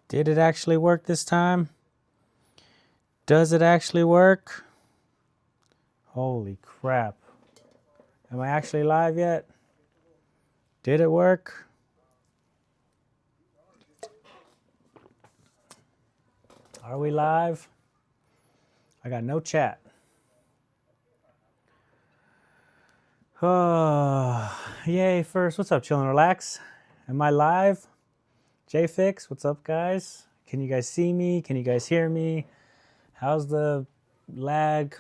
Did it actually work this time? Does it actually work? Holy crap. Am I actually live yet? Did it work? Are we live? I got no chat. Oh, yay, first. What's up, Chill and Relax? Am I live? JFix, what's up, guys? Can you guys see me? Can you guys hear me? How's the lag?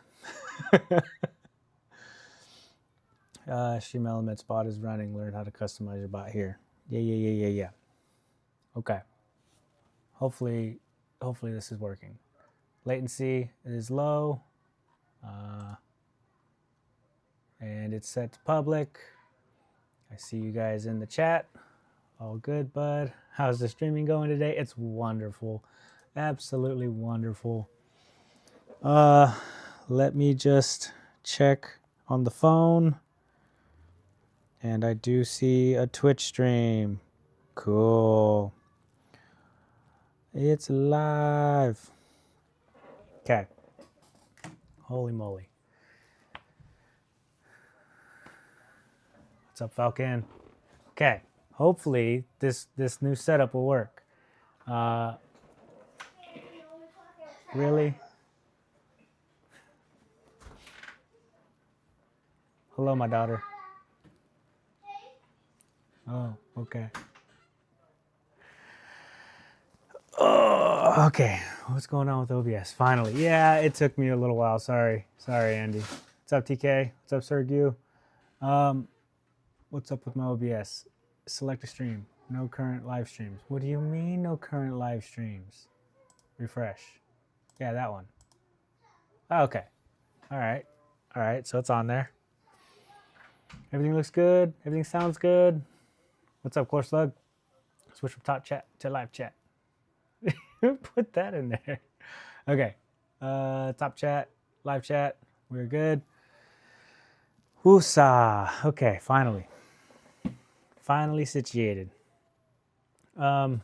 Stream Element bot is running. Learn how to customize your bot here. Yeah. Okay. Hopefully this is working. Latency is low. And it's set to public. I see you guys in the chat. All good, bud. How's the streaming going today? It's wonderful. Absolutely wonderful. Let me just check on the phone. And I do see a Twitch stream. Cool. It's live. Okay. Holy moly. What's up, Falcon? Okay. Hopefully this new setup will work. Really? Hello, my daughter. Oh, okay. Oh, okay. What's going on with OBS? Finally. Yeah, it took me a little while. Sorry, Andy. What's up, TK? What's up, Sergio? What's up with my OBS? Select a stream. No current live streams. What do you mean no current live streams? Refresh. Yeah, that one. Oh, okay. All right. So it's on there. Everything looks good. Everything sounds good. What's up, Core Slug? Switch from top chat to live chat. Put that in there. Okay. Top chat, live chat. We're good. Woosah. Okay, finally. Finally situated. So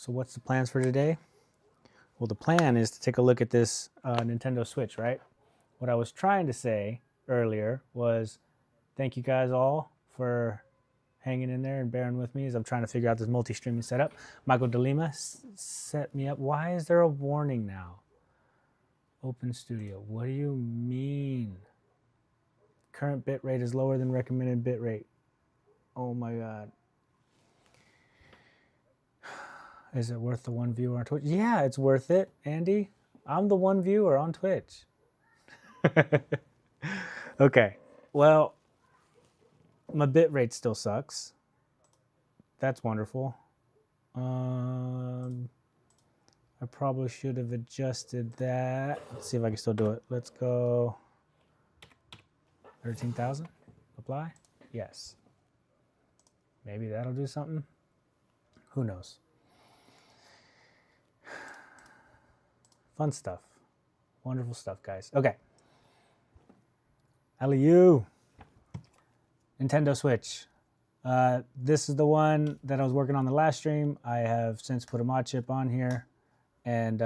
what's the plans for today? Well, the plan is to take a look at this Nintendo Switch, right? What I was trying to say earlier was thank you guys all for hanging in there and bearing with me as I'm trying to figure out this multi-streaming setup. Michael DeLima set me up. Why is there a warning now? Open Studio. What do you mean? Current bitrate is lower than recommended bitrate. Oh my God. Is it worth the one viewer on Twitch? Yeah, it's worth it, Andy. I'm the one viewer on Twitch. Okay. Well, my bitrate still sucks. That's wonderful. I probably should have adjusted that. Let's see if I can still do it. Let's go 13,000. Apply. Yes. Maybe that'll do something. Who knows? Fun stuff. Wonderful stuff, guys. Okay. Aliyu. Nintendo Switch. This is the one that I was working on the last stream. I have since put a mod chip on here. And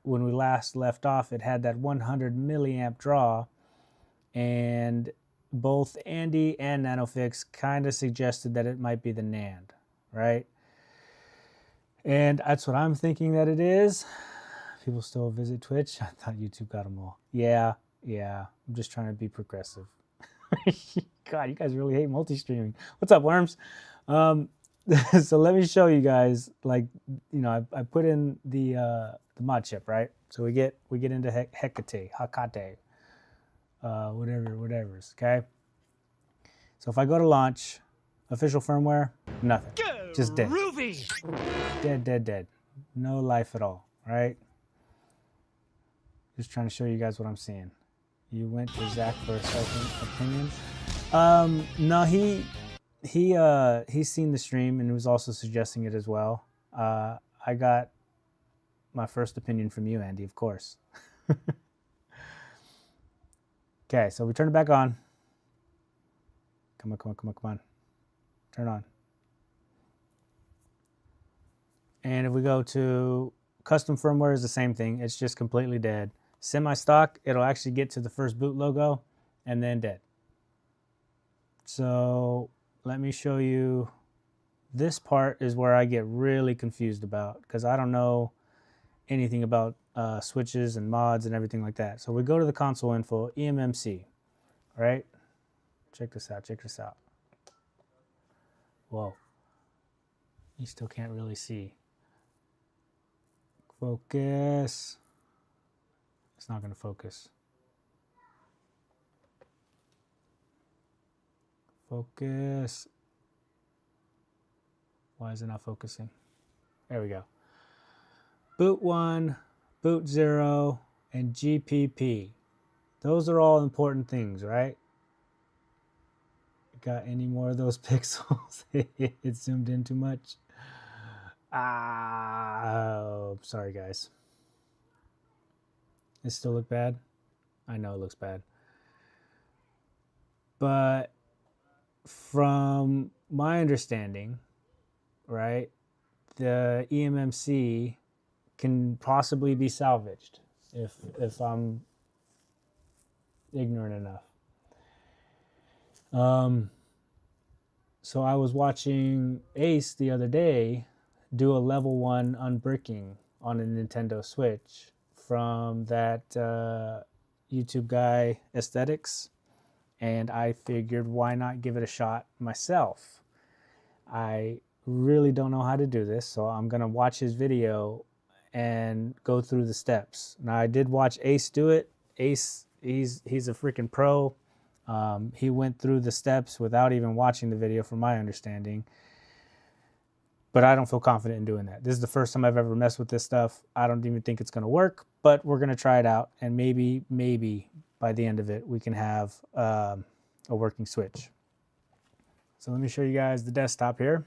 when we last left off, it had that 100 milliamp draw. And both Andy and NanoFix kind of suggested that it might be the NAND, right? And that's what I'm thinking that it is. People still visit Twitch. I thought YouTube got them all. Yeah. I'm just trying to be progressive. God, you guys really hate multi-streaming. What's up, worms? So let me show you guys. Like, you know, I put in the mod chip, right? So we get into Hecate, whatever's. Okay. So if I go to launch, official firmware, nothing, just dead. Dead. No life at all, right? Just trying to show you guys what I'm seeing. You went to Zach for a second opinion. No, he's seen the stream and was also suggesting it as well. I got my first opinion from you, Andy, of course. Okay, so we turn it back on. Come on. Turn on. And if we go to custom firmware, is the same thing. It's just completely dead. Semi-stock, it'll actually get to the first boot logo and then dead. So let me show you. This part is where I get really confused about, because I don't know anything about switches and mods and everything like that. So we go to the console info, eMMC, right? Check this out, check this out. Whoa. You still can't really see. Focus. It's not going to focus. Focus. Why is it not focusing? There we go. Boot 1, boot 0, and GPP. Those are all important things, right? Got any more of those pixels? It zoomed in too much. Oh, sorry guys. It still look bad? I know it looks bad. But from my understanding, right, the eMMC can possibly be salvaged if I'm ignorant enough. So I was watching Ace the other day do a level 1 unbricking on a Nintendo Switch from that YouTube guy Aesthetics, and I figured why not give it a shot myself. I really don't know how to do this, so I'm gonna watch his video and go through the steps. Now I did watch Ace do it. Ace, he's a freaking pro. He went through the steps without even watching the video, from my understanding. But I don't feel confident in doing that. This is the first time I've ever messed with this stuff. I don't even think it's going to work, but we're going to try it out. And maybe by the end of it, we can have a working Switch. So let me show you guys the desktop here.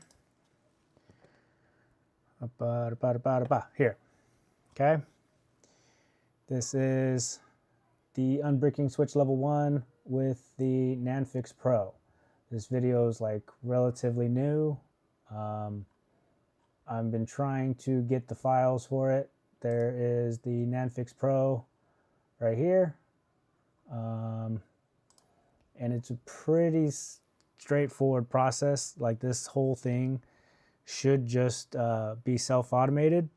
Here. Okay. This is the unbricking Switch level 1 with the Nanfix Pro. This video is like relatively new. I've been trying to get the files for it. There is the Nanfix Pro right here. And it's a pretty straightforward process. Like, this whole thing should just be self-automated,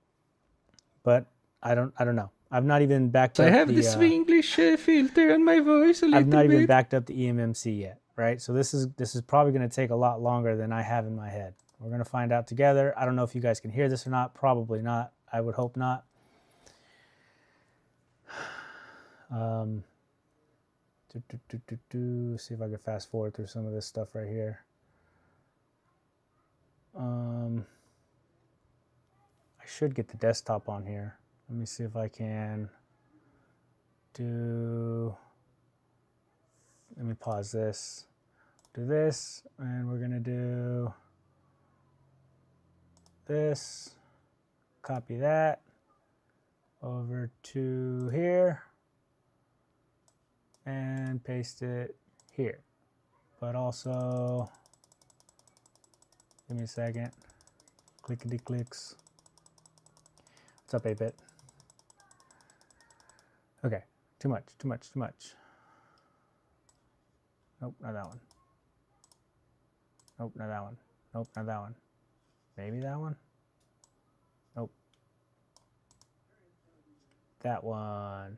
but I don't know. I've not even backed up I have the Swinglish filter on my voice a little bit. I've not even backed up the eMMC yet, right? So this is probably going to take a lot longer than I have in my head. We're going to find out together. I don't know if you guys can hear this or not. Probably not. I would hope not. See if I can fast forward through some of this stuff right here. I should get the desktop on here. Let me see if I can do, let me pause this, do this, and we're gonna do this, copy that over to here, and paste it here. But also, give me a second, clickety clicks. What's up, 8-bit? Okay, too much. Nope, not that one. Nope, not that one. Nope, not that one. Maybe that one? Nope. That one.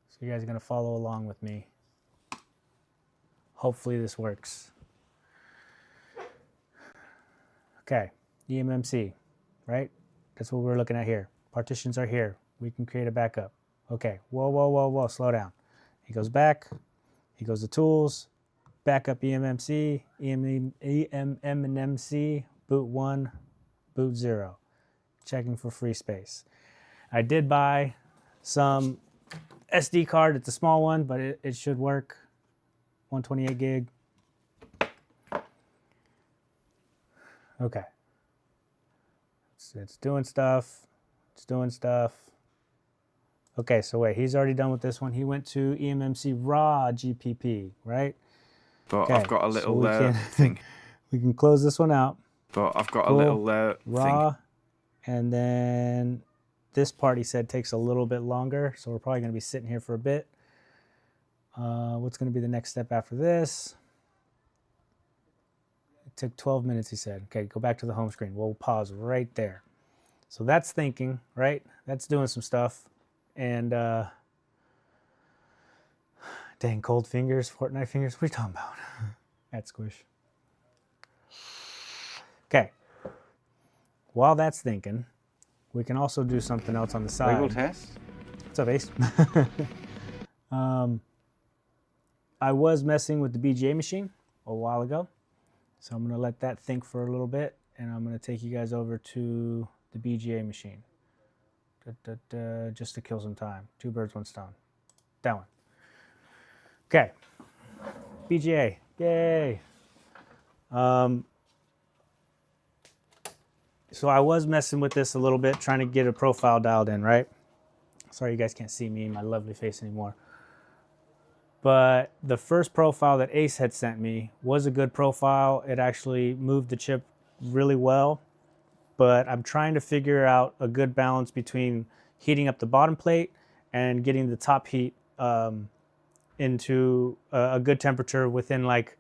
So you guys are gonna follow along with me. Hopefully this works. Okay, eMMC, right? That's what we're looking at here. Partitions are here. We can create a backup. Okay, whoa, slow down. He goes back, he goes to tools, backup eMMC, eMMC, boot 1, boot 0. Checking for free space. I did buy some SD card. It's a small one, but it should work. 128 gig. Okay. It's doing stuff. It's doing stuff. Okay, so wait, he's already done with this one. He went to eMMC raw GPP, right? But okay, I've got a little thing. We can close this one out. but I've got Cool. a little thing. Raw. And then this part, he said, takes a little bit longer. So we're probably going to be sitting here for a bit. What's going to be the next step after this? It took 12 minutes, he said. Okay, go back to the home screen. We'll pause right there. So that's thinking, right? That's doing some stuff. And dang, cold fingers, Fortnite fingers. What are you talking about? At Squish. Okay. While that's thinking, we can also do something else on the side. Wiggle test. What's up, Ace? I was messing with the BGA machine a while ago. So I'm going to let that think for a little bit. And I'm going to take you guys over to the BGA machine. Just to kill some time. 2 birds, 1 stone. That one. Okay. BGA. Yay. So I was messing with this a little bit, trying to get a profile dialed in, right? Sorry you guys can't see me, my lovely face anymore. But the first profile that Ace had sent me was a good profile. It actually moved the chip really well. But I'm trying to figure out a good balance between heating up the bottom plate and getting the top heat into a good temperature within, like,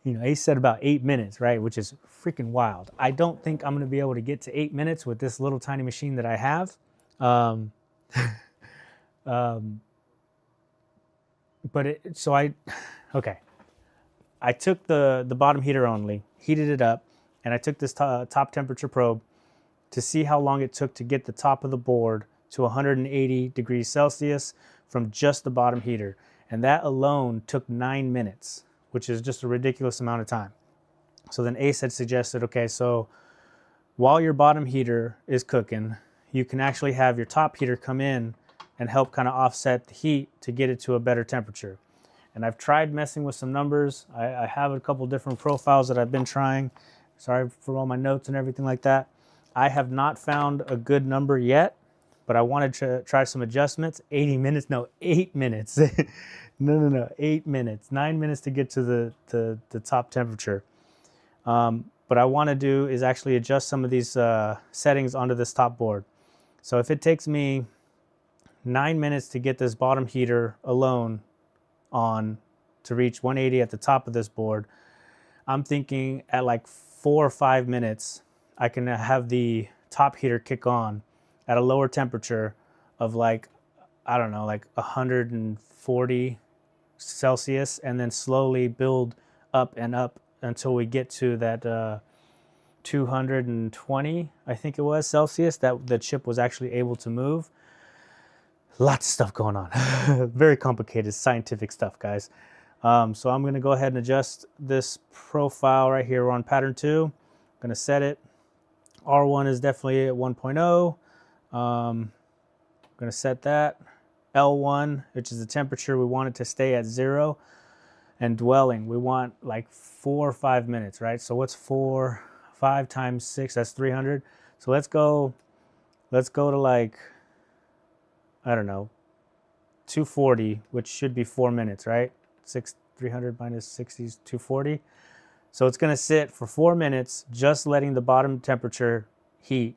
you know, Ace said about 8 minutes, right? Which is freaking wild. I don't think I'm going to be able to get to 8 minutes with this little tiny machine that I have. Okay. I took the bottom heater only, heated it up, and I took this top temperature probe to see how long it took to get the top of the board to 180 degrees Celsius from just the bottom heater. And that alone took 9 minutes, which is just a ridiculous amount of time. So then Ace had suggested, okay, so while your bottom heater is cooking, you can actually have your top heater come in and help kind of offset the heat to get it to a better temperature. And I've tried messing with some numbers. I have a couple different profiles that I've been trying. Sorry for all my notes and everything like that. I have not found a good number yet, but I wanted to try some adjustments. 80 minutes, no, 8 minutes. No, 8 minutes, 9 minutes to get to the top temperature. What I want to do is actually adjust some of these settings onto this top board. So if it takes me 9 minutes to get this bottom heater alone on to reach 180 at the top of this board, I'm thinking at like 4 or 5 minutes, I can have the top heater kick on at a lower temperature of, like, I don't know, like 140 Celsius, and then slowly build up and up until we get to that 220, I think it was, Celsius, that the chip was actually able to move. Lots of stuff going on. Very complicated scientific stuff, guys. So I'm going to go ahead and adjust this profile right here. We're on pattern 2. I'm going to set it. R1 is definitely at 1.0. I'm going to set that. L1, which is the temperature, we want it to stay at 0. And dwelling, we want like 4 or 5 minutes, right? So what's 5 times 6? That's 300. So let's go to, like, I don't know, 240, which should be 4 minutes, right? 300 minus 60 is 240. So it's going to sit for 4 minutes, just letting the bottom temperature heat.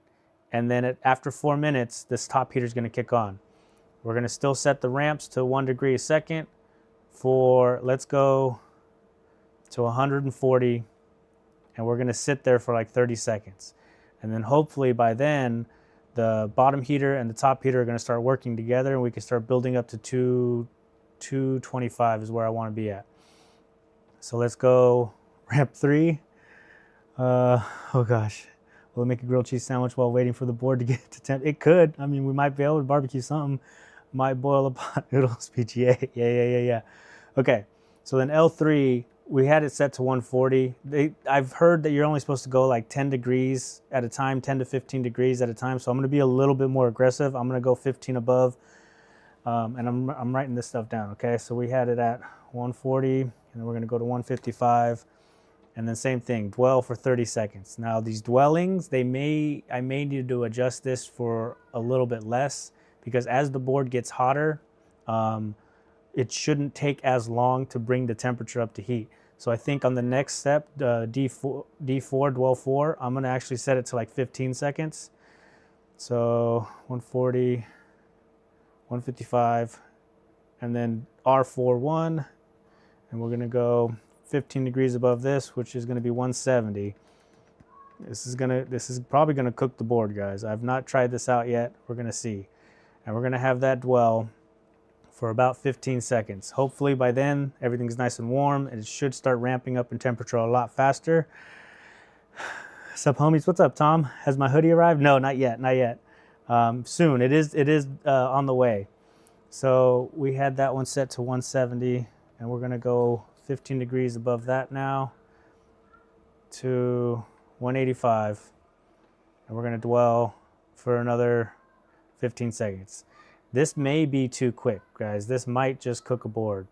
And then after 4 minutes, this top heater is going to kick on. We're going to still set the ramps to 1 degree a second for, let's go to 140. And we're going to sit there for like 30 seconds. And then hopefully by then, the bottom heater and the top heater are going to start working together, and we can start building up to 225 is where I want to be at. So let's go ramp 3. Oh gosh. Will it make a grilled cheese sandwich while waiting for the board to get to temp? It could. I mean, we might be able to barbecue something. Might boil a pot noodles, PGA. Yeah. Okay. So then L3, we had it set to 140. I've heard that you're only supposed to go like 10 degrees at a time, 10 to 15 degrees at a time. So I'm going to be a little bit more aggressive. I'm going to go 15 above. And I'm writing this stuff down, okay? So we had it at 140, and then we're going to go to 155. And then same thing, dwell for 30 seconds. Now these dwellings, I may need to adjust this for a little bit less, because as the board gets hotter, it shouldn't take as long to bring the temperature up to heat. So I think on the next step, D4, dwell 4, I'm going to actually set it to like 15 seconds. So 140, 155, and then R41, and we're going to go 15 degrees above this, which is going to be 170. This is probably going to cook the board, guys. I've not tried this out yet. We're going to see. And we're going to have that dwell for about 15 seconds. Hopefully by then everything's nice and warm and it should start ramping up in temperature a lot faster. What's up, homies? What's up, Tom? Has my hoodie arrived? No, not yet, not yet. Soon. It is on the way. So we had that one set to 170, and we're gonna go 15 degrees above that now to 185, and we're gonna dwell for another 15 seconds. This may be too quick, guys. This might just cook a board.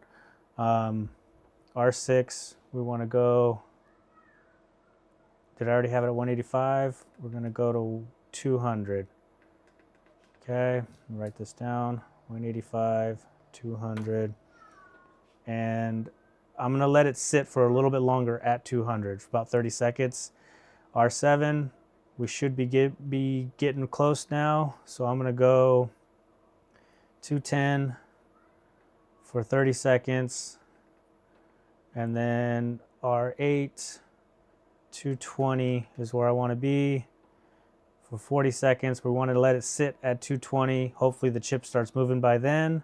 R6, we want to go. Did I already have it at 185? We're going to go to 200. Okay, write this down. 185, 200. And I'm going to let it sit for a little bit longer at 200, for about 30 seconds. R7, we should be getting close now. So I'm going to go 210 for 30 seconds, and then R8, 220 is where I want to be for 40 seconds. We want to let it sit at 220. Hopefully the chip starts moving by then.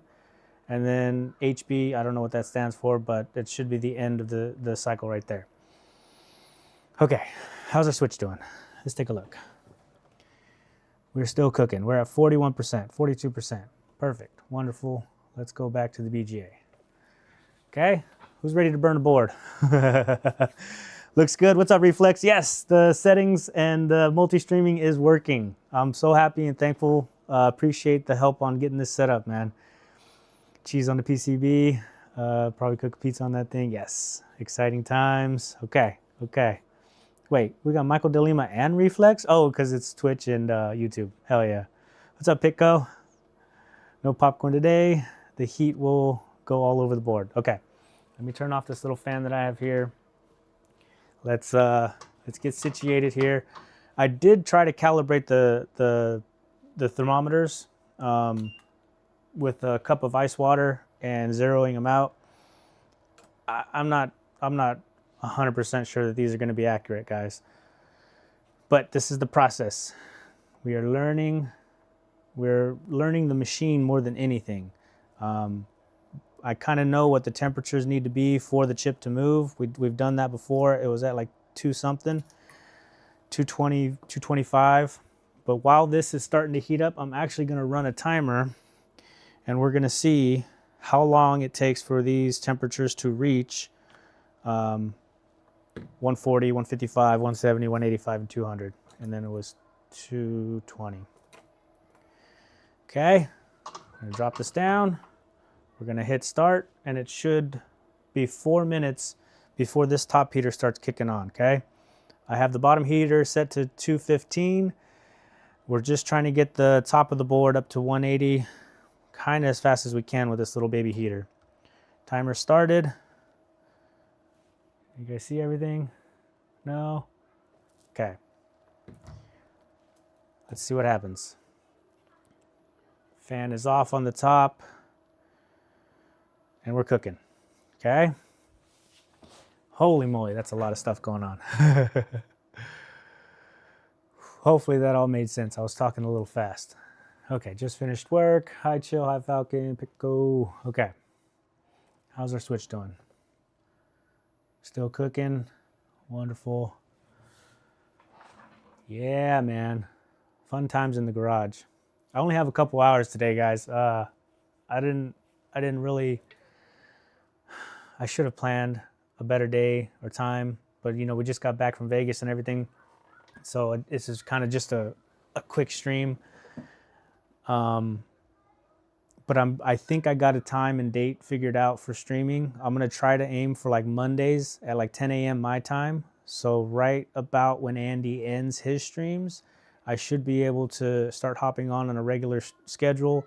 And then HB, I don't know what that stands for, but it should be the end of the cycle right there. Okay, how's our switch doing? Let's take a look. We're still cooking. We're at 41%, 42%. Perfect. Wonderful. Let's go back to the BGA. Okay. Who's ready to burn a board? Looks good. What's up, Reflex? Yes, the settings and the multi-streaming is working. I'm so happy and thankful. Appreciate the help on getting this set up, man. Cheese on the PCB. Probably cook a pizza on that thing. Yes. Exciting times. Okay. Okay. Wait, we got Michael DeLima and Reflex? Oh, because it's Twitch and YouTube. Hell yeah. What's up, Pitco? No popcorn today. The heat will go all over the board. Okay, let me turn off this little fan that I have here. Let's get situated here. I did try to calibrate the thermometers with a cup of ice water and zeroing them out. I'm not 100% sure that these are going to be accurate, guys. But this is the process. We are learning. We're learning the machine more than anything. I kind of know what the temperatures need to be for the chip to move. We've done that before. It was at like 220, 225. But while this is starting to heat up, I'm actually going to run a timer, and we're going to see how long it takes for these temperatures to reach 140, 155, 170, 185, and 200. And then it was 220. Okay, I'm gonna drop this down. We're gonna hit start, and it should be 4 minutes before this top heater starts kicking on, okay? I have the bottom heater set to 215. We're just trying to get the top of the board up to 180, kind of as fast as we can with this little baby heater. Timer started. You guys see everything? No? Okay. Let's see what happens. Fan is off on the top, and we're cooking. Okay? Holy moly, that's a lot of stuff going on. Hopefully that all made sense. I was talking a little fast. Okay, just finished work. Hi, Chill. Hi, Falcon. Pico. Okay. How's our switch doing? Still cooking. Wonderful. Yeah, man. Fun times in the garage. I only have a couple hours today, guys. I didn't really. I should have planned a better day or time, but you know, we just got back from Vegas and everything, so this is kind of just a quick stream. But I think I got a time and date figured out for streaming. I'm gonna try to aim for like Mondays at like 10 a.m. my time. So right about when Andy ends his streams, I should be able to start hopping on a regular schedule.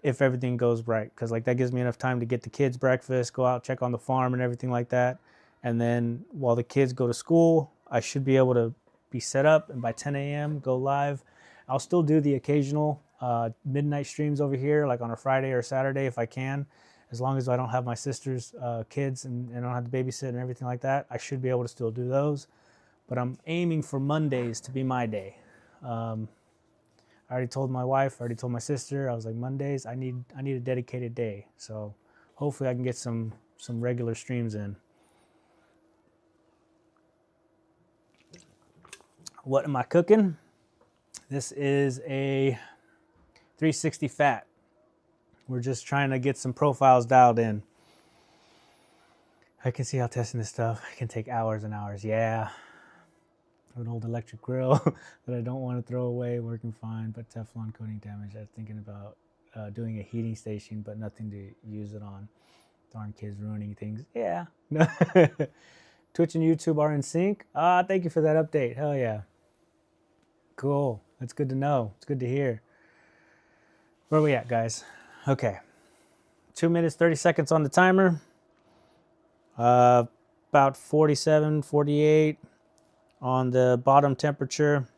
if everything goes right, because like that gives me enough time to get the kids breakfast, go out, check on the farm and everything like that. And then while the kids go to school, I should be able to be set up, and by 10 a.m. go live. I'll still do the occasional midnight streams over here, like on a Friday or Saturday if I can, as long as I don't have my sister's kids and I don't have to babysit and everything like that. I should be able to still do those, but I'm aiming for Mondays to be my day. I already told my wife, I already told my sister, I was like, Mondays, I need a dedicated day. So hopefully I can get some regular streams in. What am I cooking? This is a 360 fat. We're just trying to get some profiles dialed in. I can see how testing this stuff can take hours and hours. Yeah. An old electric grill that I don't want to throw away, working fine, but Teflon coating damage. I was thinking about doing a heating station, but nothing to use it on. Darn kids ruining things. Yeah. Twitch and YouTube are in sync. Thank you for that update. Hell yeah. Cool. That's good to know. It's good to hear. Where are we at, guys? Okay. 2 minutes, 30 seconds on the timer. About 47, 48 on the bottom temperature.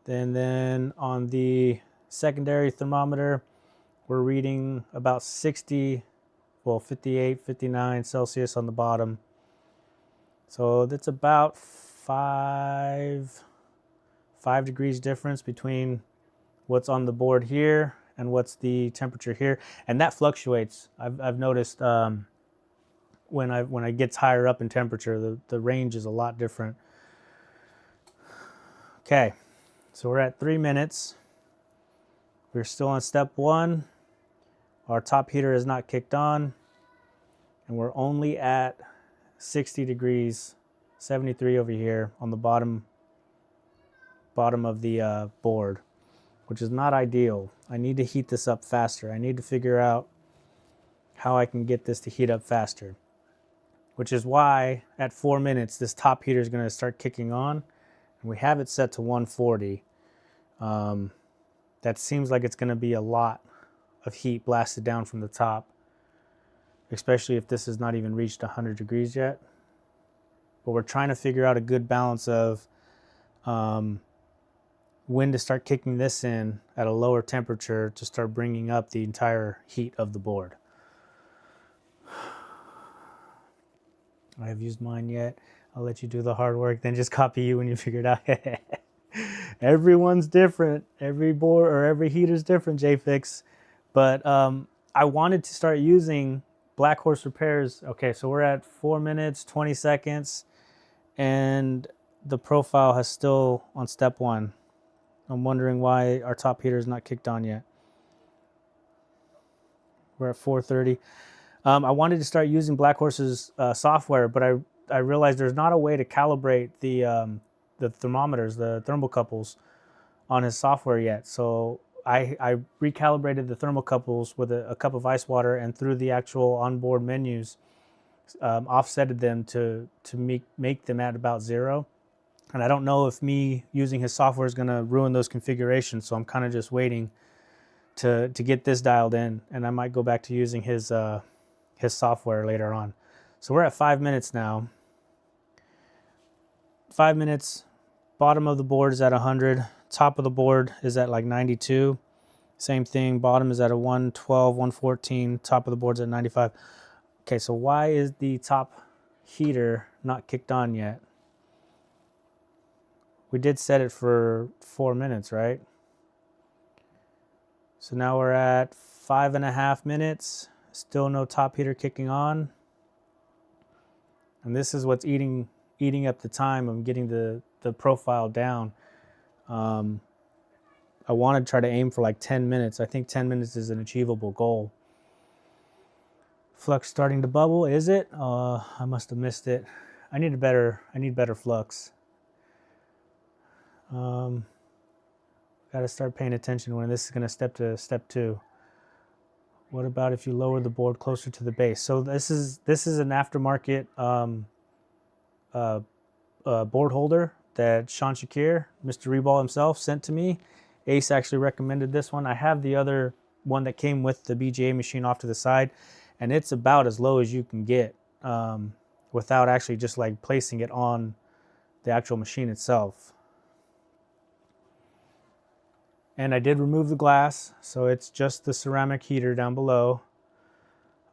Then on the secondary thermometer, we're reading about 60, well, 58, 59 Celsius on the bottom. So that's about 5 degrees difference between what's on the board here and what's the temperature here, and that fluctuates. I've noticed when it gets higher up in temperature, the range is a lot different. Okay, so we're at 3 minutes. We're still on step 1. Our top heater is not kicked on, and we're only at 60 degrees, 73 over here on the bottom of the board, which is not ideal. I need to heat this up faster. I need to figure out how I can get this to heat up faster, which is why at 4 minutes, this top heater is going to start kicking on, and we have it set to 140. That seems like it's going to be a lot of heat blasted down from the top, especially if this has not even reached 100 degrees yet. But we're trying to figure out a good balance of when to start kicking this in at a lower temperature to start bringing up the entire heat of the board. I have used mine yet. I'll let you do the hard work, then just copy you when you figure it out. Everyone's different. Every board or every heater's different, JFix. But I wanted to start using Black Horse Repairs. Okay, so we're at 4 minutes, 20 seconds, and the profile has still on step 1. I'm wondering why our top heater is not kicked on yet. We're at 4:30. I wanted to start using Black Horse's software, but I realized there's not a way to calibrate the thermometers, the thermocouples on his software yet. So I recalibrated the thermocouples with a cup of ice water, and through the actual onboard menus, offsetted them to make them at about 0. And I don't know if me using his software is going to ruin those configurations, so I'm kind of just waiting to get this dialed in, and I might go back to using his software later on. So we're at 5 minutes now. 5 minutes, bottom of the board is at 100, top of the board is at like 92. Same thing, bottom is at a 112, 114, top of the board's at 95. Okay, so why is the top heater not kicked on yet? We did set it for 4 minutes, right? So now we're at 5.5 minutes. Still no top heater kicking on. And this is what's eating up the time of getting the profile down. I want to try to aim for like 10 minutes. I think 10 minutes is an achievable goal. Flux starting to bubble, is it? I must have missed it. I need better flux. Got to start paying attention when this is going to step to step 2. What about if you lower the board closer to the base? So this is an aftermarket board holder that Sean Shakir, Mr. Reball himself, sent to me. Ace actually recommended this one. I have the other one that came with the BGA machine off to the side, and it's about as low as you can get without actually just like placing it on the actual machine itself. And I did remove the glass, so it's just the ceramic heater down below.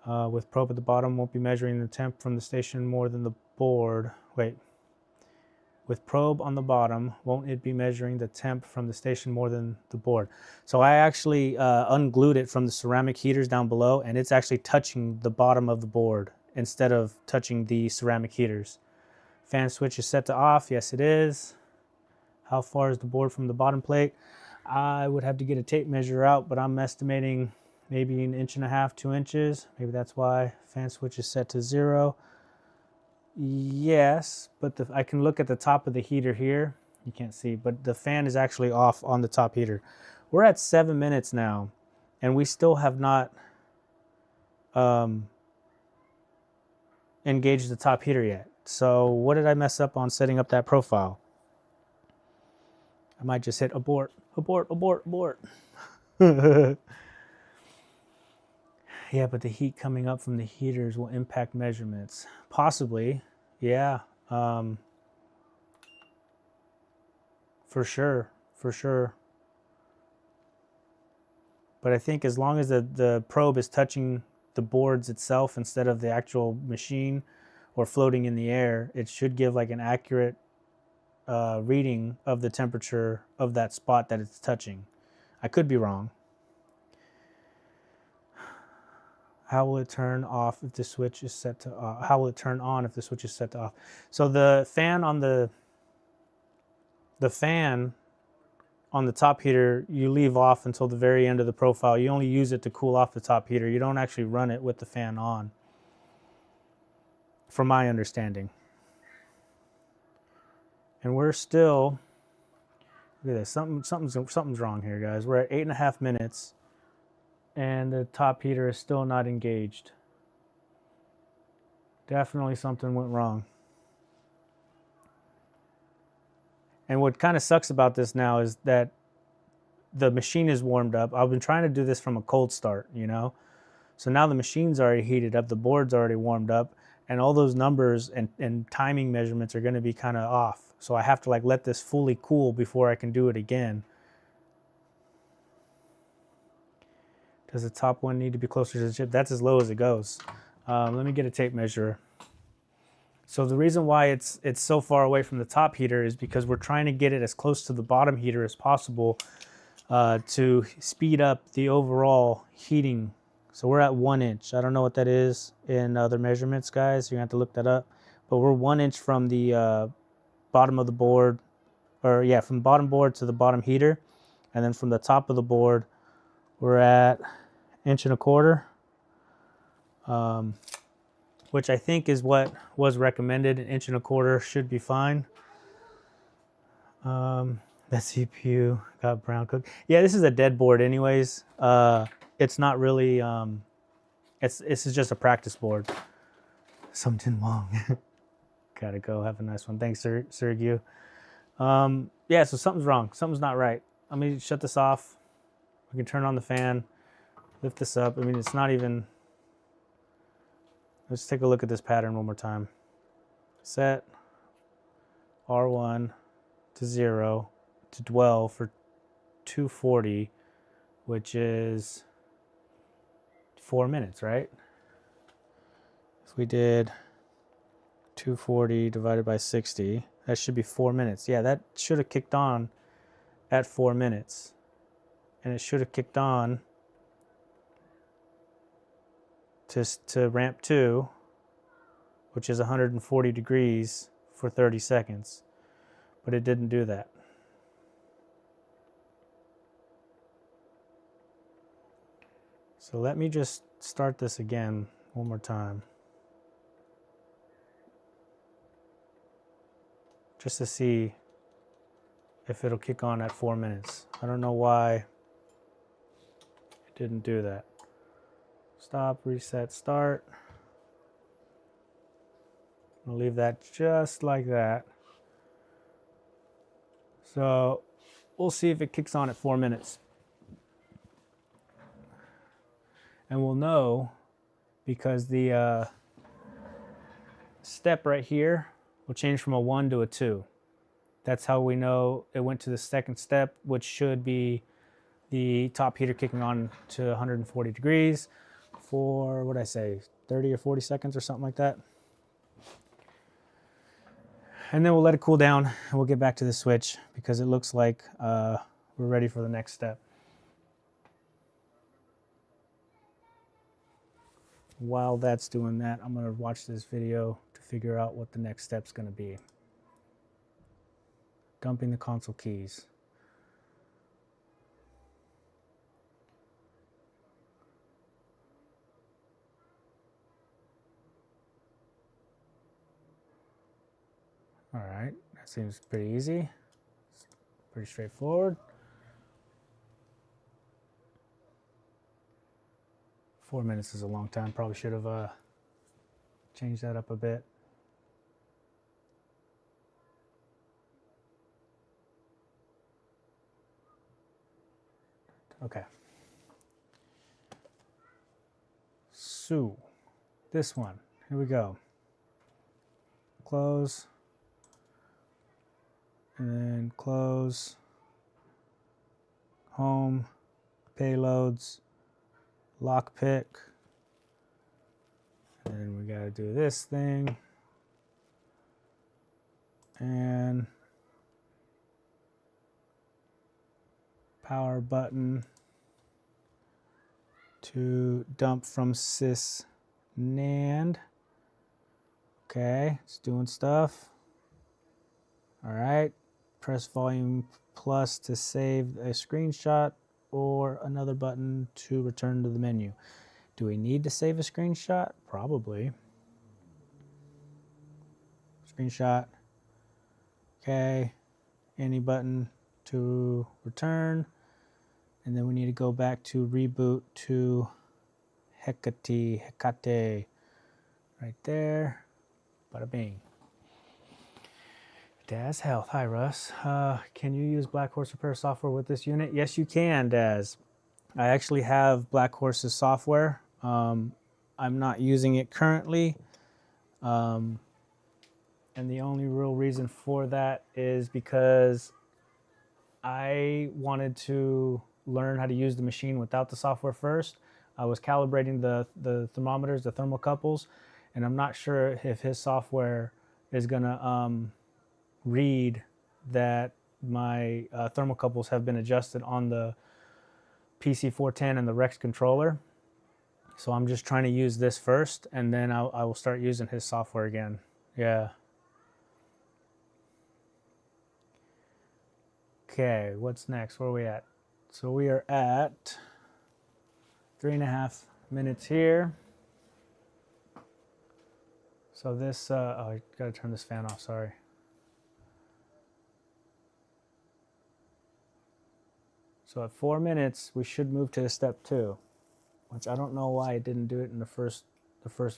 With probe at the bottom, won't be measuring the temp from the station more than the board. Wait. With probe on the bottom, won't it be measuring the temp from the station more than the board? So I actually unglued it from the ceramic heaters down below, and it's actually touching the bottom of the board instead of touching the ceramic heaters. Fan switch is set to off. Yes, it is. How far is the board from the bottom plate? I would have to get a tape measure out, but I'm estimating maybe 1.5 inches, 2 inches. Maybe that's why fan switch is set to 0. Yes, but I can look at the top of the heater here. You can't see, but the fan is actually off on the top heater. We're at 7 minutes now, and we still have not engaged the top heater yet. So what did I mess up on setting up that profile? I might just hit abort, abort, abort, abort. Yeah, but the heat coming up from the heaters will impact measurements. Possibly, yeah. For sure, for sure. But I think as long as the probe is touching the boards itself instead of the actual machine or floating in the air, it should give like an accurate reading of the temperature of that spot that it's touching. I could be wrong. How will it turn off if the switch is set to off? How will it turn on if the switch is set to off? So the fan on the top heater, you leave off until the very end of the profile. You only use it to cool off the top heater. You don't actually run it with the fan on, from my understanding. And we're still, look at this, something's wrong here, guys. We're at 8.5 minutes. And the top heater is still not engaged. Definitely something went wrong. And what kind of sucks about this now is that the machine is warmed up. I've been trying to do this from a cold start, you know? So now the machine's already heated up, the board's already warmed up, and all those numbers and timing measurements are gonna be kind of off. So I have to like let this fully cool before I can do it again. Does the top one need to be closer to the chip? That's as low as it goes. Let me get a tape measure. So the reason why it's so far away from the top heater is because we're trying to get it as close to the bottom heater as possible to speed up the overall heating. So we're at 1 inch. I don't know what that is in other measurements, guys. You're gonna have to look that up. But we're 1 inch from the bottom of the board, or yeah, from the bottom board to the bottom heater. And then from the top of the board, we're at 1.25 inches, which I think is what was recommended. 1.25 inches should be fine. That CPU got brown cooked. Yeah, this is a dead board anyways. It's not really, this is just a practice board. Something wrong. Gotta go, have a nice one. Thanks, Sergio. Yeah, so something's wrong. Something's not right. Let me shut this off. We can turn on the fan, lift this up. I mean, it's not even, let's take a look at this pattern one more time. Set R1 to 0 to dwell for 240, which is 4 minutes, right? So we did 240 divided by 60. That should be 4 minutes. Yeah, that should have kicked on at 4 minutes. And it should have kicked on to ramp 2, which is 140 degrees for 30 seconds. But it didn't do that. So let me just start this again one more time. Just to see if it'll kick on at 4 minutes. I don't know why it didn't do that. Stop, reset, start. I'll leave that just like that. So we'll see if it kicks on at 4 minutes. And we'll know because the step right here will change from a 1 to a 2. That's how we know it went to the second step, which should be the top heater kicking on to 140 degrees for, what did I say, 30 or 40 seconds or something like that. And then we'll let it cool down and we'll get back to the switch because it looks like we're ready for the next step. While that's doing that, I'm going to watch this video to figure out what the next step's going to be. Dumping the console keys. All right, that seems pretty easy. Pretty straightforward. 4 minutes is a long time. Probably should have changed that up a bit. Okay. So, this one. Here we go. Close. And then close. Home. Payloads. Lockpick. And then we got to do this thing. And power button to dump from sys NAND. Okay, it's doing stuff. All right, press volume plus to save a screenshot or another button to return to the menu. Do we need to save a screenshot? Probably. Screenshot. Okay, any button to return. And then we need to go back to reboot to Hecate, right there. Bada bing. Daz Health, hi Russ. Can you use Black Horse Repair software with this unit? Yes, you can, Daz. I actually have Black Horse's software. I'm not using it currently. And the only real reason for that is because I wanted to learn how to use the machine without the software first. I was calibrating the thermometers, the thermocouples, and I'm not sure if his software is gonna read that my thermocouples have been adjusted on the PC410 and the Rex controller. So I'm just trying to use this first, and then I will start using his software again. Yeah. Okay, what's next? Where are we at? So we are at 3.5 minutes here. So this, oh, I gotta turn this fan off, sorry. So at 4 minutes, we should move to step 2, which I don't know why it didn't do it in the first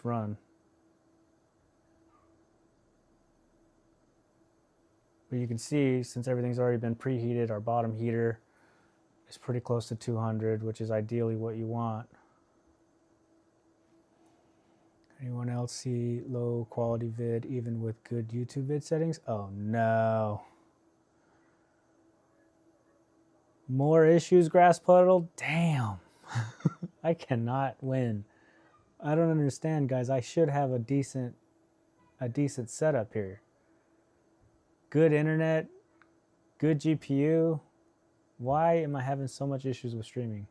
run. But you can see, since everything's already been preheated, our bottom heater is pretty close to 200, which is ideally what you want. Anyone else see low quality vid even with good YouTube vid settings? Oh no. More issues, Grass Puddle? Damn. I cannot win. I don't understand, guys. I should have a decent setup here. Good internet, good GPU. Why am I having so much issues with streaming?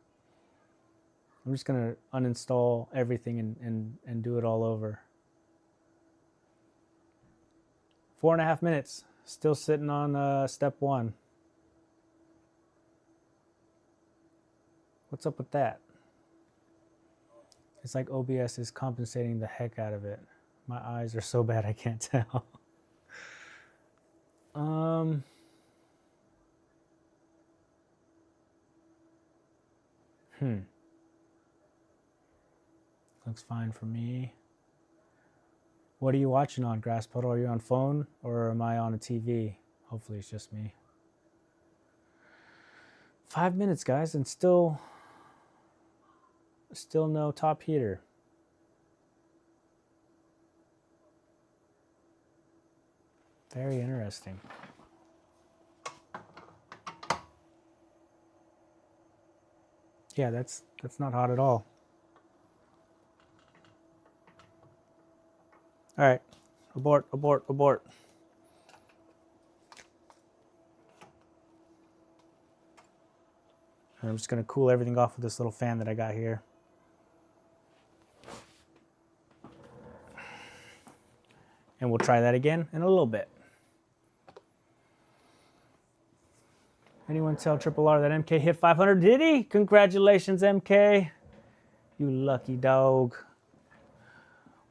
I'm just gonna uninstall everything and do it all over. 4.5 minutes, still sitting on step 1. What's up with that? It's like OBS is compensating the heck out of it. My eyes are so bad I can't tell. Looks fine for me. What are you watching on, Grass Puddle? Are you on phone or am I on a TV? Hopefully it's just me. 5 minutes, guys, and still Still no top heater. Very interesting. Yeah, that's not hot at all. All right, abort, abort, abort. I'm just gonna cool everything off with this little fan that I got here. And we'll try that again in a little bit. Anyone tell Triple R that MK hit 500? Did he? Congratulations, MK. You lucky dog.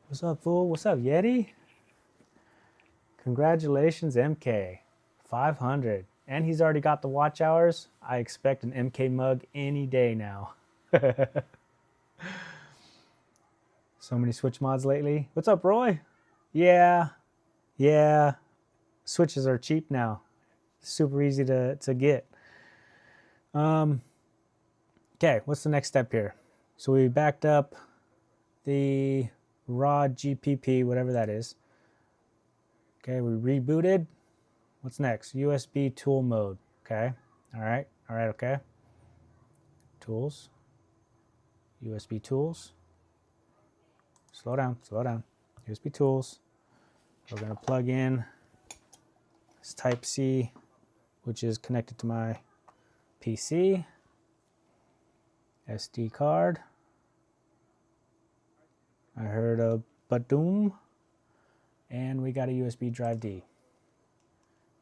What's up, fool? What's up, Yeti? Congratulations, MK. 500. And he's already got the watch hours. I expect an MK mug any day now. So many Switch mods lately. What's up, Roy? Yeah. Switches are cheap now. Super easy to get. Okay, what's the next step here? So we backed up the raw GPP, whatever that is. Okay, we rebooted. What's next? USB tool mode. Okay, all right, okay. Tools, USB tools. Slow down. USB tools. We're gonna plug in this Type-C, which is connected to my PC. SD card. I heard a badoom. And we got a USB drive D.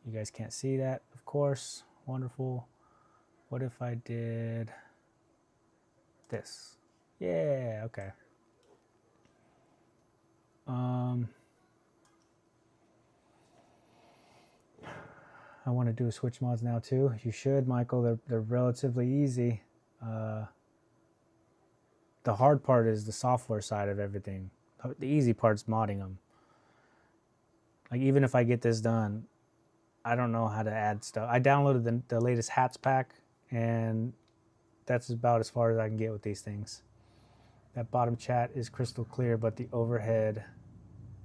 You guys can't see that, of course. Wonderful. What if I did this? Yeah, okay. I want to do Switch mods now too. You should, Michael. They're relatively easy. The hard part is the software side of everything. The easy part's modding them. Like, even if I get this done, I don't know how to add stuff. I downloaded the latest hats pack, and that's about as far as I can get with these things. That bottom chat is crystal clear, but the overhead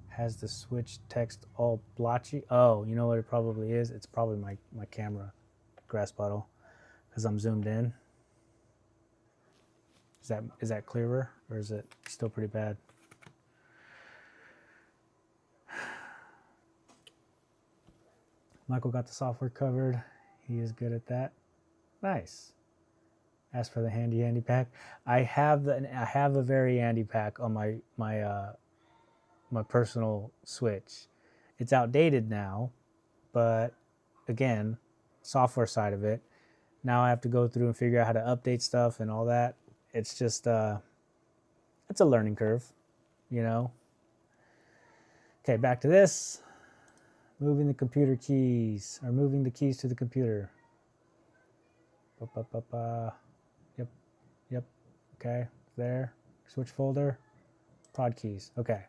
has the Switch text all blotchy. Oh, you know what it probably is? It's probably my camera, grass bottle, because I'm zoomed in. Is that clearer, or is it still pretty bad? Michael got the software covered. He is good at that. Nice. As for the handy pack, I have a very handy pack on my personal Switch. It's outdated now, but again, software side of it. Now I have to go through and figure out how to update stuff and all that. It's just it's a learning curve, you know. Okay, back to this. Moving the computer keys, or moving the keys to the computer. Yep. Okay, there. Switch folder. Prod keys. Okay.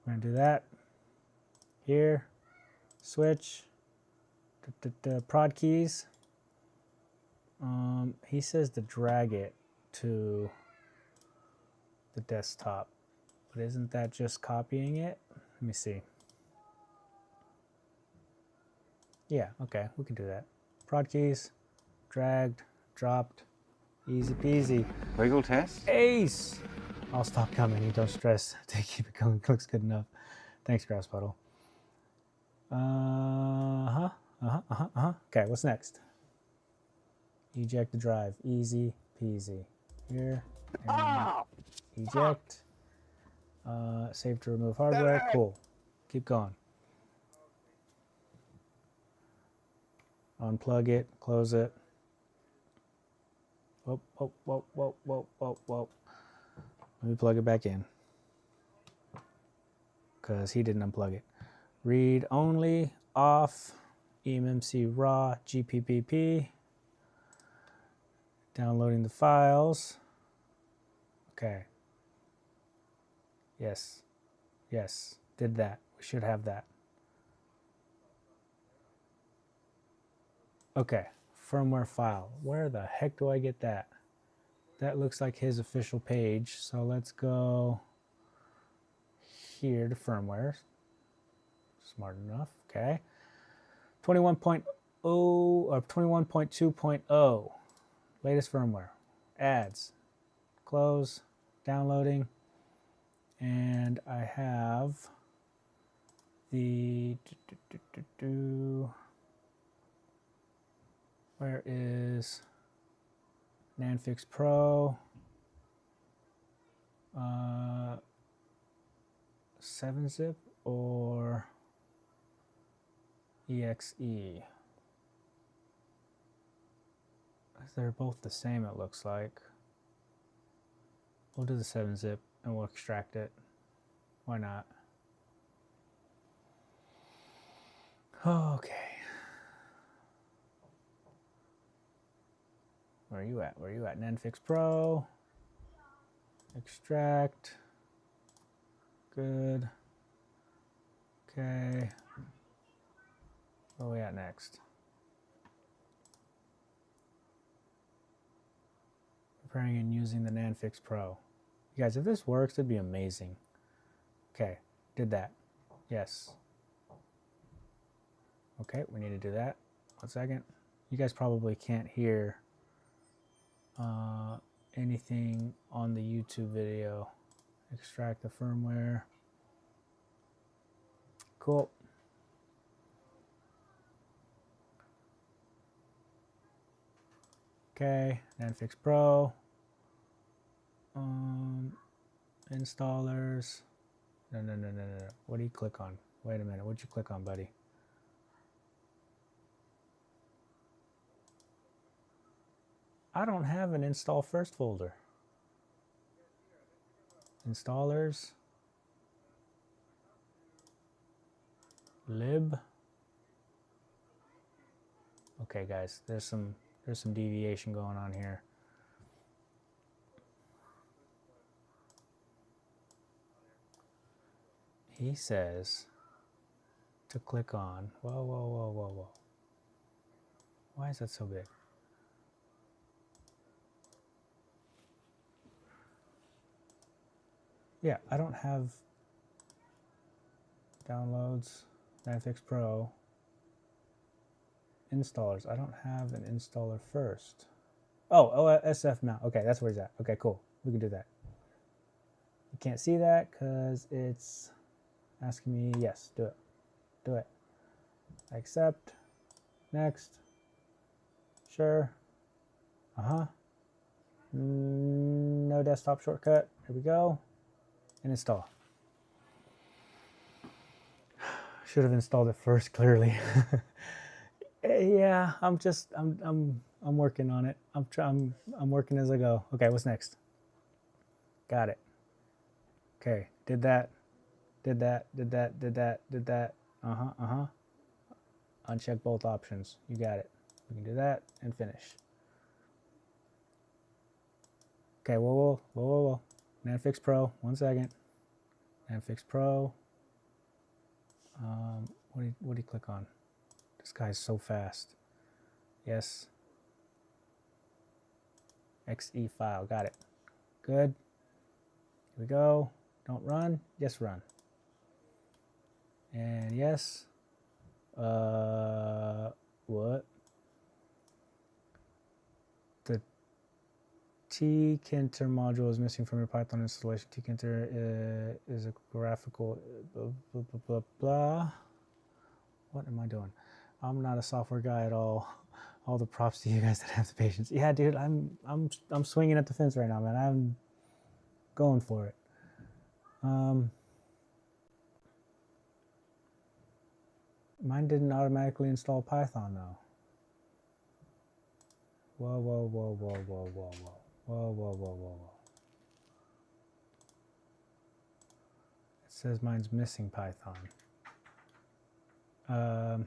We're gonna do that. Here. Switch. Prod keys. He says to drag it to the desktop, but isn't that just copying it? Let me see. Yeah, okay, we can do that. Prod keys, dragged, dropped, easy peasy. Wiggle test. Ace! I'll stop coming, you don't stress. To keep it going, looks good enough. Thanks, Grass Puddle. Okay, what's next? Eject the drive, easy peasy. Here, and eject. Save to remove hardware, cool. Keep going. Unplug it, close it. Whoa. Let me plug it back in, because he didn't unplug it. Read only, off, eMMC raw, GPPP. Downloading the files. Okay. Yes, did that. We should have that. Okay, firmware file. Where the heck do I get that? that looks like his official page. So let's go here to firmware. Smart enough. Okay. 21.0 or 21.2.0. Latest firmware. Ads. Close. Downloading. And I have the where is NANDFix Pro 7-zip or EXE? They're both the same, it looks like. We'll do the 7-zip and we'll extract it. Why not? Okay. Where are you at? Where are you at? NANDFix Pro. Extract. Good. Okay. Where are we at next? Preparing and using the NANDFix Pro. You guys, if this works, it'd be amazing. Okay, did that. Yes. Okay, we need to do that. 1 second. You guys probably can't hear anything on the YouTube video. Extract the firmware. Cool. Okay, NANDFix Pro. Installers. No. What do you click on? Wait a minute. What'd you click on, buddy? I don't have an install first folder. Installers. Lib. Okay, guys, there's some deviation going on here. He says to click on. Whoa. Why is that so big? Yeah, I don't have downloads, NANDFix Pro, installers. I don't have an installer first. Oh, SF mount. Okay, that's where he's at. Okay, cool. We can do that. You can't see that because it's asking me, yes, do it. Do it. Accept. Next. Sure. No desktop shortcut. Here we go. And install. Should have installed it first, clearly. Yeah, I'm working on it. I'm working as I go. Okay, what's next? Got it. Okay, did that. Uncheck both options. You got it. We can do that and finish. Okay, whoa. NANDFix Pro, 1 second. NANDFix Pro. What do you click on? This guy's so fast. Yes. XE file, got it. Good. Here we go. Don't run. Yes, run. And yes. What? The tkinter module is missing from your Python installation. Tkinter is a graphical blah, blah. What am I doing? I'm not a software guy at all. All the props to you guys that have the patience. Yeah, dude, I'm swinging at the fence right now, man. I'm going for it. Mine didn't automatically install Python though. Whoa. It says mine's missing Python. To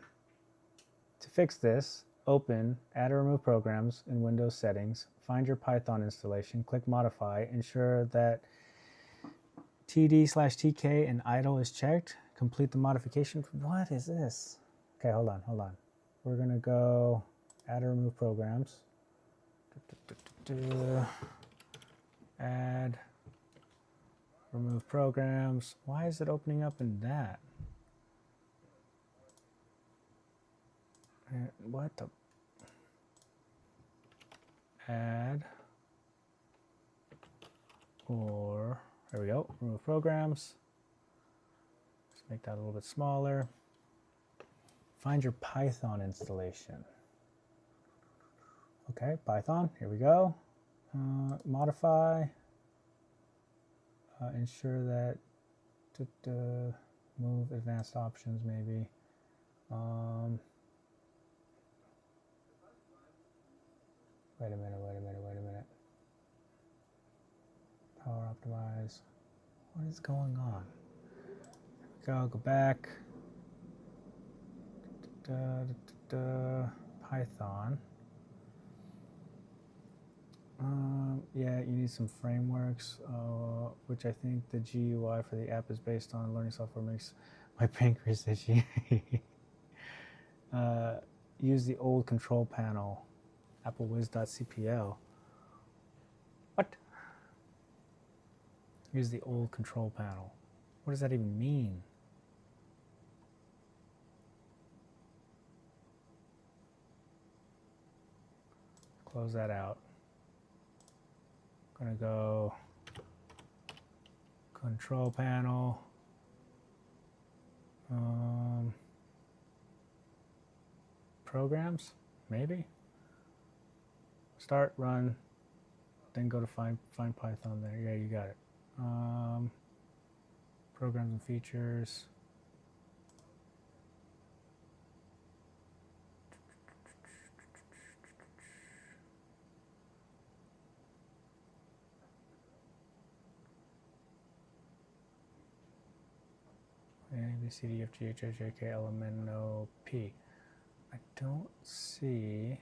fix this, open Add or Remove Programs in Windows Settings, find your Python installation, click Modify, ensure that td/tk and idle is checked, complete the modification. What is this? Okay, hold on. We're gonna go Add or Remove Programs. Add, remove programs. Why is it opening up in that? What the? Add, or there we go, remove programs. Let's make that a little bit smaller. Find your Python installation. Okay, Python, here we go. Modify, ensure that, move advanced options maybe. Wait a minute. Power optimize. What is going on? Go back. Python. Yeah, you need some frameworks, which I think the GUI for the app is based on. Learning software makes my pancreas itchy. Use the old control panel, applewiz.cpl. What? Use the old control panel. What does that even mean? Close that out. I'm gonna go control panel. Programs, maybe. Start, run, then go to find Python there. Yeah, you got it. Programs and features. A, B, C, D, F, G, H, I, J, K, L, M, N, O, P. I don't see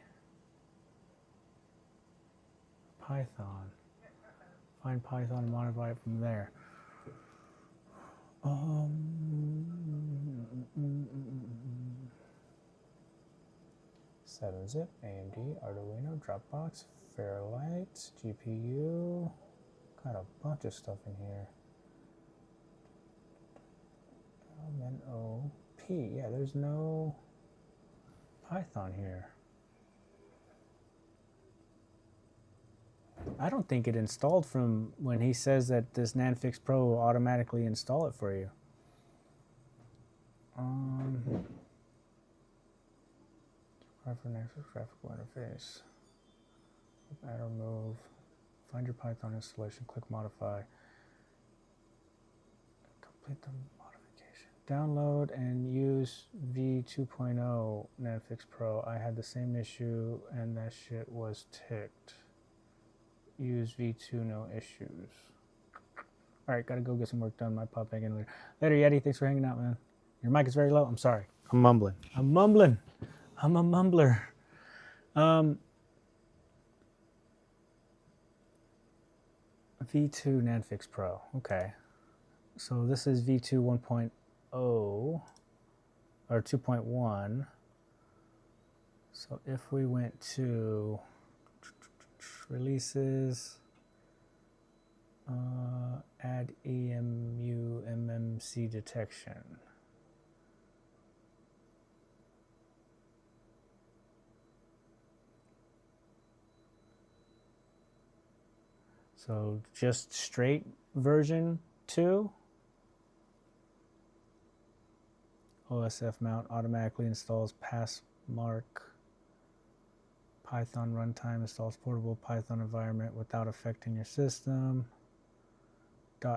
Python. Find Python and modify it from there. 7-zip, AMD, Arduino, Dropbox, Fairlight, GPU. Got a bunch of stuff in here. MNOP. Yeah, there's no Python here. I don't think it installed from when he says that this NanFix Pro will automatically install it for you. For next graphical interface. Add or move. Find your Python installation. Click modify. Complete the modification. Download and use v2.0 NanFix Pro. I had the same issue and that shit was ticked. Use v2, no issues. All right, gotta go get some work done. Might pop back in later. Later, Yeti. Thanks for hanging out, man. Your mic is very low. I'm sorry. I'm mumbling. I'm a mumbler. V2 NanFix Pro. Okay. So this is V2 1.0 or 2.1. So if we went to releases, add EMU MMC detection. So just straight version 2. OSF mount automatically installs Passmark. Python runtime installs portable Python environment without affecting your system.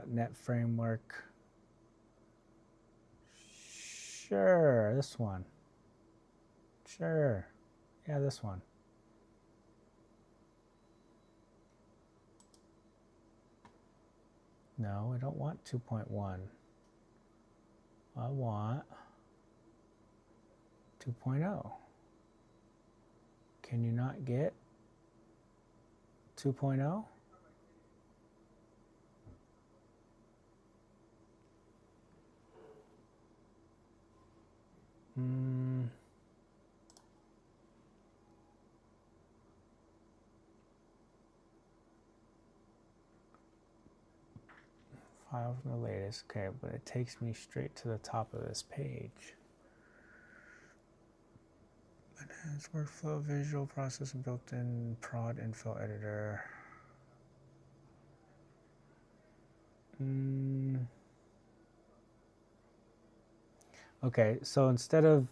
.NET framework. Sure, this one. Sure. Yeah, this one. No, I don't want 2.1. I want 2.0. Can you not get 2.0? file from the latest. Okay, but it takes me straight to the top of this page. Enhanced workflow, visual processing, built-in prod info editor. Okay, so instead of...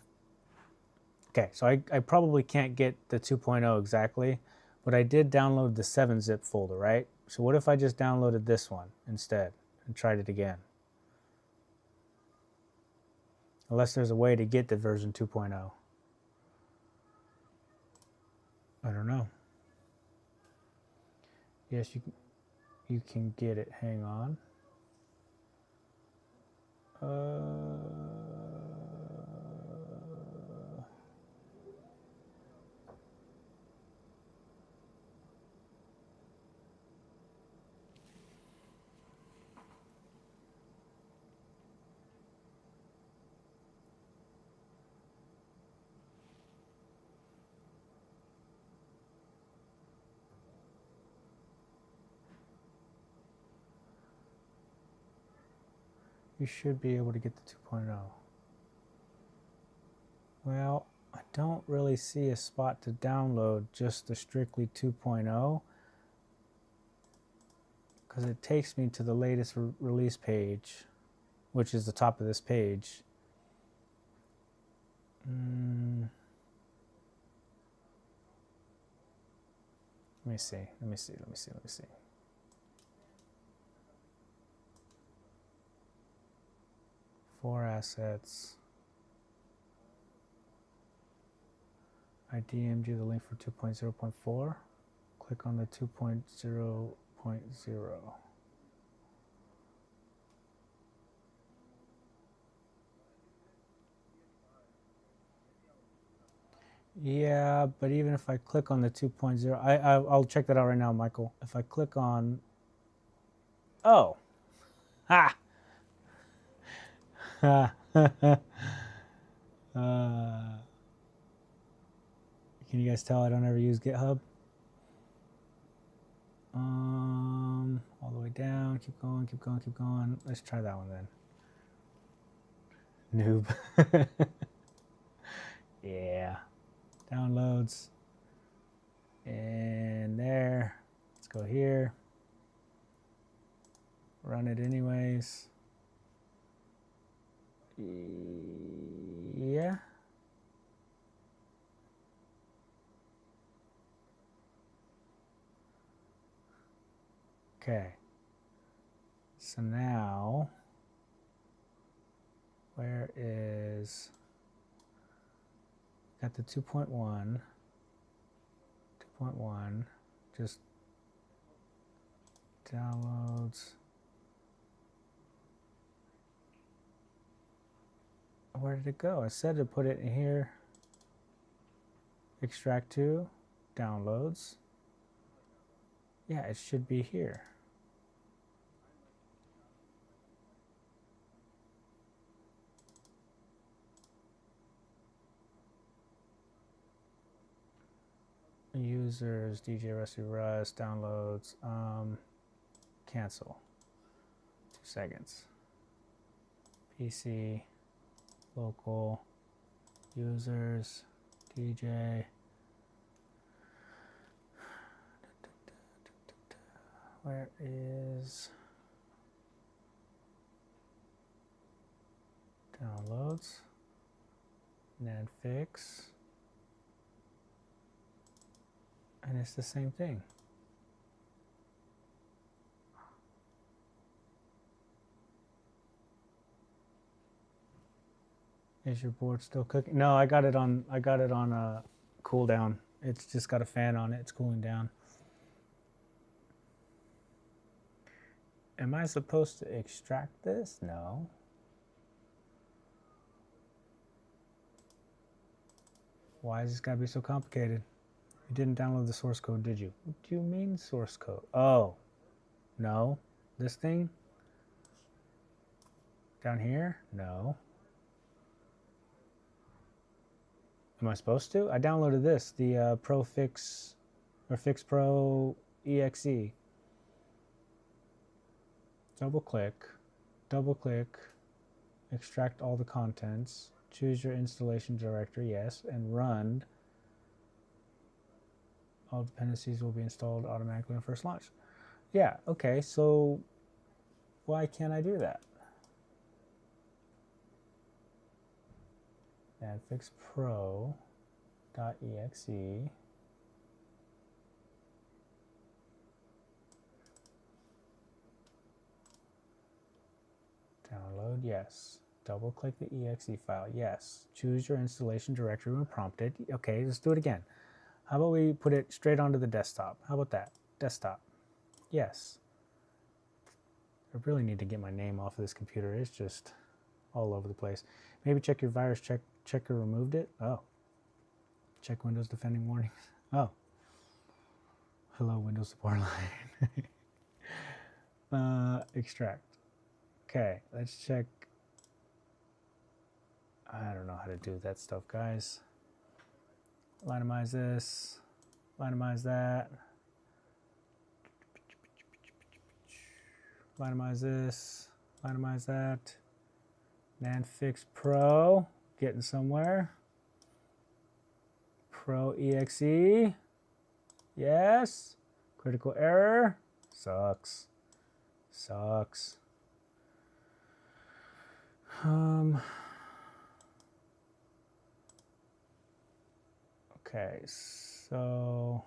Okay, so I probably can't get the 2.0 exactly, but I did download the 7-zip folder, right? So what if I just downloaded this one instead and tried it again? Unless there's a way to get the version 2.0. I don't know. Yes, you can get it. Hang on. You should be able to get the 2.0. Well, I don't really see a spot to download just the strictly 2.0 because it takes me to the latest release page, which is the top of this page. Let me see. For assets. I DM'd you the link for 2.0.4. Click on the 2.0.0. Yeah, but even if I click on the 2.0, I'll check that out right now, Michael. If I click on... Oh! Ha! Can you guys tell I don't ever use GitHub? All the way down, keep going. Let's try that one then. Noob. Yeah. Downloads. And there. Let's go here. Run it anyways. Yeah. Okay. So now, where is, got the 2.1, just downloads. Where did it go? I said to put it in here. Extract to, downloads. Yeah, it should be here. Users, DJ Rusty Rust, downloads, cancel. 2 seconds. PC, local, users, DJ. Where is downloads? Netflix. And it's the same thing. Is your board still cooking? No, I got it on a cool down. It's just got a fan on it. It's cooling down. Am I supposed to extract this? No. Why is this gotta be so complicated? You didn't download the source code, did you? What do you mean source code? Oh, no. This thing? Down here? No. Am I supposed to? I downloaded this, the ProFix or FixPro EXE. double click, extract all the contents, choose your installation directory, yes, and run. All dependencies will be installed automatically on first launch. Yeah, okay, so why can't I do that? Nadfix Pro.exe. Download, yes. Double click the exe file, yes. Choose your installation directory when prompted. Okay, let's do it again. How about we put it straight onto the desktop? How about that? Desktop, yes. I really need to get my name off of this computer. It's just all over the place. Maybe check your virus checker removed it. Oh. Check Windows defending warnings. Oh. Hello, Windows support line. Extract. Okay, let's check. I don't know how to do that stuff, guys. Linamize this. Linamize that. Linamize this. Linamize that. Nadfix Pro. Getting somewhere. Pro exe. Yes. Critical error. Sucks. Sucks. Okay, so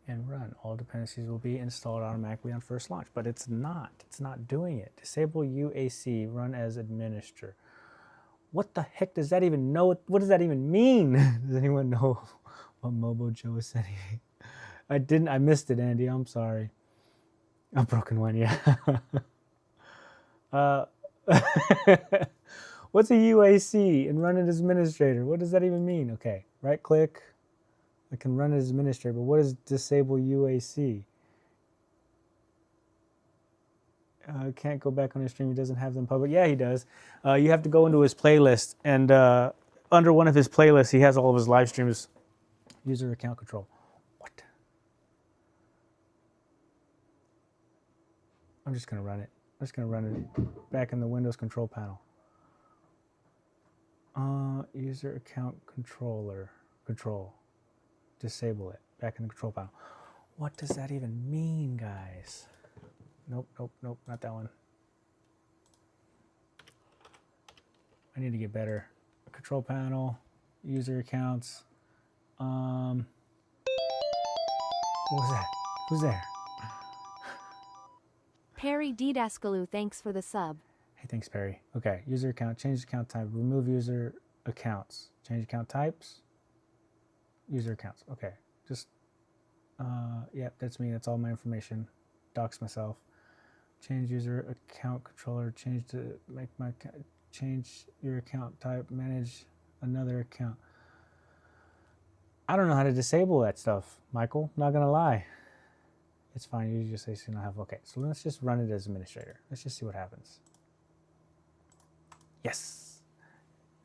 and run. All dependencies will be installed automatically on first launch, but it's not. It's not doing it. Disable UAC, run as administrator. What the heck does that even know? What does that even mean? Does anyone know what Mobo Joe is saying? I missed it, Andy. I'm sorry. A broken one, yeah. What's a UAC and run as administrator? What does that even mean? Okay, right click. I can run as administrator, but what is disable UAC? Can't go back on his stream. He doesn't have them public. Yeah, he does. You have to go into his playlist, and under one of his playlists, he has all of his live streams. User account control. What? I'm just going to run it. I'm just going to run it back in the Windows control panel. User account control. Disable it. Back in the control panel. What does that even mean, guys? Nope, not that one. I need to get better. Control panel, user accounts. What was that? Who's there? Perry Didascalou, thanks for the sub. Hey, thanks, Perry. Okay, user account, change account type, remove user accounts, change account types, user accounts. Okay, just, yeah, that's me. That's all my information. Dox myself. Change user account controller, change your account type, manage another account. I don't know how to disable that stuff, Michael. Not gonna lie. It's fine. You just say so you don't have. Okay, so let's just run it as administrator. Let's just see what happens. Yes.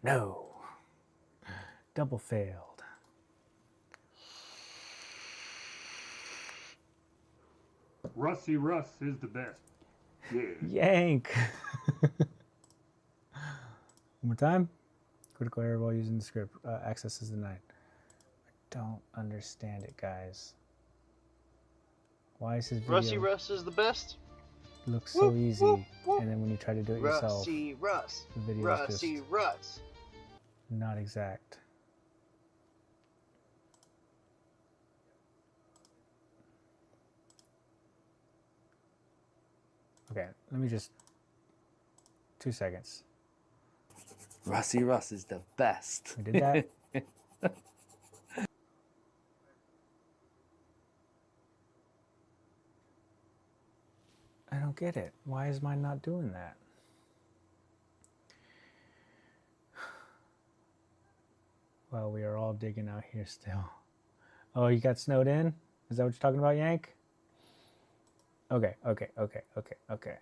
No. Double failed. Rusty Russ is the best. Yeah. Yank. One more time. Critical error while using the script. Access is denied. I don't understand it, guys. Why is his video Rusty Russ is the best. looks so easy, and then when you try to do it yourself, Rusty Russ. the video is Rusty just Russ. not exact. Okay, let me just 2 seconds. Rusty Russ is the best. We did that. I don't get it. Why is mine not doing that? Well, we are all digging out here still. Oh, you got snowed in? Is that what you're talking about, Yank? Okay. Okay.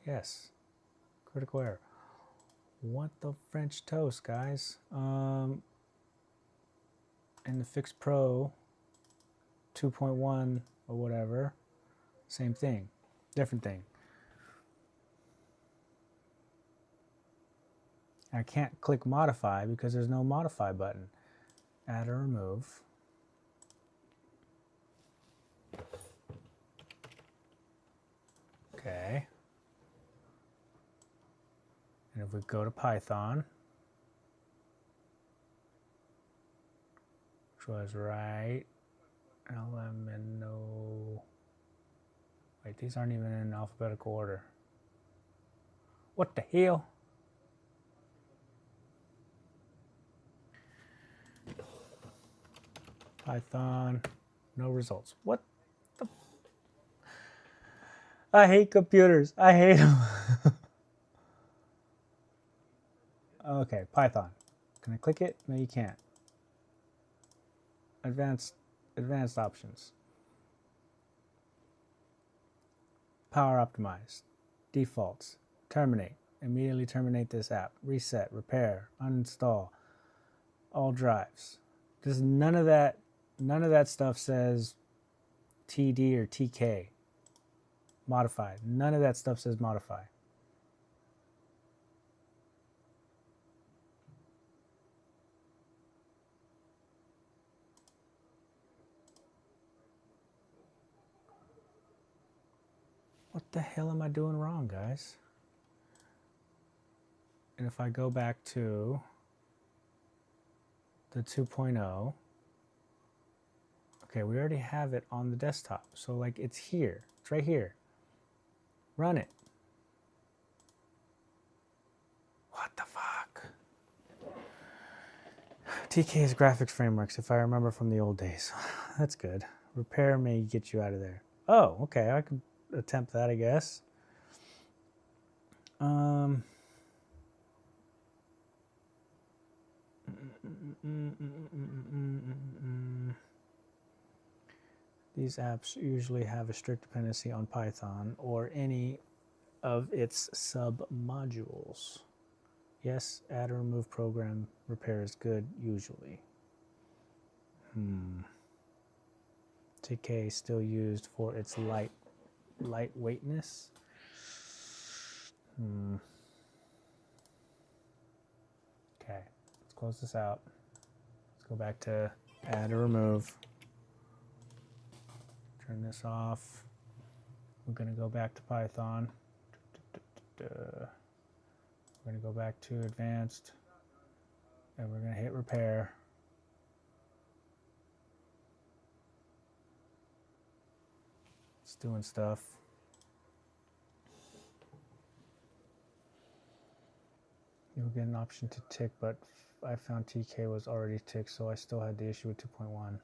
Yes. Critical error. What the French toast, guys? In the Fix Pro 2.1 or whatever, same thing, different thing. I can't click modify because there's no modify button. Add or remove. Okay. And if we go to Python, which was right, LMNO. Wait, these aren't even in alphabetical order. What the hell? Python, no results. What the? I hate computers. I hate them. Okay, Python. Can I click it? No, you can't. Advanced options. Power optimized. Defaults. Terminate. Immediately terminate this app. Reset. Repair. Uninstall. All drives. There's none of that stuff says TD or TK. Modify. None of that stuff says modify. What the hell am I doing wrong, guys? And if I go back to the 2.0, okay, we already have it on the desktop. So like it's here, it's right here. Run it. What the fuck? TK is graphics frameworks, if I remember from the old days. That's good. Repair may get you out of there. Oh, okay, I could attempt that, I guess. These apps usually have a strict dependency on Python or any of its sub-modules. Yes, add or remove program repair is good, usually. TK is still used for its lightweightness. Okay, let's close this out. Let's go back to add or remove. Turn this off. We're going to go back to Python. We're going to go back to advanced. And we're going to hit repair. It's doing stuff. You'll get an option to tick, but I found TK was already ticked, so I still had the issue with 2.1.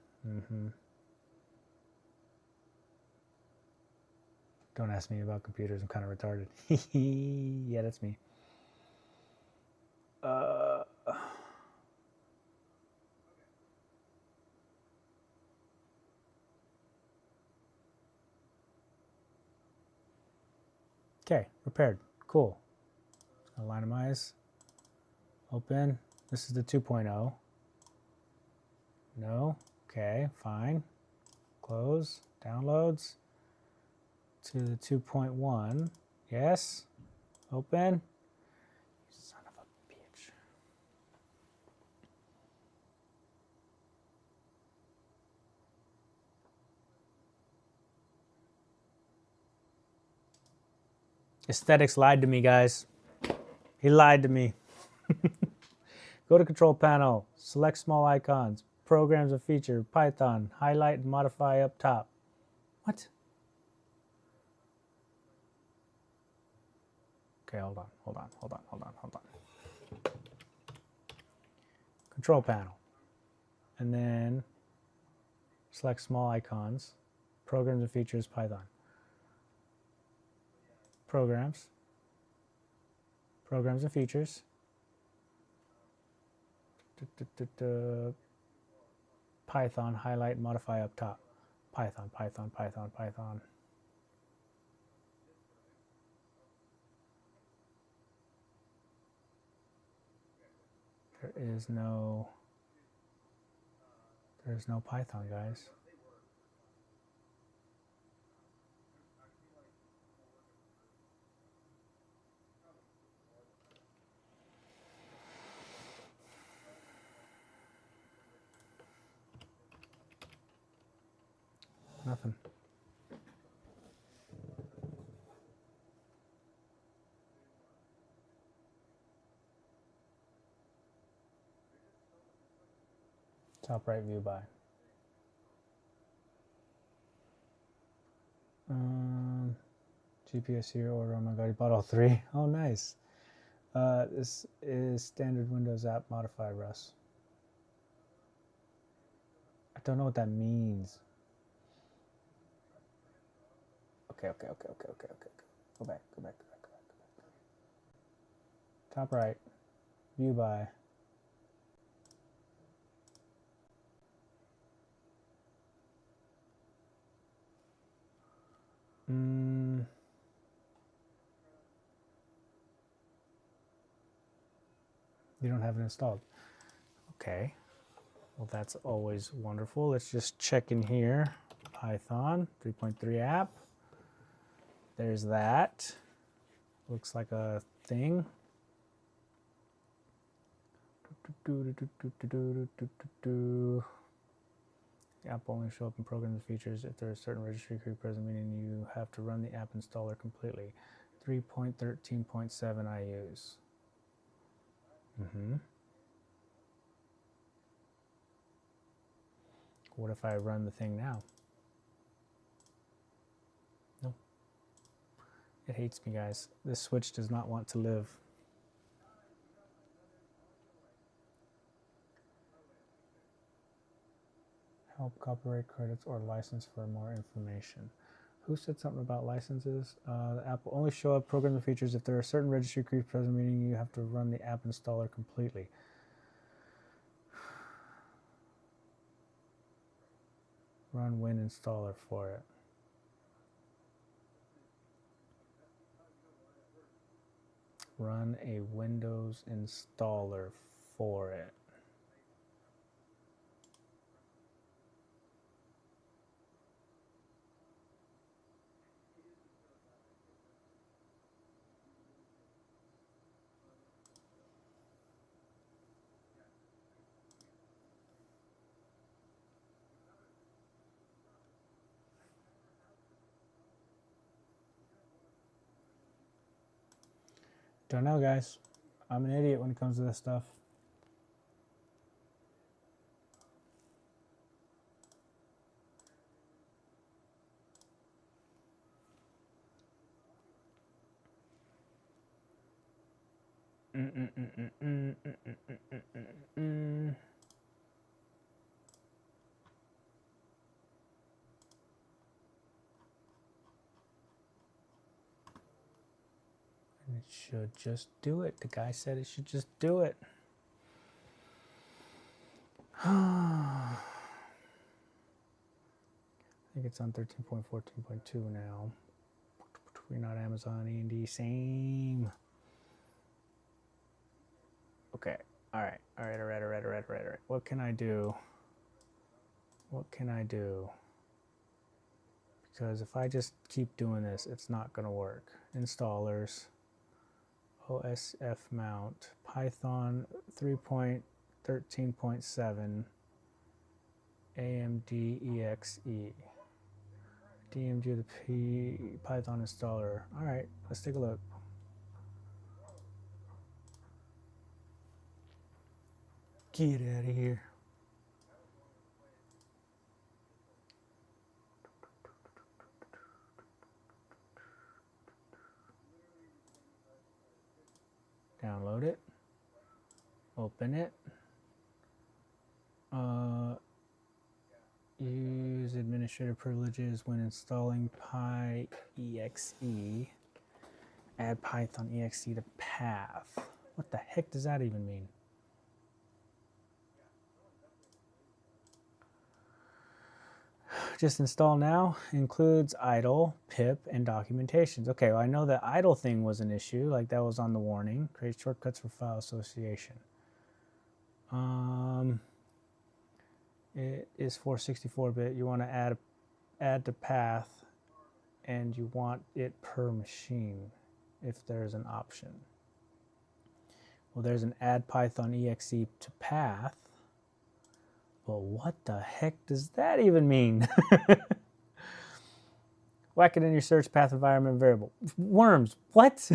Don't ask me about computers, I'm kind of retarded. Yeah, that's me. Okay, repaired. Cool. Align my eyes. Open. This is the 2.0. No. Okay, fine. Close. Downloads. To the 2.1. Yes. Open. Son of a bitch. Aesthetics lied to me, guys. He lied to me. Go to Control Panel, select small icons, Programs and Feature, Python, highlight and modify up top. What? Okay, hold on. Control Panel. And then select small icons, Programs and Features, Python. Programs and Features. Python, highlight, modify up top. Python, Python, Python, Python. There's no Python, guys. Nothing. Top right view by. GPS here order. Oh my god, he bought all three. Oh, nice. This is standard Windows app modify, Russ. I don't know what that means. Okay. Go back. Top right, view by. You don't have it installed. Okay. Well, that's always wonderful. Let's just check in here. Python 3.3 app. There's that. Looks like a thing. The app will only show up in programs and features if there is certain registry query present, meaning you have to run the app installer completely. 3.13.7 I use. What if I run the thing now? No. It hates me, guys. This switch does not want to live. Help copyright credits or license for more information. Who said something about licenses? The app will only show up programs and features if there are certain registry queries present, meaning you have to run the app installer completely. Run Win installer for it. Run a Windows installer for it. Don't know, guys. I'm an idiot when it comes to this stuff. It should just do it. The guy said it should just do it. I think it's on 13.14.2 now. We're not Amazon E&D, same. Okay, all right. What can I do? Because if I just keep doing this, it's not gonna work. Installers, OSF mount, Python 3.13.7, AMD EXE, DMG the Python installer. All right, let's take a look. Get out of here. Download it. Open it. Use administrative privileges when installing PyExe. Add Python exe to path. What the heck does that even mean? just install now, includes idle, pip, and documentations. Okay, well, I know the idle thing was an issue, like that was on the warning. Create shortcuts for file association. It is 464-bit. You want to add the path, and you want it per machine if there's an option. Well, there's an add Python exe to path. But what the heck does that even mean? Whack it in your search path environment variable. Worms, what?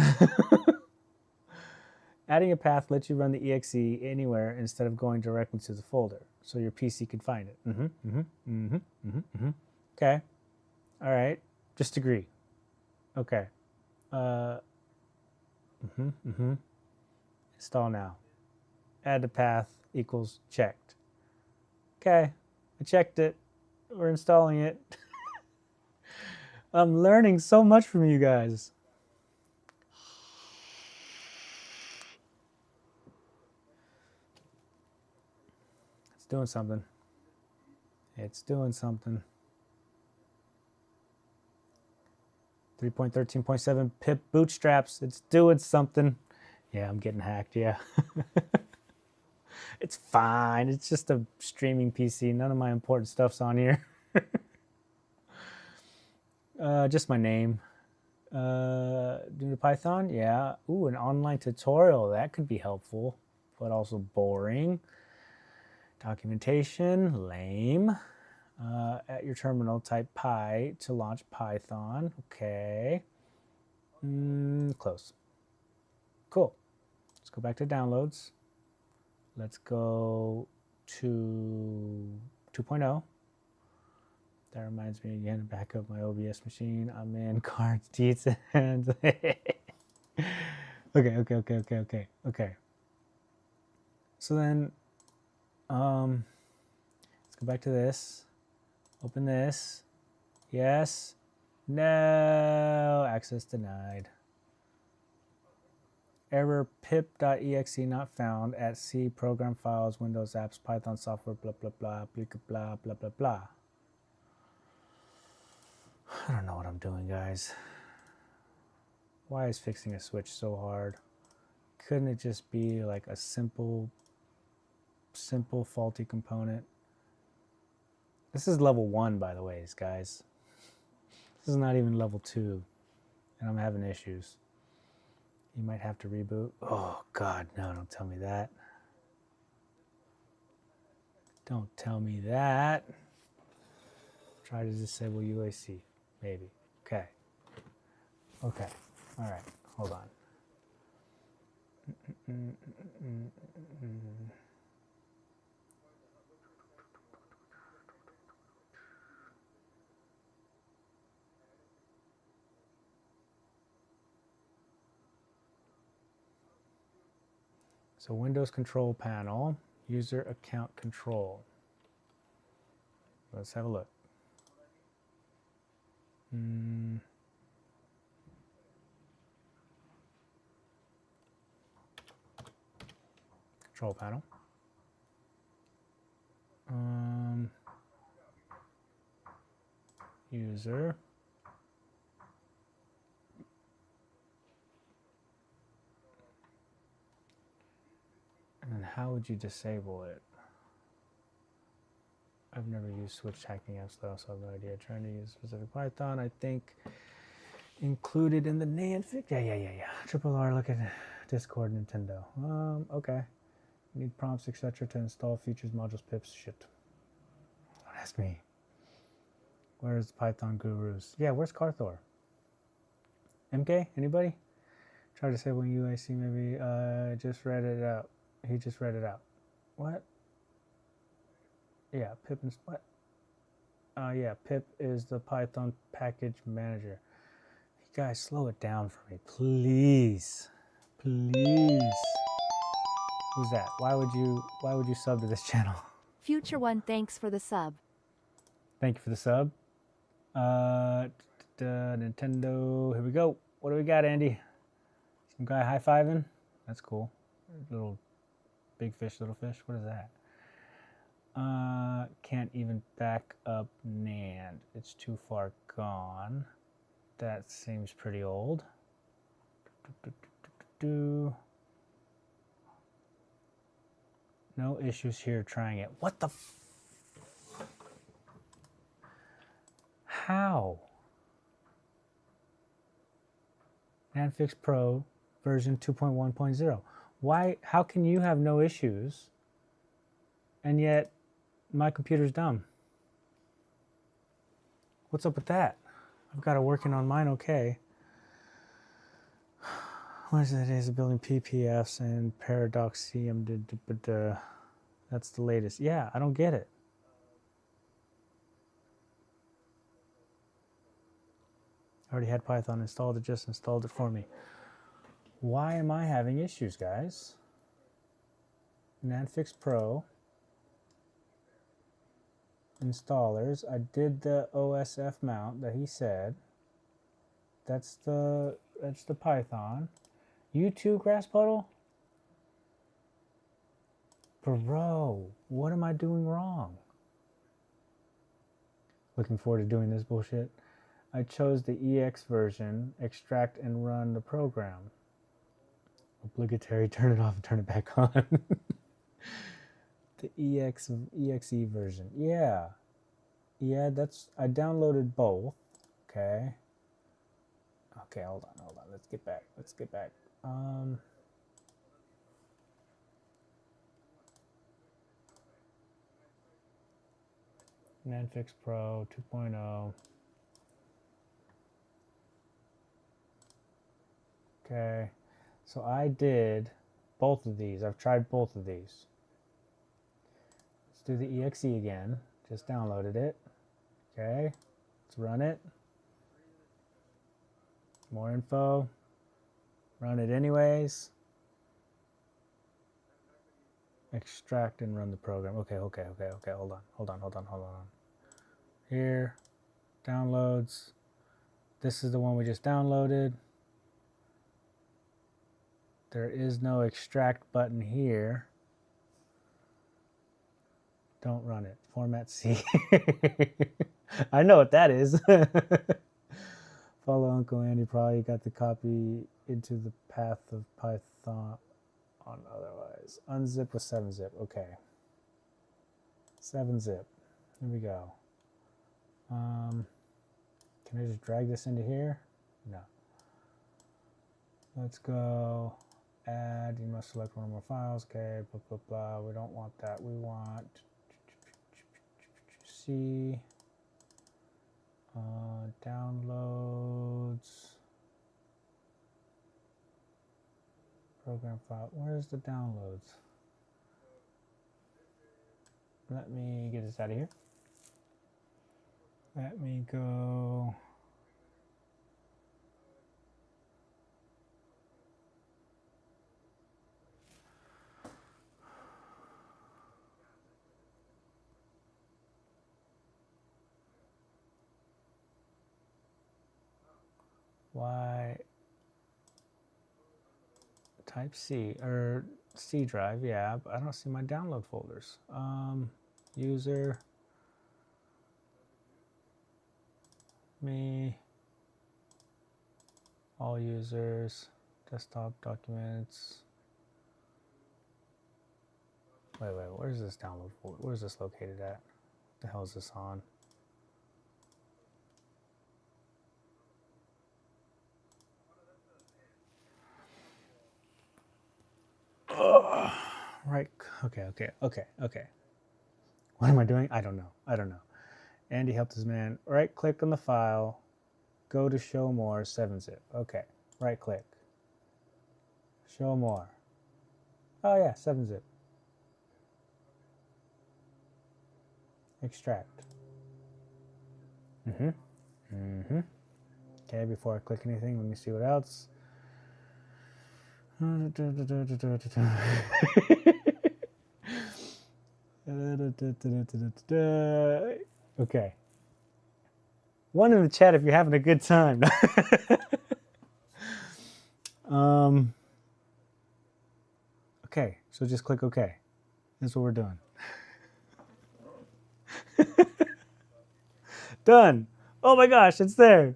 Adding a path lets you run the exe anywhere instead of going directly to the folder, so your PC can find it. Okay. All right. Just agree. Okay. Install now. Add the path equals checked. Okay, I checked it. We're installing it. I'm learning so much from you guys. It's doing something. It's doing something. 3.13.7 pip bootstraps. It's doing something. Yeah, I'm getting hacked, yeah. It's fine. It's just a streaming PC. None of my important stuff's on here. Just my name. Do the Python? Yeah. Ooh, an online tutorial. That could be helpful, but also boring. Documentation. Lame. At your terminal, type py to launch Python. Okay. Close. Cool. Let's go back to downloads. Let's go to 2.0. That reminds me again to back up my OBS machine. I'm in cards, deeds, and okay. So then, let's go back to this. Open this. Yes. No. Access denied. Error pip.exe not found at C program files, Windows apps, Python software, blah, blah, blah, blah, blah, blah, blah, blah. I don't know what I'm doing, guys. Why is fixing a switch so hard? Couldn't it just be like a simple faulty component? This is level 1, by the way, guys. This is not even level 2, and I'm having issues. You might have to reboot. Oh, God, no, don't tell me that. Don't tell me that. Try to disable UAC, maybe. Okay. Okay. All right, hold on. So Windows Control Panel, User Account Control. Let's have a look. Control Panel. User. And how would you disable it? I've never used switch hacking apps though, so I have no idea. Trying to use specific Python, I think included in the NAND. Yeah. Triple R, look at Discord, Nintendo. Okay. Need prompts, etc. to install features, modules, pips, shit. Don't ask me. Where's Python gurus? Yeah, where's Carthor? MK, anybody? Try disabling UAC maybe. Just read it out. He just read it out. What? Yeah, pip is what? Yeah, pip is the Python package manager. You guys, slow it down for me, please. Please. Who's that? Why would you sub to this channel? Future One, thanks for the sub. Thank you for the sub. Nintendo. Here we go. What do we got, Andy? Some guy high-fiving? That's cool. Little big fish, little fish. What is that? Can't even back up NAND. It's too far gone. That seems pretty old. No issues here trying it. What the How? NANDFix Pro version 2.1.0. Why? How can you have no issues and yet my computer's dumb? What's up with that? I've got it working on mine okay. Wednesday days of building PPFs and Paradoxium. That's the latest. Yeah, I don't get it. I already had Python installed. It just installed it for me. Why am I having issues, guys? NANDFix Pro installers. I did the OSF mount that he said. That's the Python. You too, Grasspuddle? Bro, what am I doing wrong? Looking forward to doing this bullshit. I chose the EX version, extract and run the program. Obligatory, turn it off and turn it back on. The EXE version. Yeah. Yeah, I downloaded both. Okay. Okay, hold on. Let's get back. NANDFix Pro 2.0. Okay, so I did both of these. I've tried both of these. Let's do the EXE again. Just downloaded it. Okay, let's run it. More info. Run it anyways. Extract and run the program. Okay. Hold on. Here, downloads. This is the one we just downloaded. There is no extract button here. Don't run it. Format C. I know what that is. Follow Uncle Andy. Probably got the copy into the path of Python on otherwise. Unzip with 7-zip. Okay. 7-zip. Here we go. Can I just drag this into here? No. Let's go. Add. You must select one or more files. Okay. Blah, blah, blah. We don't want that. We want C. Downloads. Program file. Where's the downloads? Let me get this out of here. Let me go. Why? Type C or C drive, yeah, but I don't see my download folders. User, me, all users, desktop documents. Wait, where's this download folder? Where's this located at? What the hell is this on? Right. Okay. What am I doing? I don't know. Andy helped his man. Right click on the file. Go to show more 7-zip. Okay. Right click. Show more. Oh yeah, 7-zip. Extract. Okay, before I click anything, let me see what else. Okay. One in the chat if you're having a good time. Okay, so just click OK. That's what we're doing. Done. Oh my gosh, it's there.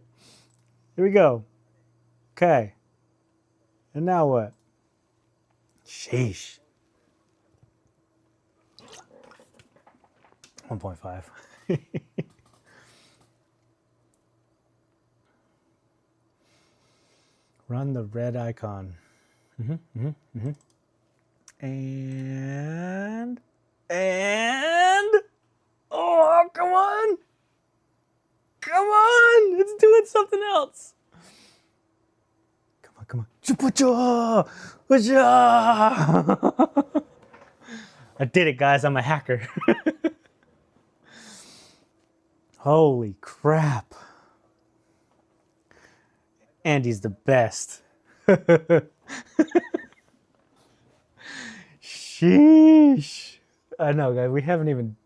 Here we go. Okay. And now what? Sheesh. 1.5. Run the red icon. And oh, come on. Come on. It's doing something else. Come on, come on. Chupacha! Wacha! I did it, guys. I'm a hacker. Holy crap. Andy's the best. Sheesh. I know, guys. We haven't even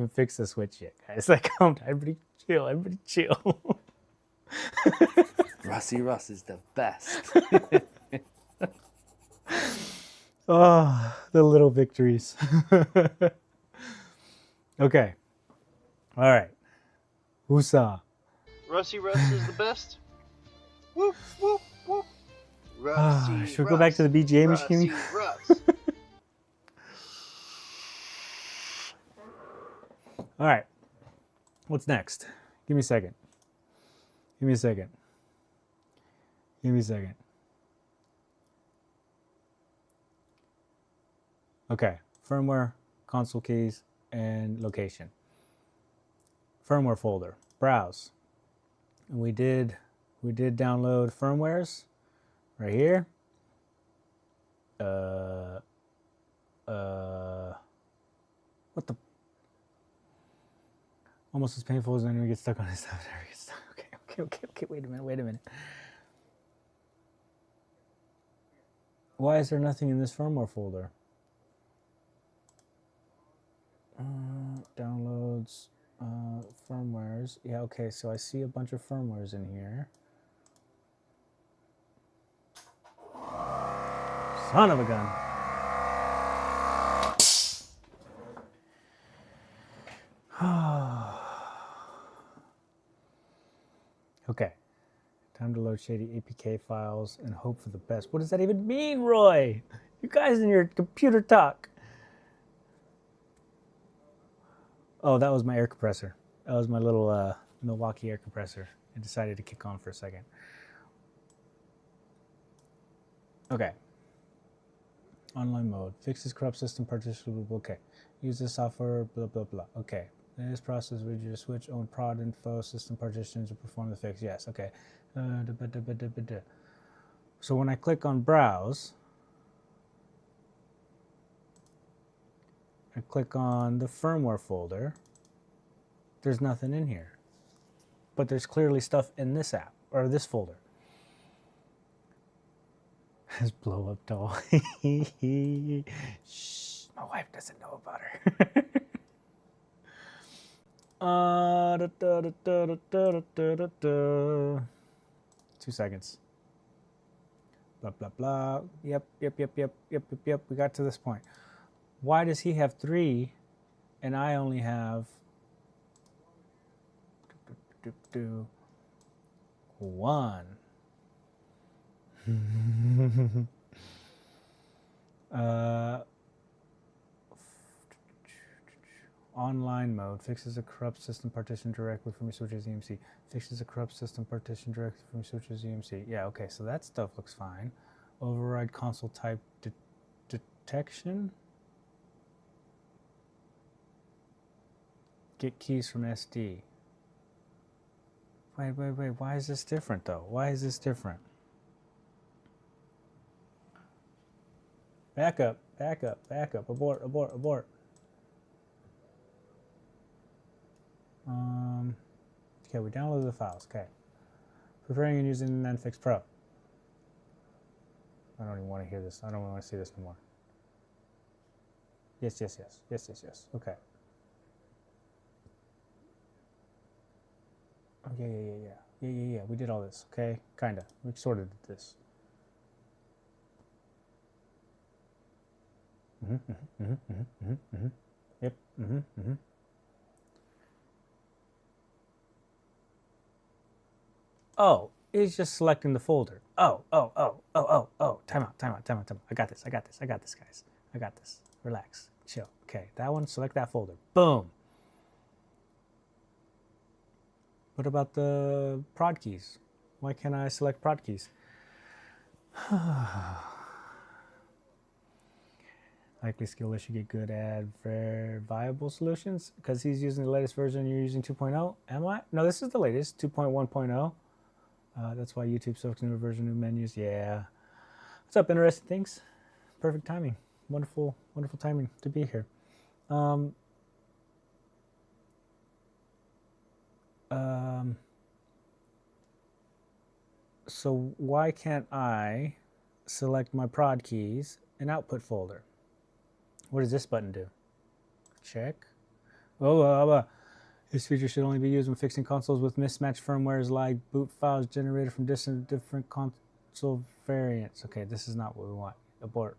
fixed the switch yet, guys. Like, everybody chill. Everybody chill. Rusty Russ is the best. Oh, the little victories. Okay. All right. Woosah. Rusty Russ is the best. Whoop, whoop, whoop. Rusty Should we go back to the BGA machine? Russ. All right. What's next? Give me a second. Give me a second. Give me a second. Okay. Firmware, console keys, and location. Firmware folder. Browse. And we did download firmwares right here. What the? Almost as painful as when we get stuck on this stuff. Okay. Wait a minute. Why is there nothing in this firmware folder? Downloads, firmwares. Yeah, okay, so I see a bunch of firmwares in here. Son of a gun. Okay, time to load shady APK files and hope for the best. What does that even mean, Roy? You guys in your computer talk. Oh, that was my air compressor. That was my little Milwaukee air compressor. It decided to kick on for a second. Okay. Online mode. Fixes corrupt system partition. Okay. Use this software, blah, blah, blah. Okay. In this process, would you switch on prod info system partitions to perform the fix? Yes. Okay. So when I click on browse, I click on the firmware folder. There's nothing in here. But there's clearly stuff in this app, or this folder. This blow up doll. Shh, my wife doesn't know about her. 2 seconds. Blah, blah, blah. Yep. We got to this point. Why does he have 3 and I only have 1? Online mode fixes a corrupt system partition directly from your switch's EMC. Fixes a corrupt system partition directly from your switch's EMC. Yeah, okay, so that stuff looks fine. Override console type detection. Get keys from SD. Wait. Why is this different, though? Why is this different? Back up. Abort. Okay, we downloaded the files. Okay. Preparing and using Nenfix Pro. I don't even want to hear this. I don't want to see this anymore. Yes. Okay. Oh, yeah. We did all this, okay? Kinda. We sort of did this. Yep. Oh, it's just selecting the folder. Oh. Time out. I got this, guys. I got this. Relax. Chill. Okay, that one, select that folder. Boom. What about the prod keys? Why can't I select prod keys? Likely skill list you get good at viable solutions because he's using the latest version. You're using 2.0. Am I? No, this is the latest 2.1.0. That's why YouTube selects newer version, new menus. Yeah. What's up, interesting things? Perfect timing. Wonderful timing to be here. So why can't I select my prod keys in output folder? What does this button do? Check. This feature should only be used when fixing consoles with mismatched firmwares like boot files generated from different console variants. Okay, this is not what we want. Abort.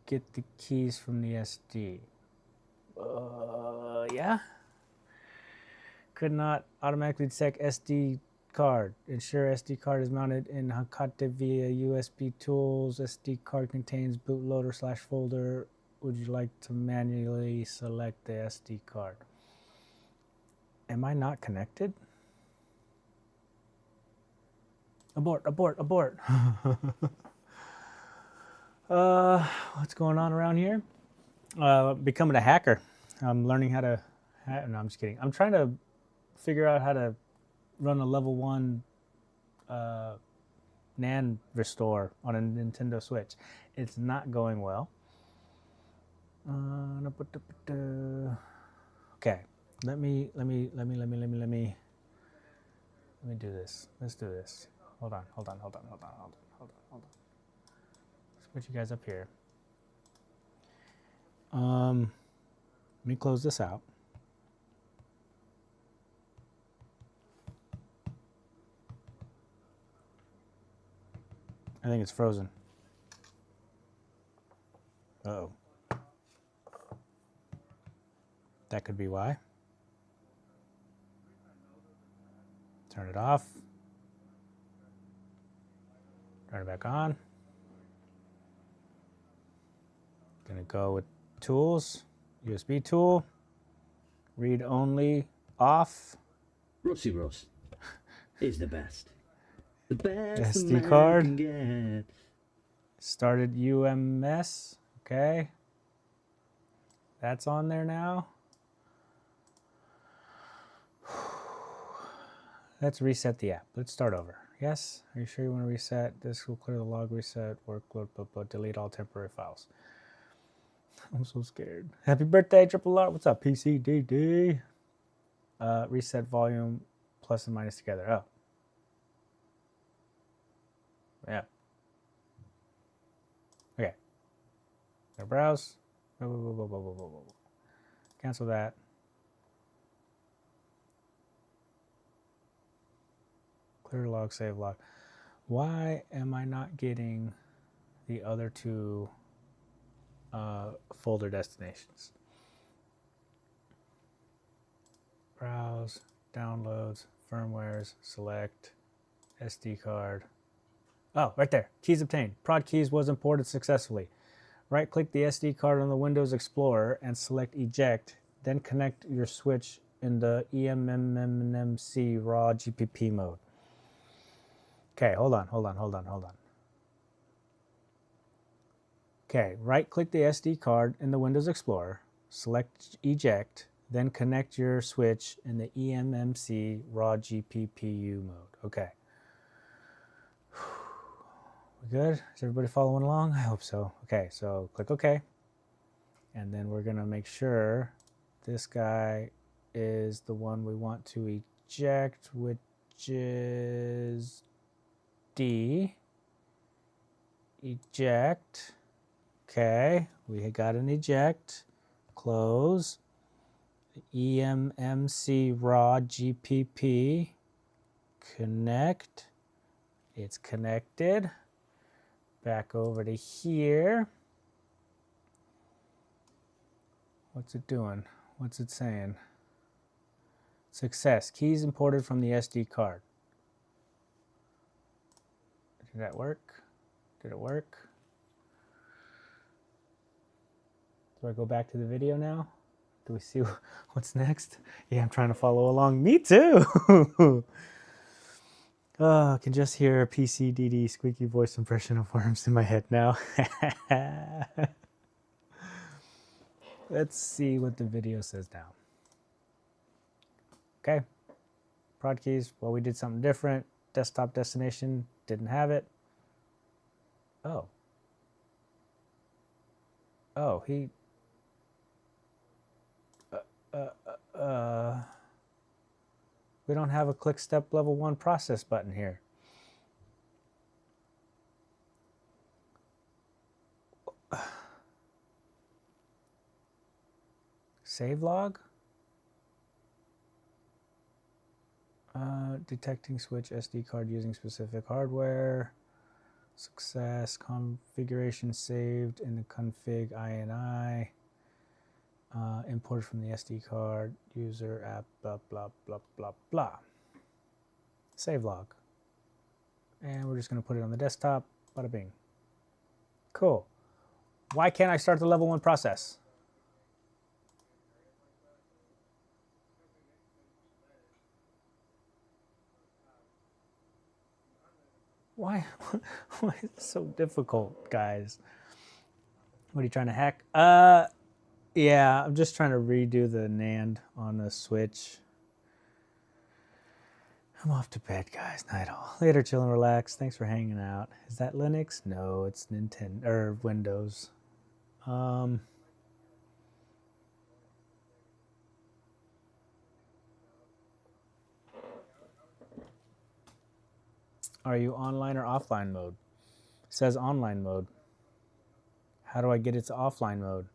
Get the keys from the SD. Yeah? Could not automatically detect SD card. Ensure SD card is mounted in Hakata via USB tools. SD card contains bootloader/folder. Would you like to manually select the SD card? Am I not connected? Abort. What's going on around here? Becoming a hacker. I'm learning how to no, I'm just kidding. I'm trying to figure out how to run a level 1 NAND restore on a Nintendo Switch. It's not going well. Okay, let me do this. Let's do this. Hold on. Let's put you guys up here. Let me close this out. I think it's frozen. Uh-oh. That could be why. Turn it off. Turn it back on. Gonna go with tools, USB tool, read only, off. Rusty Russ is the best. The best SD a man card. can get. Started UMS. Okay. That's on there now. Let's reset the app. Let's start over. Yes? Are you sure you want to reset? This will clear the log reset, workload, but delete all temporary files. I'm so scared. Happy birthday, Triple R. What's up, PCDD? Reset volume, plus and minus together. Oh. Yeah. Okay. Now browse. Cancel that. Clear log, save log. Why am I not getting the other two folder destinations? Browse, downloads, firmwares, select, SD card. Oh, right there. Keys obtained. Prod keys was imported successfully. Right-click the SD card on the Windows Explorer and select Eject. Then connect your switch in the eMMC RAW GPP mode. Okay, hold on. Okay, right-click the SD card in the Windows Explorer, select Eject, then connect your switch in the eMMC RAW GPPU mode. Okay. We good? Is everybody following along? I hope so. Okay, so click OK. And then we're going to make sure this guy is the one we want to eject, which is D. Eject. Okay, we got an eject. Close. eMMC RAW GPP. Connect. It's connected. Back over to here. What's it doing? What's it saying? Success. Keys imported from the SD card. Did that work? Did it work? Do I go back to the video now? Do we see what's next? Yeah, I'm trying to follow along. Me too! Oh, I can just hear a PCDD squeaky voice impression of Worms in my head now. Let's see what the video says now. Okay. Prod keys. Well, we did something different. Desktop destination didn't have it. Oh. Oh, he... we don't have a click step level 1 process button here. Save log? Detecting switch SD card using specific hardware. Success. Configuration saved in the config INI. Imported from the SD card. User app blah blah blah blah blah. Save log. And we're just going to put it on the desktop. Bada bing. Cool. Why can't I start the level 1 process? Why is it so difficult, guys? What are you trying to hack? Yeah, I'm just trying to redo the NAND on the Switch. I'm off to bed, guys. Night all. Later, chill and relax. Thanks for hanging out. Is that Linux? No, it's Nintendo or Windows. Are you online or offline mode? It says online mode. How do I get it to offline mode?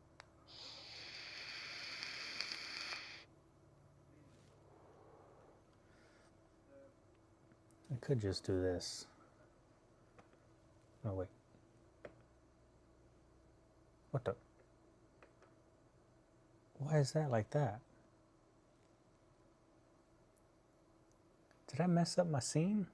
I could just do this. Oh, wait. What the? Why is that like that? Did I mess up my scene?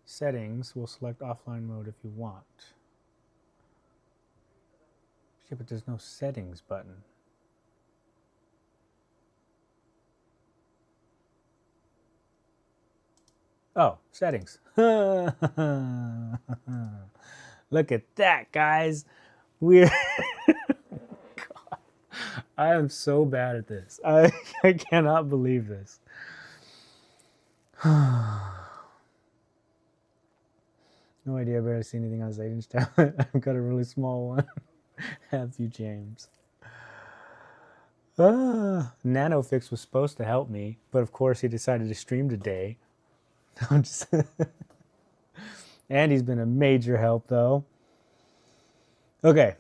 Settings, we'll select offline mode if you want. Yeah, but there's no settings button. Oh, settings. Look at that, guys. We're... God, I am so bad at this. I cannot believe this. No idea. I've barely seen anything on Zayden's talent. I've got a really small one. Have you, James? NanoFix was supposed to help me, but of course he decided to stream today. I'm just and he's been a major help, though. Okay.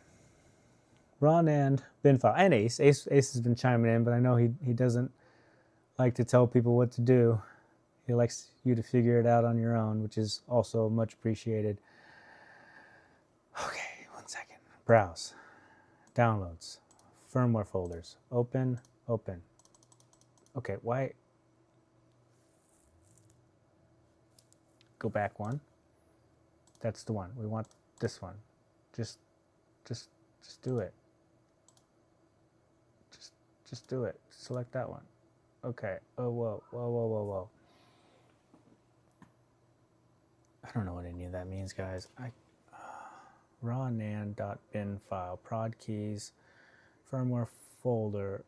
Ron and Binfile. And Ace. Ace has been chiming in, but I know he doesn't like to tell people what to do. He likes you to figure it out on your own, which is also much appreciated. Okay, 1 second. Browse. Downloads. Firmware folders. Open. Open. Okay, why? Go back one. That's the one. We want this one. Just do it. Just do it. Select that one. Okay. Oh, whoa, whoa, whoa, whoa, whoa. I don't know what any of that means, guys. Raw nan.bin file, prod keys, firmware folder.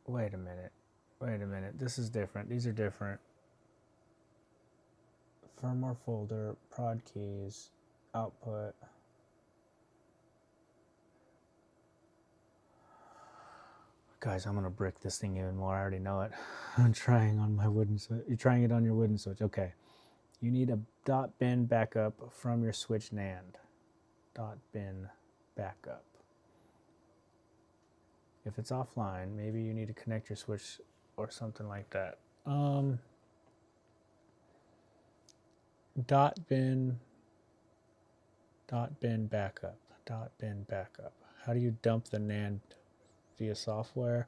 Wait a minute. Wait a minute. This is different. These are different. Firmware folder, prod keys, output. Guys, I'm gonna brick this thing even more. I already know it. I'm trying on my wooden switch. You're trying it on your wooden switch. Okay. You need a .bin backup from your switch NAND. bin backup. If it's offline, maybe you need to connect your switch or something like that. Bin backup. Bin backup. How do you dump the NAND via software?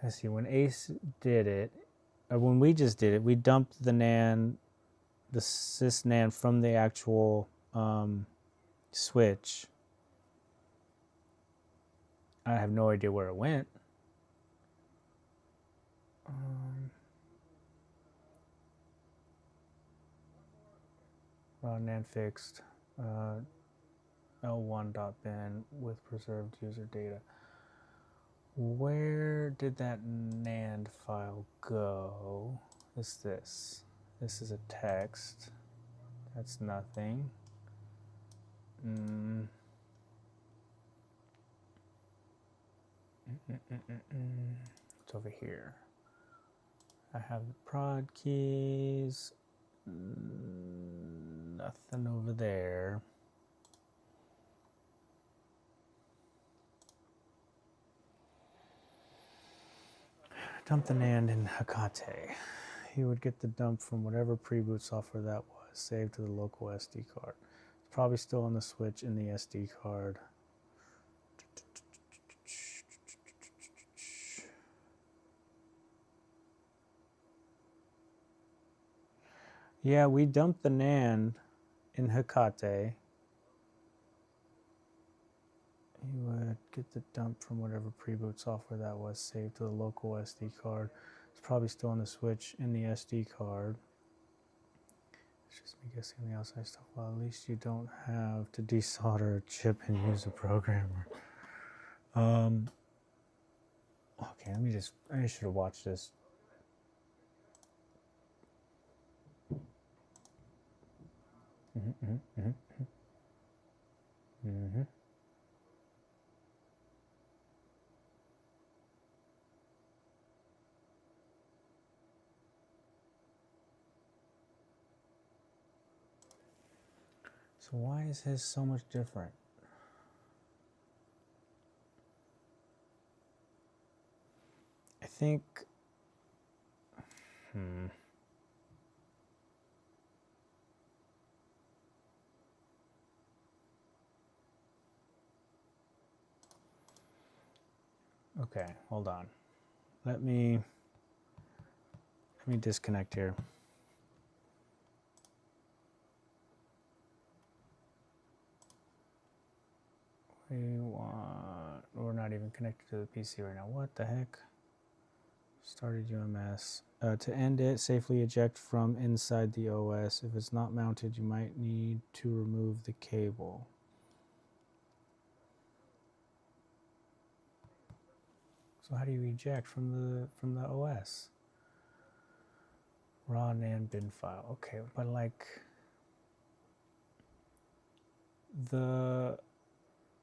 Let's see. When Ace did it, or when we just did it, we dumped the NAND, the sys NAND from the actual switch. I have no idea where it went. Raw NAND fixed. L1.bin with preserved user data. Where did that NAND file go? What's this? This is a text. That's nothing. It's over here. I have the prod keys. Nothing over there. Dump the NAND in Hekate. You would get the dump from whatever pre-boot software that was, saved to the local SD card. It's probably still on the switch in the SD card. Yeah, we dumped the NAND in Hekate. You would get the dump from whatever pre-boot software that was, saved to the local SD card. It's probably still on the switch in the SD card. It's just me guessing the outside stuff. Well, at least you don't have to desolder a chip and use a programmer. Okay, I should have watched this. So why is his so much different? I think, okay, hold on. Let me disconnect here. We're not even connected to the PC right now. What the heck? Started UMS. To end it, safely eject from inside the OS. If it's not mounted, you might need to remove the cable. So how do you eject from the OS? Raw NAND bin file. Okay, but like the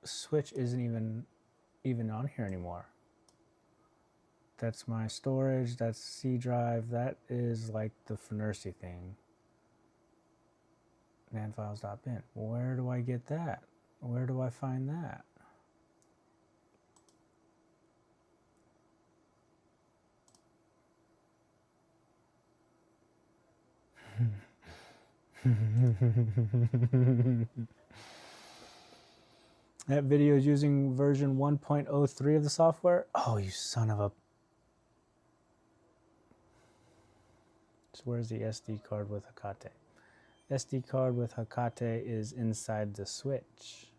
switch isn't even on here anymore. That's my storage, that's C drive, that is like the Finercy thing. NANDfiles.bin. Where do I get that? Where do I find that? That video is using version 1.03 of the software. Oh, you son of a... So where's the SD card with Hekate? SD card with Hekate is inside the switch,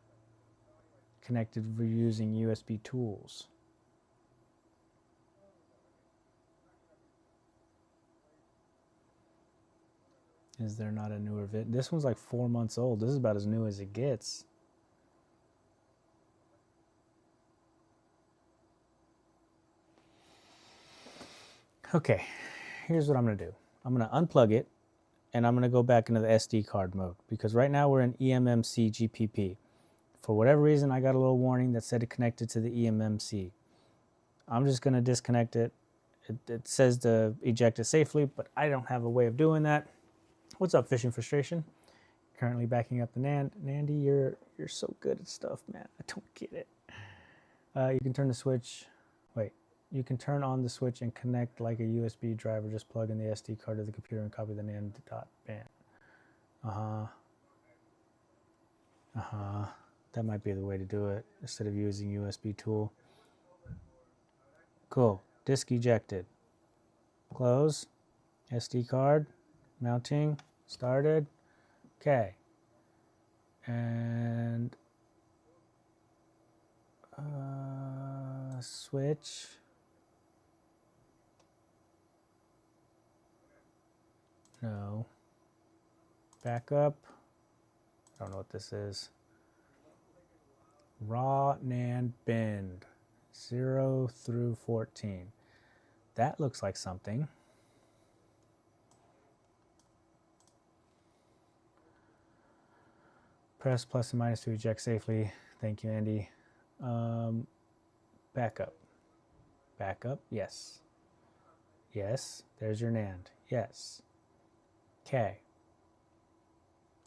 connected using USB tools. Is there not a newer vid? This one's like 4 months old. This is about as new as it gets. Okay, here's what I'm going to do. I'm going to unplug it, and I'm going to go back into the SD card mode, because right now we're in eMMC GPP. For whatever reason, I got a little warning that said it connected to the eMMC. I'm just going to disconnect it. It says to eject it safely, but I don't have a way of doing that. What's up, Fishing Frustration? Currently backing up the NAND. Nandy, you're so good at stuff, man. I don't get it. You can turn the switch. Wait. You can turn on the switch and connect like a USB driver. Just plug in the SD card to the computer and copy the NAND dot bin. That might be the way to do it instead of using USB tool. Cool. Disk ejected. Close. SD card. Mounting. Started. Okay. And switch. No. Backup. I don't know what this is. Raw NAND bin 0 through 14. That looks like something. Press plus and minus to eject safely. Thank you, Andy. Backup. Backup, yes. Yes, there's your NAND. Yes. Okay.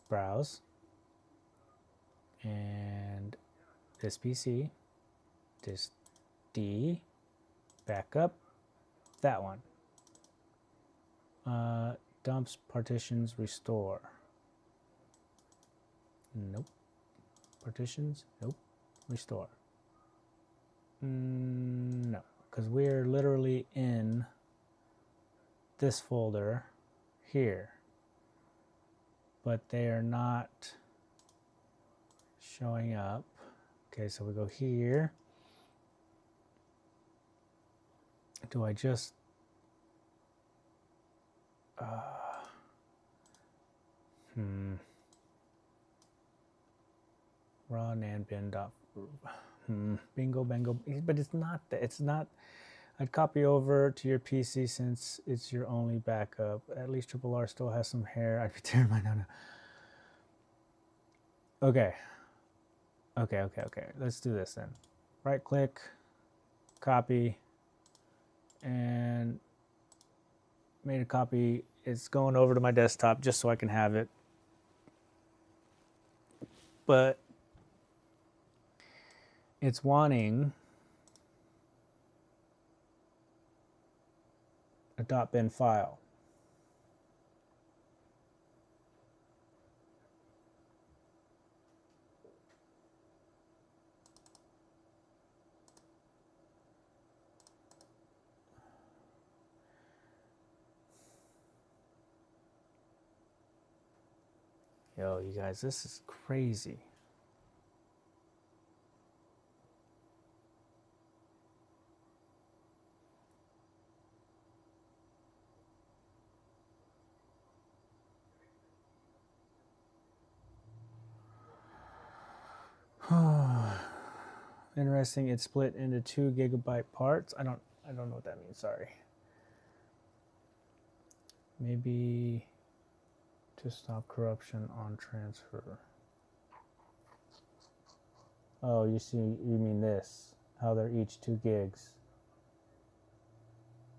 Browse. And this PC. This D. Backup. That one. Dumps, partitions, restore. Nope. Partitions? Nope. Restore. No, because we're literally in this folder here, but they are not showing up. Okay, so we go here. Do I just raw NAND bin dot bingo bango, but it's not that. It's not. I'd copy over to your PC since it's your only backup. At least Triple R still has some hair. I'd be tearing my no. Okay. Let's do this then. Right click, copy, and made a copy. It's going over to my desktop just so I can have it. But it's wanting a .bin file. Yo, you guys, this is crazy. Interesting. It's split into 2 GB parts. I don't know what that means. Sorry. Maybe to stop corruption on transfer. Oh, you mean this? How they're each 2 gigs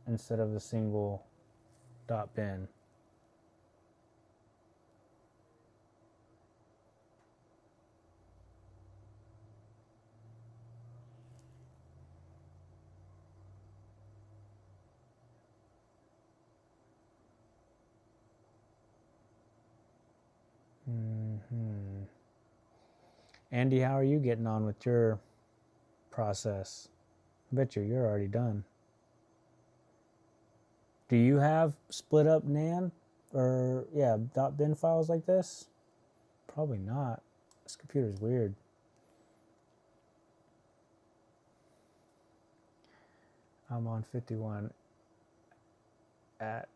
instead of a single .bin. Andy, how are you getting on with your process? I bet you're already done. Do you have split up NAND or .bin files like this? Probably not. This computer's weird. I'm on 51 at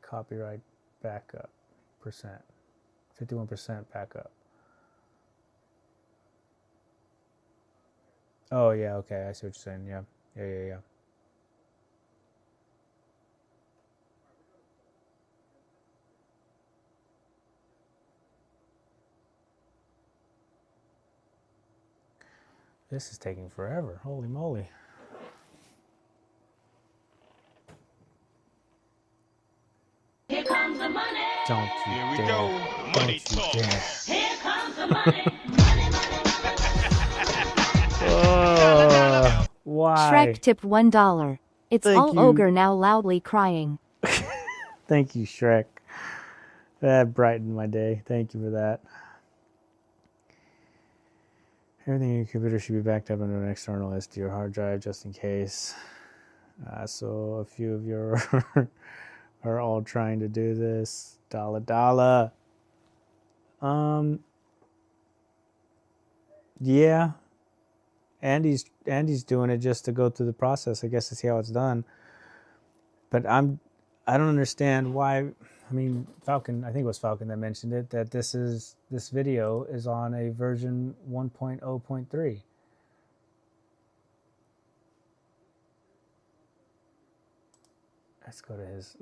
copyright backup percent. 51% backup. Oh yeah, okay, I see what you're saying. Yeah. This is taking forever. Holy moly. Here comes the money. Don't you Here we dare. go. Money Don't you talk. Oh, why? Shrek tipped $1. It's Thank all you. ogre now loudly crying. Thank you, Shrek. That brightened my day. Thank you for that. Everything in your computer should be backed up into an external SD or hard drive just in case. So a few of you are all trying to do this. Dollar. Yeah. Andy's doing it just to go through the process, I guess, to see how it's done. But I don't understand why. I mean, Falcon, I think it was Falcon that mentioned it, that this video is on a version 1.0.3. Let's go to his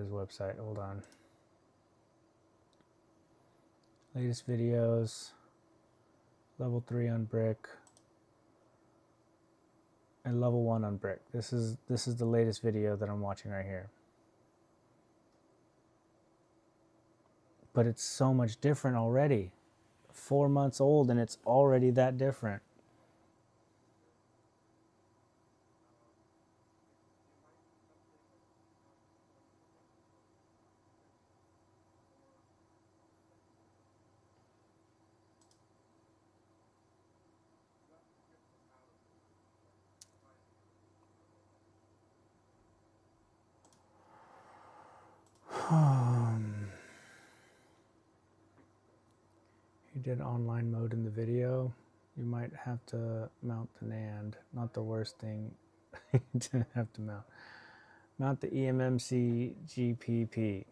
website. Hold on. Latest videos, level 3 on brick, and level 1 on brick. This is the latest video that I'm watching right here. But it's so much different already. 4 months old and it's already that different. You did online mode in the video. You might have to mount the NAND. Not the worst thing to have to mount. Mount the eMMC GPP.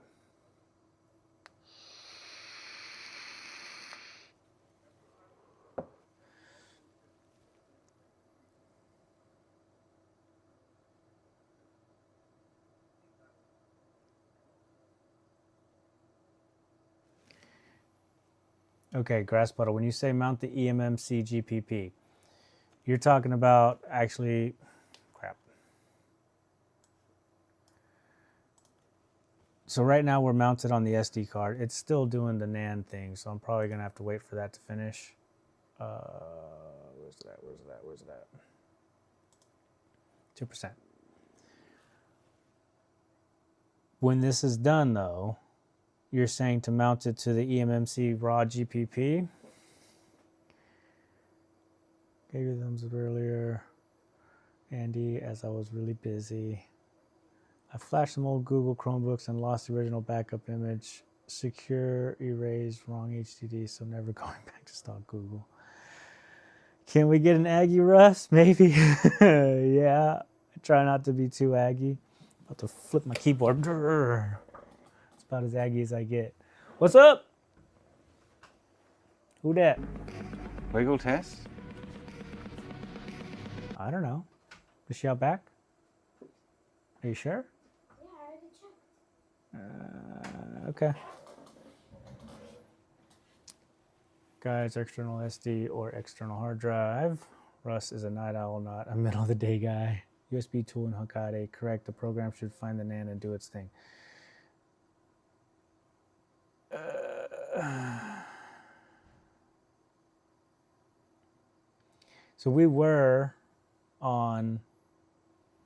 Okay, Grass Puddle, when you say mount the eMMC GPP, you're talking about actually, crap. So right now we're mounted on the SD card. It's still doing the NAND thing, so I'm probably gonna have to wait for that to finish. Where's it at? 2%. When this is done though, you're saying to mount it to the eMMC raw GPP. Gave you a thumbs up earlier, Andy, as I was really busy. I flashed some old Google Chromebooks and lost the original backup image. Secure, erased, wrong HDD, so never going back to stock Google. Can we get an Aggie Russ? Maybe. Yeah. I try not to be too Aggie. About to flip my keyboard. It's about as Aggie as I get. What's up? Who that? Wiggle test? I don't know. Is she out back? Are you sure? Yeah, I already checked. Okay. Guys, external SD or external hard drive. Russ is a night owl, not a middle of the day guy. USB tool and Hokage. Correct. The program should find the NAND and do its thing. So we were on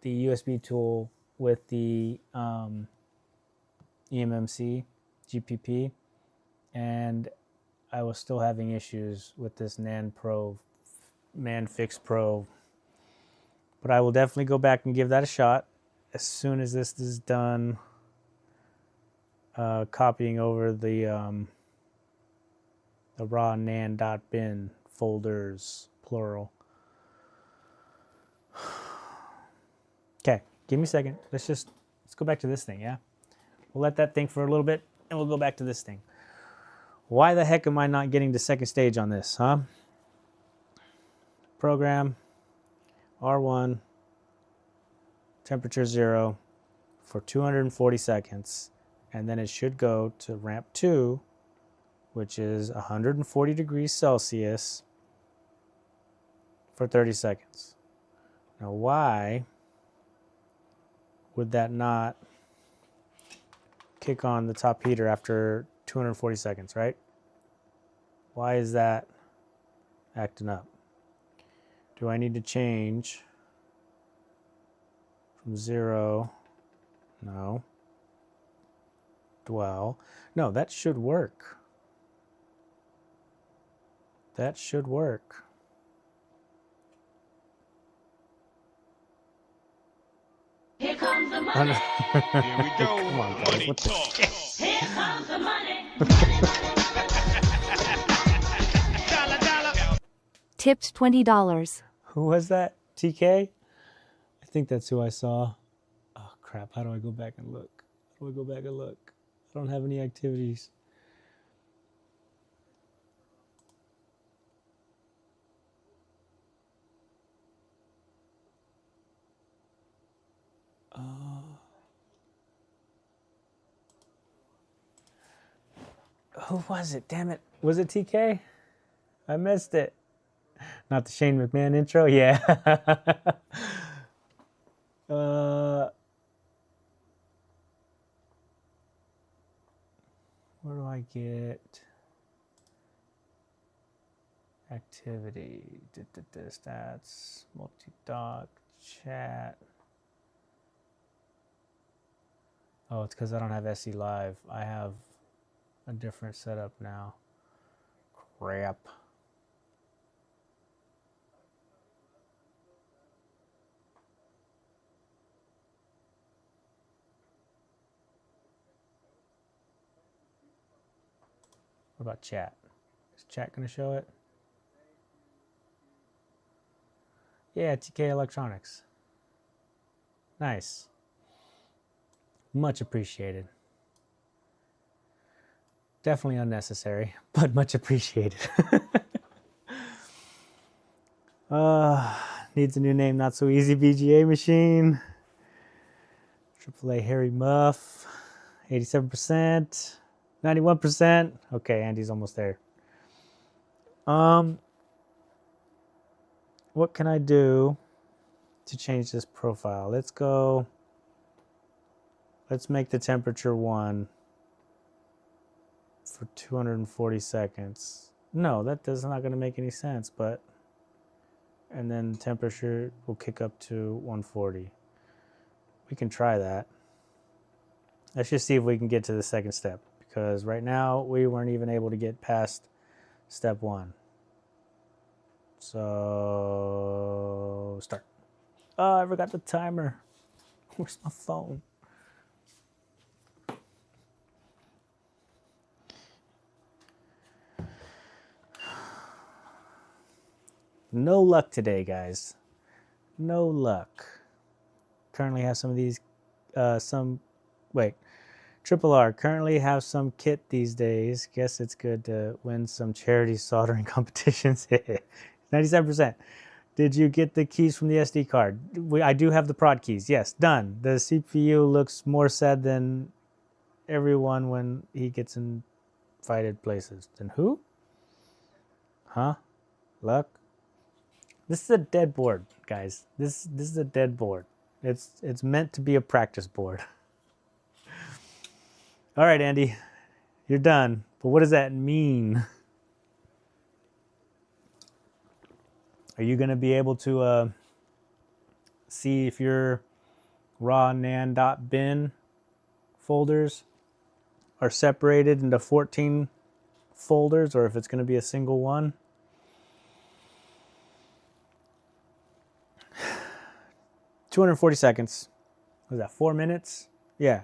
the USB tool with the eMMC GPP, and I was still having issues with this NAND Pro, ManFix Pro. But I will definitely go back and give that a shot as soon as this is done. Copying over the raw NAND.bin folders, plural. Okay, give me a second. Let's go back to this thing, yeah? We'll let that think for a little bit, and we'll go back to this thing. Why the heck am I not getting to second stage on this, huh? Program, R1, temperature 0 for 240 seconds, and then it should go to ramp 2, which is 140 degrees Celsius for 30 seconds. Now, why would that not kick on the top heater after 240 seconds, right? Why is that acting up? Do I need to change from 0? No. Dwell. No, that should work. That should work. Here comes the money. Here we go. Come on, guys. Money What the talk. Here comes the money. Dollar, dollar. Tipped $20. Who was that? TK? I think that's who I saw. Oh, crap. How do I go back and look? How do I go back and look? I don't have any activities. Who was it? Damn it. Was it TK? I missed it. Not the Shane McMahon intro? Yeah. Where do I get activity? Stats, multi-doc, chat. Oh, it's because I don't have SE Live. I have a different setup now. Crap. What about chat? Is chat going to show it? Yeah, TK Electronics. Nice. Much appreciated. Definitely unnecessary, but much appreciated. Needs a new name, not so easy. BGA machine. AAA Harry Muff. 87%. 91%. Okay, Andy's almost there. What can I do to change this profile? Let's go. Let's make the temperature 1 for 240 seconds. No, that's not going to make any sense, but and then temperature will kick up to 140. We can try that. Let's just see if we can get to the second step, because right now we weren't even able to get past step 1. So start. Oh, I forgot the timer. Where's my phone? No luck today, guys. No luck. Currently have some of these, Triple R currently have some kit these days. Guess it's good to win some charity soldering competitions. 97%. Did you get the keys from the SD card? I do have the prod keys. Yes, done. The CPU looks more sad than everyone when he gets invited places. Then who? Huh? Luck? This is a dead board, guys. This is a dead board. It's meant to be a practice board. All right, Andy, you're done. But what does that mean? Are you going to be able to see if your raw nan.bin folders are separated into 14 folders, or if it's going to be a single one? 240 seconds. Was that 4 minutes? Yeah.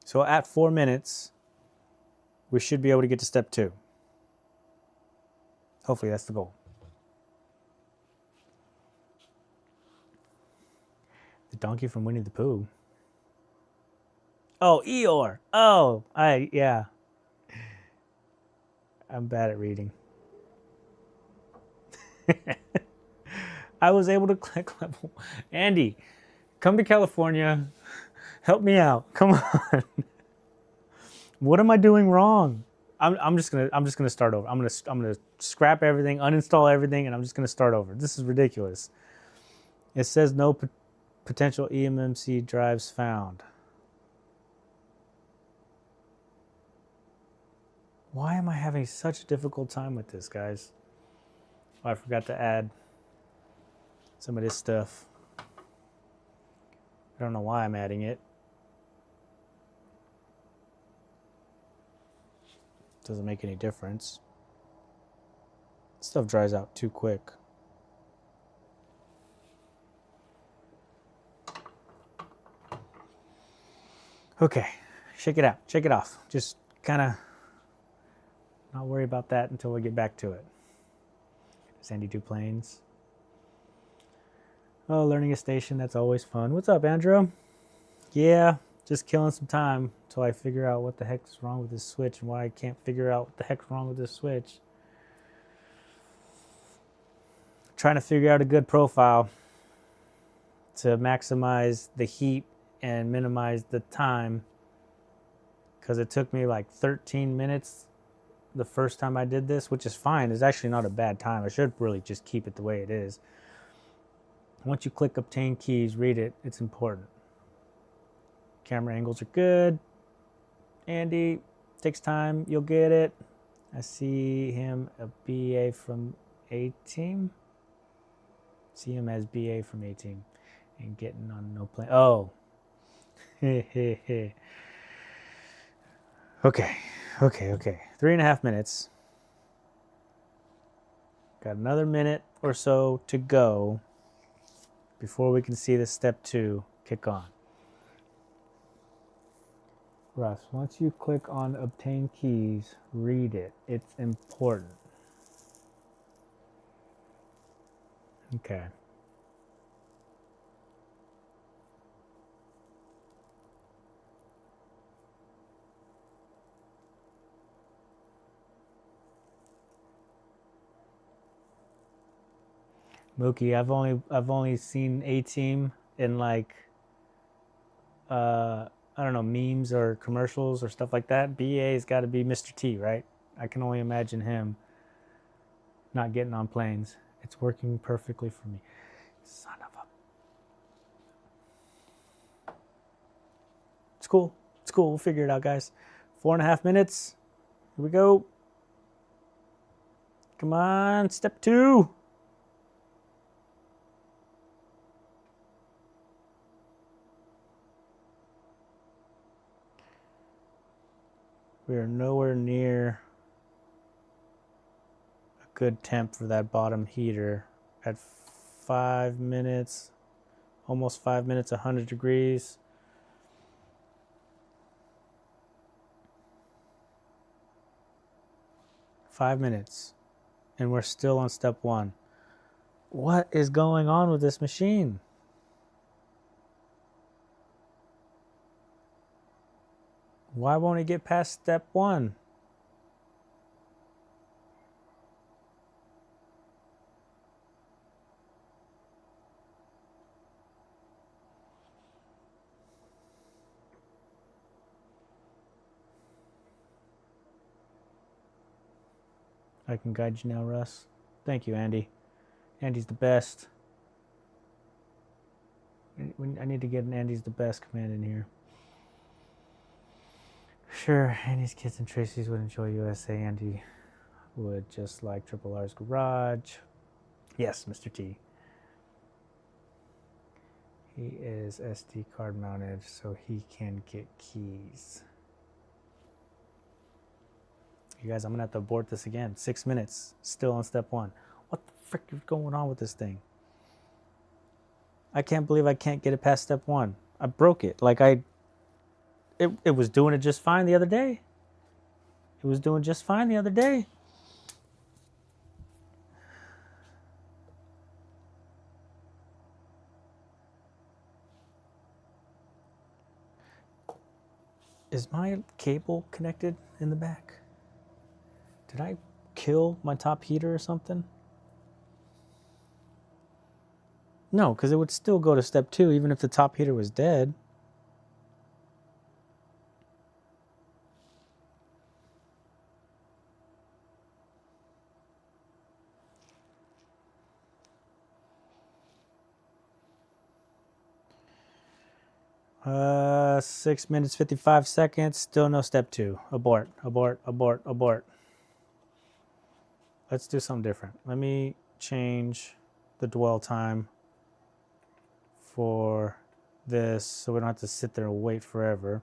So at 4 minutes, we should be able to get to step 2. Hopefully that's the goal. The donkey from Winnie the Pooh. Oh, Eeyore. Oh, yeah. I'm bad at reading. I was able to click level. Andy, come to California. Help me out. Come on. What am I doing wrong? I'm just gonna start over. I'm gonna scrap everything, uninstall everything, and I'm just gonna start over. This is ridiculous. It says no potential eMMC drives found. Why am I having such a difficult time with this, guys? Oh, I forgot to add some of this stuff. I don't know why I'm adding it. Doesn't make any difference. Stuff dries out too quick. Okay, shake it out, shake it off. Just kind of not worry about that until we get back to it. Sandy do planes. Oh, learning a station, that's always fun. What's up, Andrew? Yeah, just killing some time until I figure out what the heck's wrong with this switch and why I can't figure out what the heck's wrong with this switch. Trying to figure out a good profile to maximize the heat and minimize the time, because it took me like 13 minutes the first time I did this, which is fine. It's actually not a bad time. I should really just keep it the way it is. Once you click obtain keys, read it. It's important. Camera angles are good. Andy, takes time. You'll get it. I see him a BA from A team. See him as BA from A team and getting on no plane. Oh. Okay. 3.5 minutes. Got another minute or so to go before we can see the step 2 kick on. Russ, once you click on obtain keys, read it. It's important. Okay. Mookie, I've only seen A Team in like I don't know, memes or commercials or stuff like that. BA's got to be Mr. T, right? I can only imagine him not getting on planes. It's working perfectly for me. Son of a... It's cool. It's cool. We'll figure it out, guys. 4.5 minutes. Here we go. Come on, step 2. We are nowhere near a good temp for that bottom heater at 5 minutes, almost 5 minutes, 100 degrees. Five minutes, and we're still on step 1. What is going on with this machine? Why won't it get past step 1? I can guide you now, Russ. Thank you, Andy. Andy's the best. I need to get an Andy's the best command in here. Sure, Andy's kids and Tracy's would enjoy USA. Andy would just like Triple R's garage. Yes, Mr. T. He is SD card mounted, so he can get keys. You guys, I'm gonna have to abort this again. 6 minutes, still on step 1. What the frick is going on with this thing? I can't believe I can't get it past step 1. I broke it. Like it was doing it just fine the other day. It was doing just fine the other day. Is my cable connected in the back? Did I kill my top heater or something? No, because it would still go to step 2 even if the top heater was dead. 6 minutes 55 seconds. Still no step 2. Abort, abort, abort, abort. Let's do something different. Let me change the dwell time for this so we don't have to sit there and wait forever.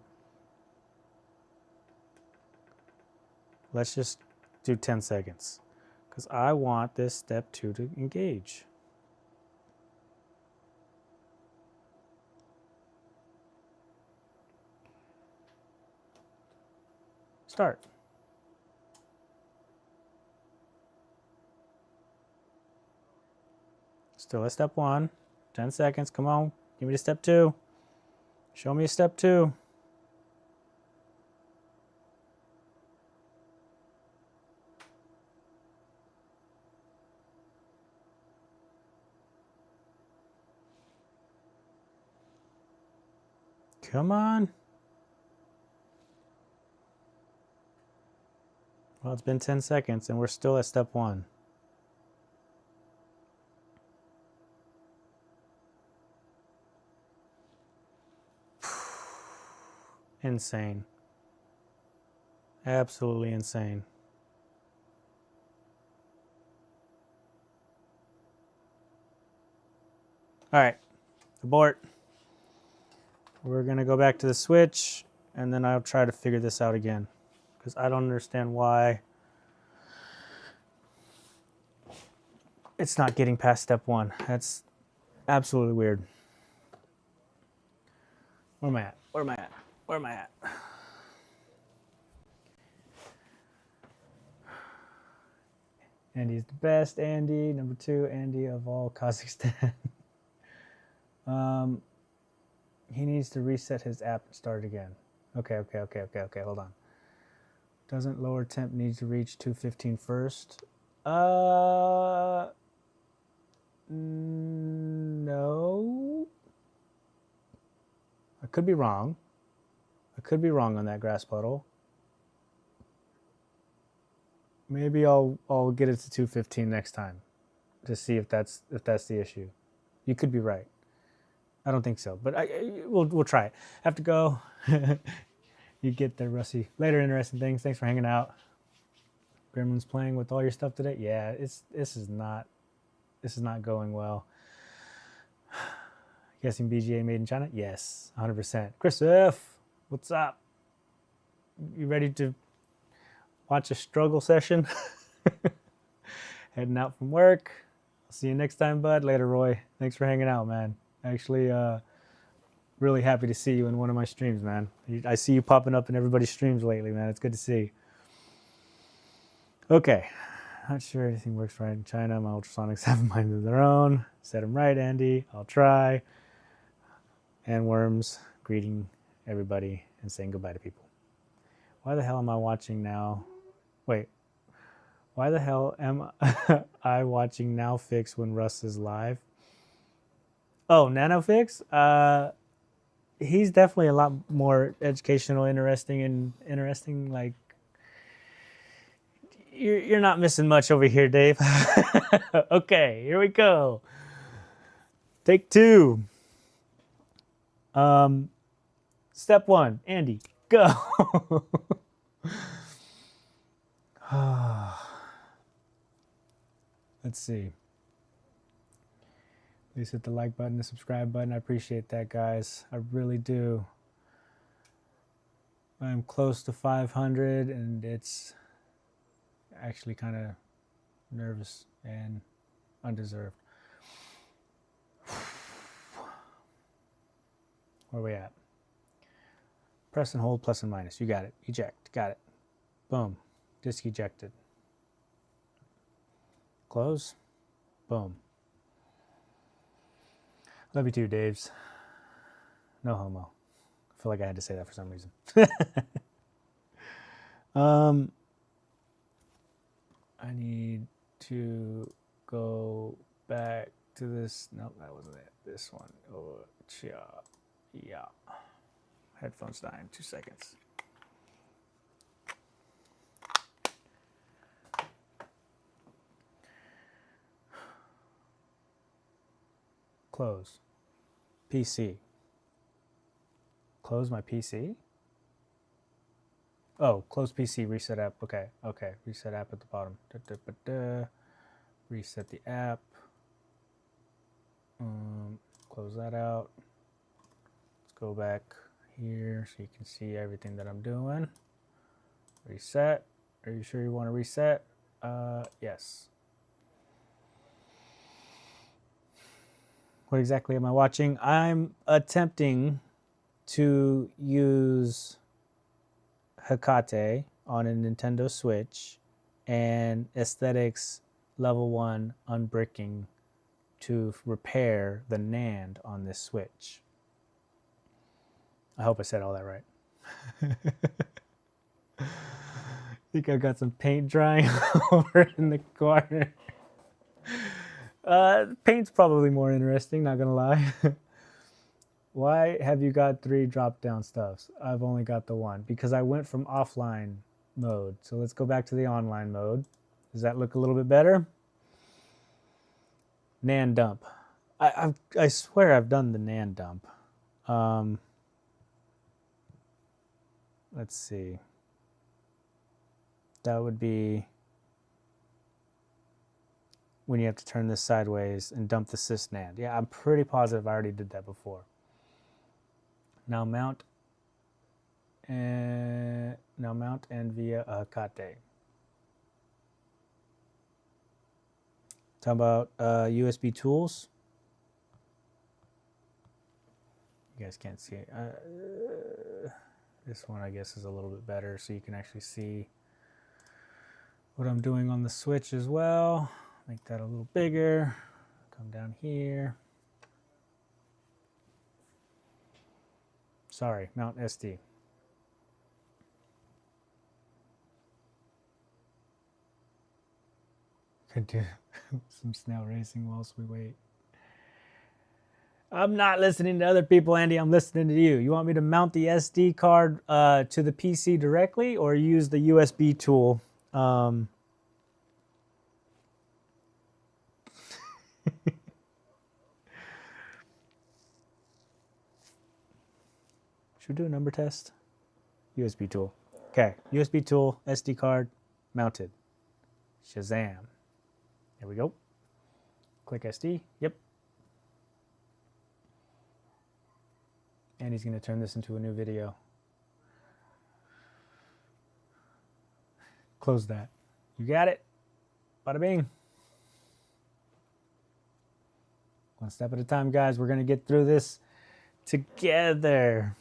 Let's just do 10 seconds because I want this step 2 to engage. Start. Still at step 1. 10 seconds. Come on. Give me the step 2. Show me a step 2. Come on. Well, it's been 10 seconds and we're still at step 1. Insane. Absolutely insane. All right, abort. We're going to go back to the switch and then I'll try to figure this out again because I don't understand why it's not getting past step 1. That's absolutely weird. Where am I at? Where am I at? Where am I at? Andy's the best. Andy. Number 2, Andy of all Kazakhstan. He needs to reset his app and start again. Okay. Hold on. Doesn't lower temp need to reach 215 first? No. I could be wrong. I could be wrong on that grass puddle. Maybe I'll get it to 215 next time to see if that's the issue. You could be right. I don't think so, but we'll try it. Have to go. You get there, Rusty. Later, interesting things. Thanks for hanging out. Gremlin's playing with all your stuff today. Yeah, this is not going well. Guessing BGA made in China? Yes, 100%. Chris F, what's up? You ready to watch a struggle session? Heading out from work. I'll see you next time, bud. Later, Roy. Thanks for hanging out, man. Actually, really happy to see you in one of my streams, man. I see you popping up in everybody's streams lately, man. It's good to see. Okay. Not sure anything works right in China. My ultrasonics have minds of their own. Set them right, Andy. I'll try. And Worms greeting everybody and saying goodbye to people. Why the hell am I watching now? Wait. Why the hell am I watching Now Fix when Russ is live? Oh, NanoFix? He's definitely a lot more educational, interesting. Like, you're not missing much over here, Dave. Okay, here we go. Take 2. Step 1, Andy, go. Let's see. Please hit the like button, the subscribe button. I appreciate that, guys. I really do. I'm close to 500, and it's actually kind of nervous and undeserved. Where are we at? Press and hold, plus and minus. You got it. Eject. Got it. Boom. Disk ejected. Close. Boom. Love you too, Daves. No homo. I feel like I had to say that for some reason. I need to go back to this. Nope, that wasn't it. This one. Oh, yeah. Headphones dying. 2 seconds. Close. PC. Close my PC? Oh, close PC, reset app. Okay, okay. Reset app at the bottom. Reset the app. Close that out. Let's go back here so you can see everything that I'm doing. Reset. Are you sure you want to reset? Yes. What exactly am I watching? I'm attempting to use Hecate on a Nintendo Switch and Aesthetics Level 1 Unbricking to repair the NAND on this Switch. I hope I said all that right. I think I've got some paint drying over in the corner. Paint's probably more interesting, not gonna lie. Why have you got 3 drop-down stuffs? I've only got the 1 because I went from offline mode. So let's go back to the online mode. Does that look a little bit better? NAND dump. I swear I've done the NAND dump. Let's see. That would be when you have to turn this sideways and dump the sys NAND. Yeah, I'm pretty positive I already did that before. Now mount and via Hecate. Talk about USB tools. You guys can't see it. This one I guess is a little bit better so you can actually see what I'm doing on the Switch as well. Make that a little bigger. Come down here. Sorry, Mount SD. Could do some snail racing whilst we wait. I'm not listening to other people, Andy. I'm listening to you. You want me to mount the SD card to the PC directly or use the USB tool? Should we do a number test? USB tool. Okay, USB tool, SD card, mounted. Shazam. There we go. Click SD. Yep. And he's going to turn this into a new video. Close that. You got it? Bada bing. One step at a time, guys. We're going to get through this together.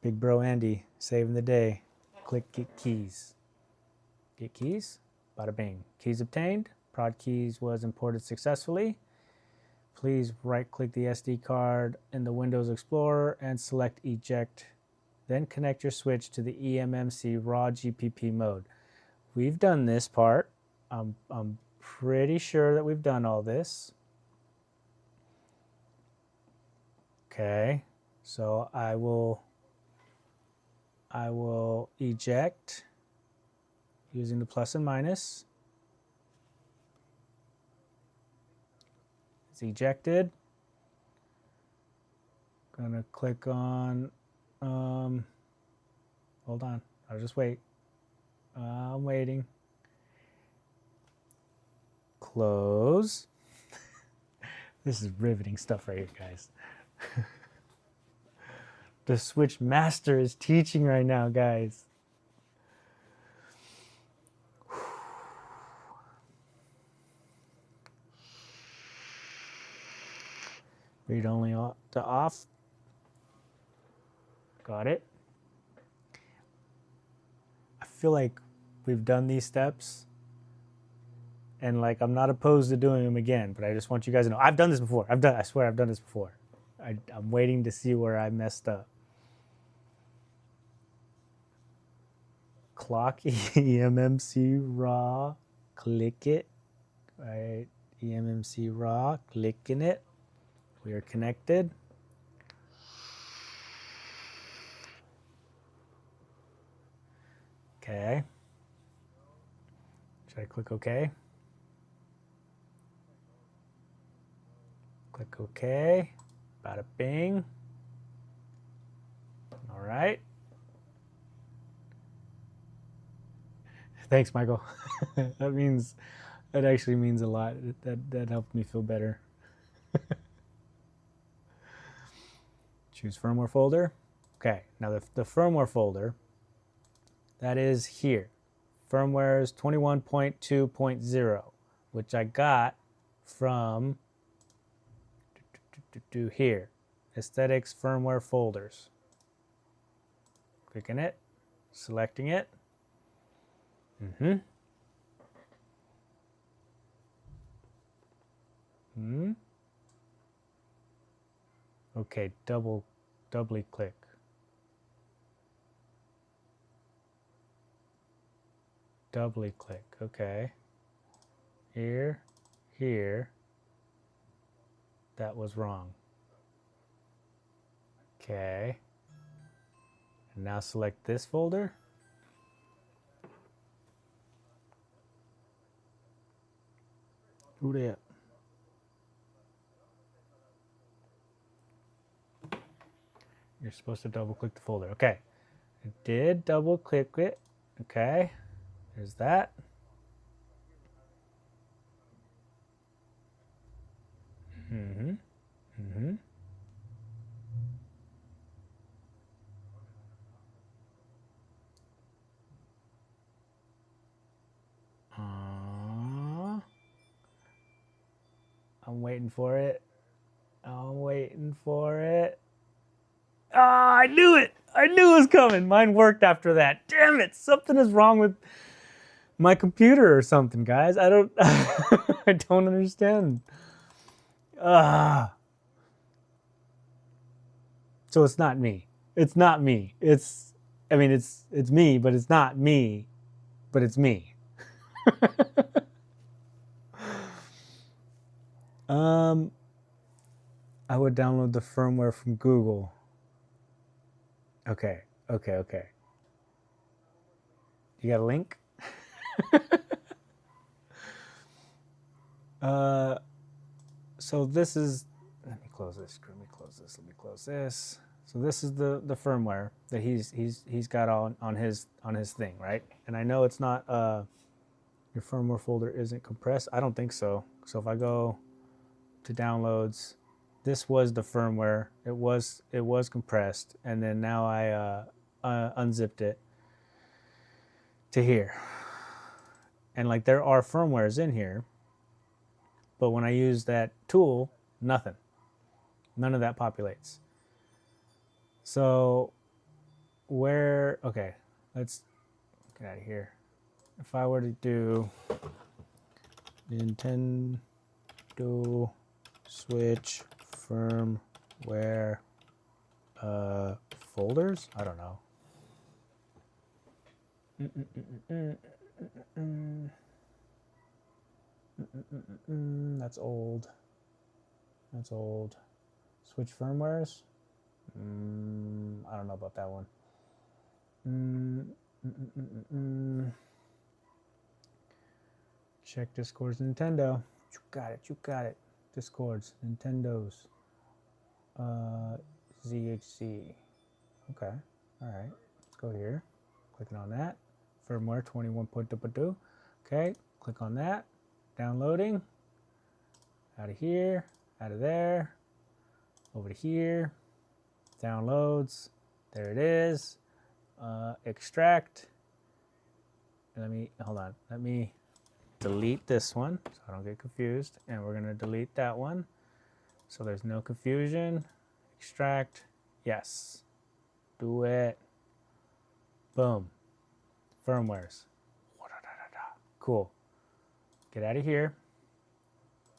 Big bro Andy saving the day. Click get keys. Get keys. Bada bing. Keys obtained. Prod keys was imported successfully. Please right-click the SD card in the Windows Explorer and select Eject. Then connect your switch to the eMMC raw GPP mode. We've done this part. I'm pretty sure that we've done all this. Okay, so I will eject using the plus and minus. It's ejected. Gonna click on, hold on, I'll just wait. I'm waiting. Close. This is riveting stuff right here, guys. The Switch Master is teaching right now, guys. Read only to off. Got it. I feel like we've done these steps and like I'm not opposed to doing them again, but I just want you guys to know I've done this before. I swear I've done this before. I'm waiting to see where I messed up. Clock eMMC raw, click it. Right, eMMC raw, clicking it. We are connected. Okay. Should I click OK? Click Okay. Bada bing. All right. Thanks, Michael. That actually means a lot. That helped me feel better. Choose firmware folder. Okay, now the firmware folder, that is here. Firmware's 21.2.0, which I got from here. Aesthetics firmware folders. Clicking it, selecting it. Okay, doubly click. Doubly click, okay. Here. That was wrong. Okay. And now select this folder. Do that. You're supposed to double click the folder. Okay. I did double click it. Okay. There's that. I'm waiting for it. I'm waiting for it. Ah, I knew it. I knew it was coming. Mine worked after that. Damn it. Something is wrong with my computer or something, guys. I don't I don't understand. So it's not me. It's not me. It's me, but it's not me, but it's me. I would download the firmware from Google. Okay. You got a link? So this is, let me close this. So this is the firmware that he's got on his thing, right? And I know it's not your firmware folder isn't compressed. I don't think so. So if I go to downloads, this was the firmware. It was compressed, and then now I unzipped it to here. And like there are firmwares in here, but when I use that tool, nothing. None of that populates. So okay, let's get out of here. If I were to do Nintendo Switch firmware folders, I don't know. That's old. Switch firmwares. I don't know about that one. Check Discord's Nintendo. You got it. Discord's Nintendo's. ZHC. Okay. All right. Let's go here. Clicking on that. Firmware 21.2. Okay. Click on that. Downloading. Out of here. Out of there. Over to here. Downloads. There it is. Extract. Let me delete this one so I don't get confused. And we're going to delete that one so there's no confusion. Extract. Yes. Do it. Boom. Firmwares. Cool. Get out of here.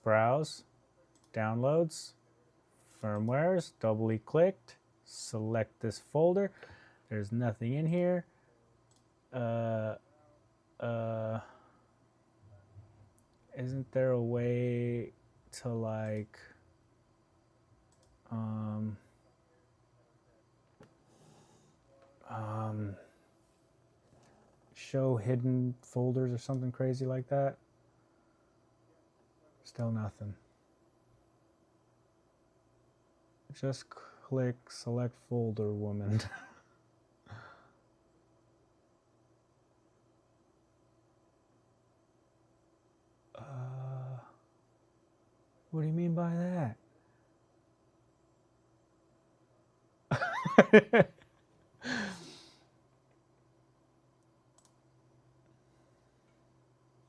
Browse. Downloads. Firmwares. Doubly clicked. Select this folder. There's nothing in here. Isn't there a way to like show hidden folders or something crazy like that? Still nothing. Just click select folder, woman. What do you mean by that?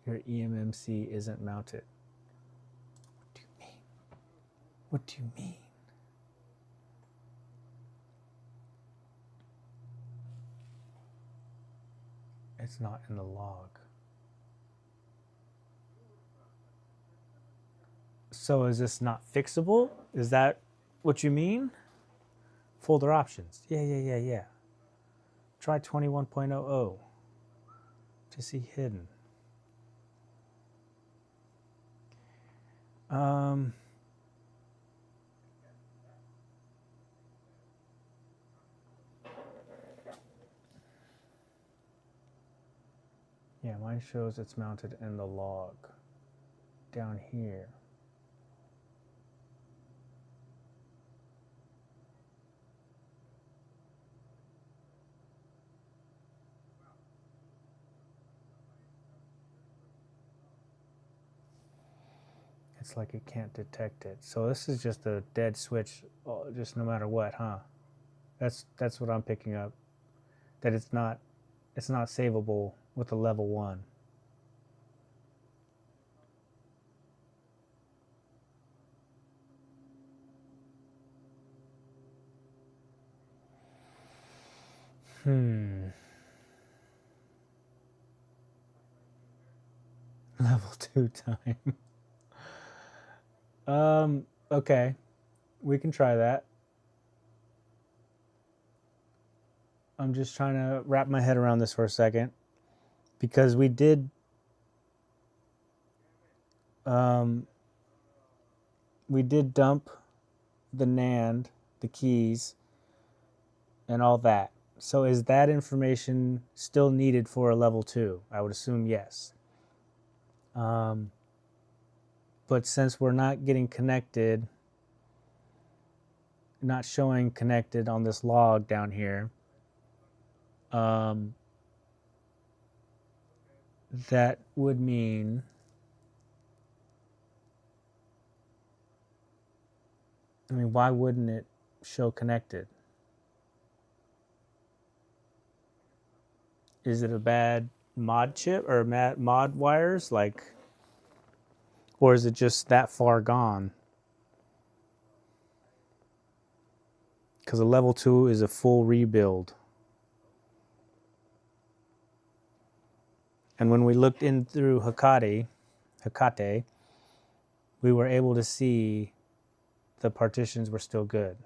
Your eMMC isn't mounted. What do you mean? What do you mean? It's not in the log. So is this not fixable? Is that what you mean? Folder options. Yeah. Try 21.00 to see hidden. Yeah, mine shows it's mounted in the log down here. It's like it can't detect it. So this is just a dead switch, just no matter what, huh? That's what I'm picking up. That it's not savable with a level 1. Level 2 time. Okay. We can try that. I'm just trying to wrap my head around this for a second. Because we did dump the NAND, the keys, and all that. So is that information still needed for a level 2? I would assume yes. But since we're not getting connected, not showing connected on this log down here, that would mean why wouldn't it show connected? Is it a bad mod chip or mod wires, like, or is it just that far gone? Because a level 2 is a full rebuild. And when we looked in through Hecate, we were able to see the partitions were still good.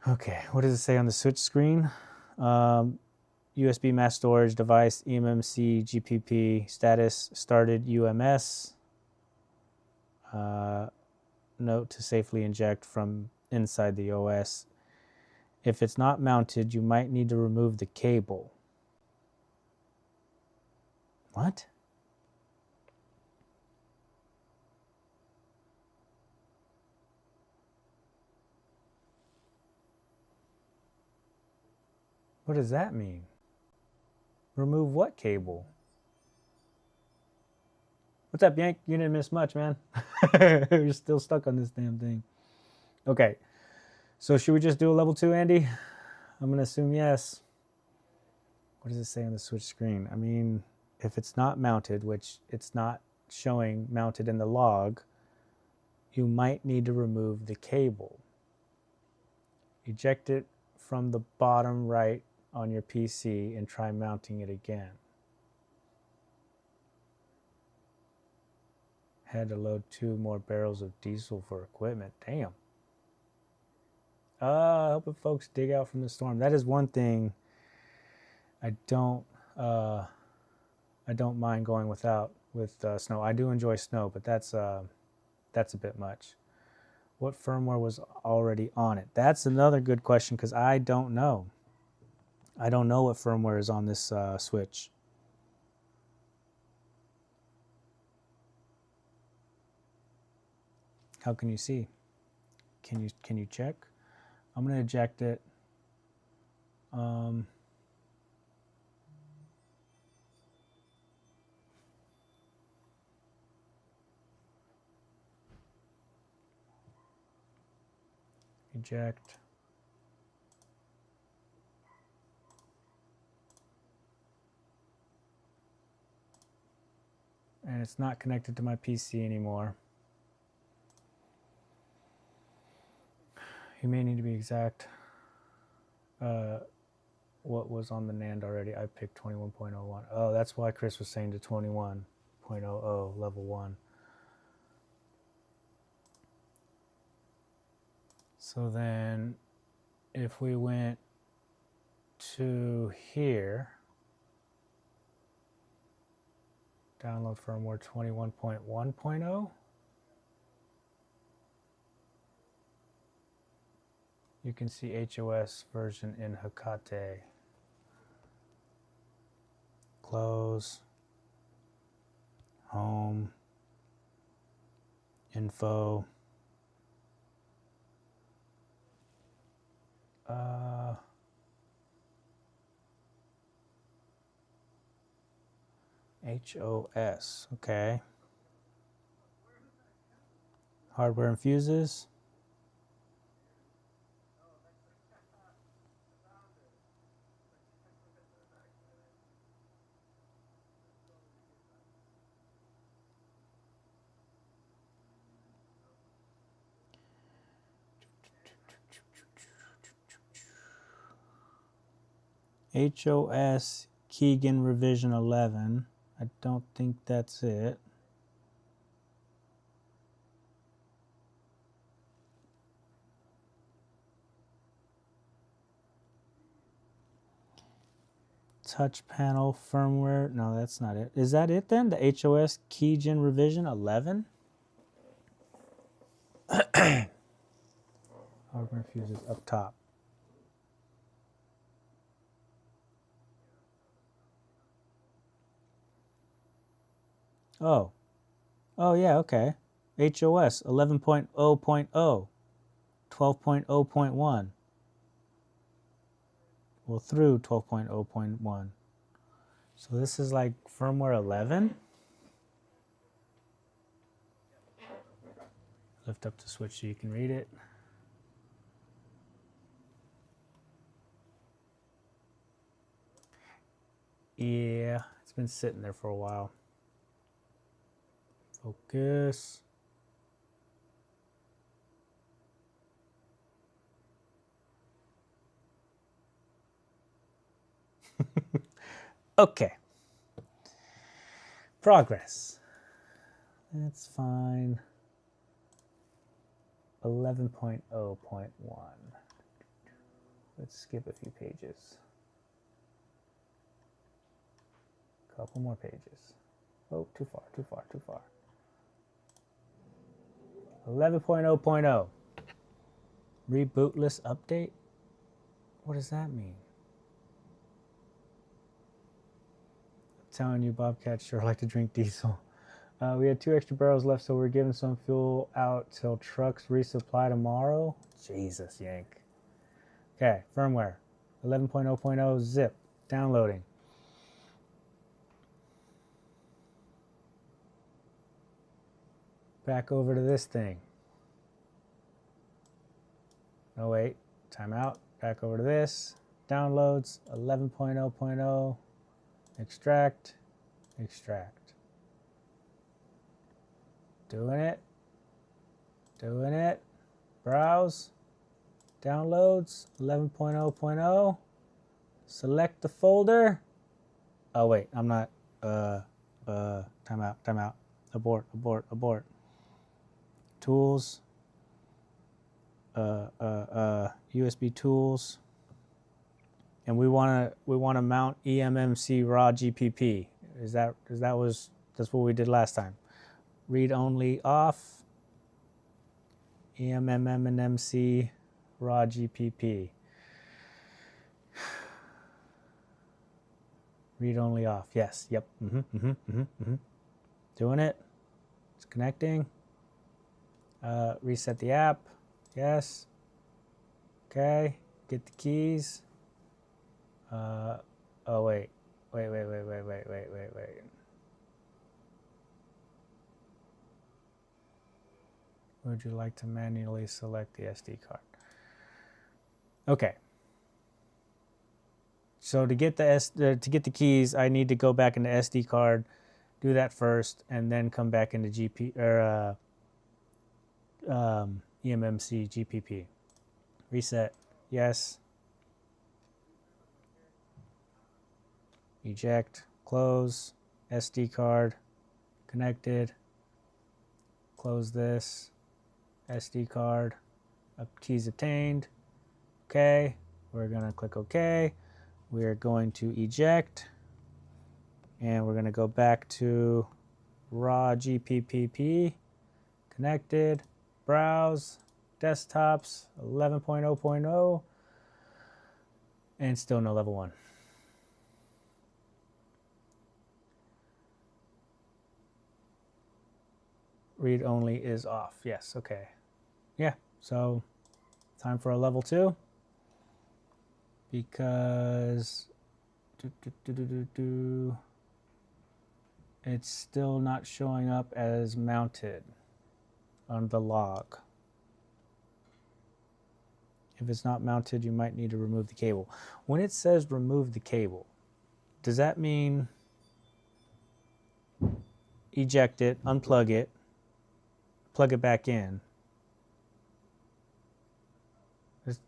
Okay, what does it say on the switch screen? USB mass storage device, eMMC, GPP, status, started UMS. Note to safely inject from inside the OS. If it's not mounted, you might need to remove the cable. What? What does that mean? Remove what cable? What's up, Yank? You didn't miss much, man. You're still stuck on this damn thing. Okay. So should we just do a level 2, Andy? I'm going to assume yes. What does it say on the switch screen? I mean, if it's not mounted, which it's not showing mounted in the log, you might need to remove the cable. Eject it from the bottom right on your PC and try mounting it again. Had to load 2 more barrels of diesel for equipment. Damn. Helping folks dig out from the storm. That is one thing I don't mind going without with snow. I do enjoy snow, but that's a bit much. What firmware was already on it? That's another good question because I don't know. I don't know what firmware is on this switch. How can you see? Can you check? I'm gonna eject it. Eject. And it's not connected to my PC anymore. You may need to be exact. What was on the NAND already? I picked 21.01. Oh, that's why Chris was saying to 21.00 level 1. So then if we went to here, download firmware 21.1.0, you can see HOS version in Hecate. Close, home, info, HOS, okay. Hardware and fuses. HOS Keegan revision 11. I don't think that's it. Touch panel firmware. No, that's not it. Is that it then? The HOS Keygen revision 11? Hardware fuses up top. Oh. Oh, yeah, okay. HOS 11.0.0, 12.0.1. Well, through 12.0.1. So this is like firmware 11. Lift up the switch so you can read it. Yeah, it's been sitting there for a while. Focus. Okay. Progress. That's fine. 11.0.1. Let's skip a few pages. Couple more pages. Oh, too far, too far, too far. 11.0.0. Rebootless update? What does that mean? I'm telling you, Bobcats sure like to drink diesel. We had 2 extra barrels left, so we're giving some fuel out till trucks resupply tomorrow. Jesus, yank. Okay, firmware. 11.0.0 zip. Downloading. Back over to this thing. No, wait. Timeout. Back over to this. Downloads. 11.0.0. Extract. Extract. Doing it. Doing it. Browse. Downloads. 11.0.0. Select the folder. Oh, wait. I'm not. Timeout. Timeout. Abort. Abort. Abort. Tools. USB tools. And we want to mount eMMC raw GPP. That's what we did last time. Read only off. eMMM and MC raw GPP. Read only off. Yes. Yep. Doing it. It's connecting. Reset the app. Yes. Okay. Get the keys. Oh wait. Wait. Would you like to manually select the SD card? Okay. So to get the keys, I need to go back into SD card, do that first, and then come back into eMMC GPP. Reset. Yes. Eject. Close. SD card. Connected. Close this. SD card. Keys obtained. Okay. We're going to click OK. We're going to eject. And we're going to go back to raw GPPP. Connected. Browse. Desktops. 11.0.0. And still no level 1. Read only is off. Yes, okay. Yeah, so time for a level 2. Because it's still not showing up as mounted on the log. If it's not mounted, you might need to remove the cable. When it says remove the cable, does that mean eject it, unplug it, plug it back in?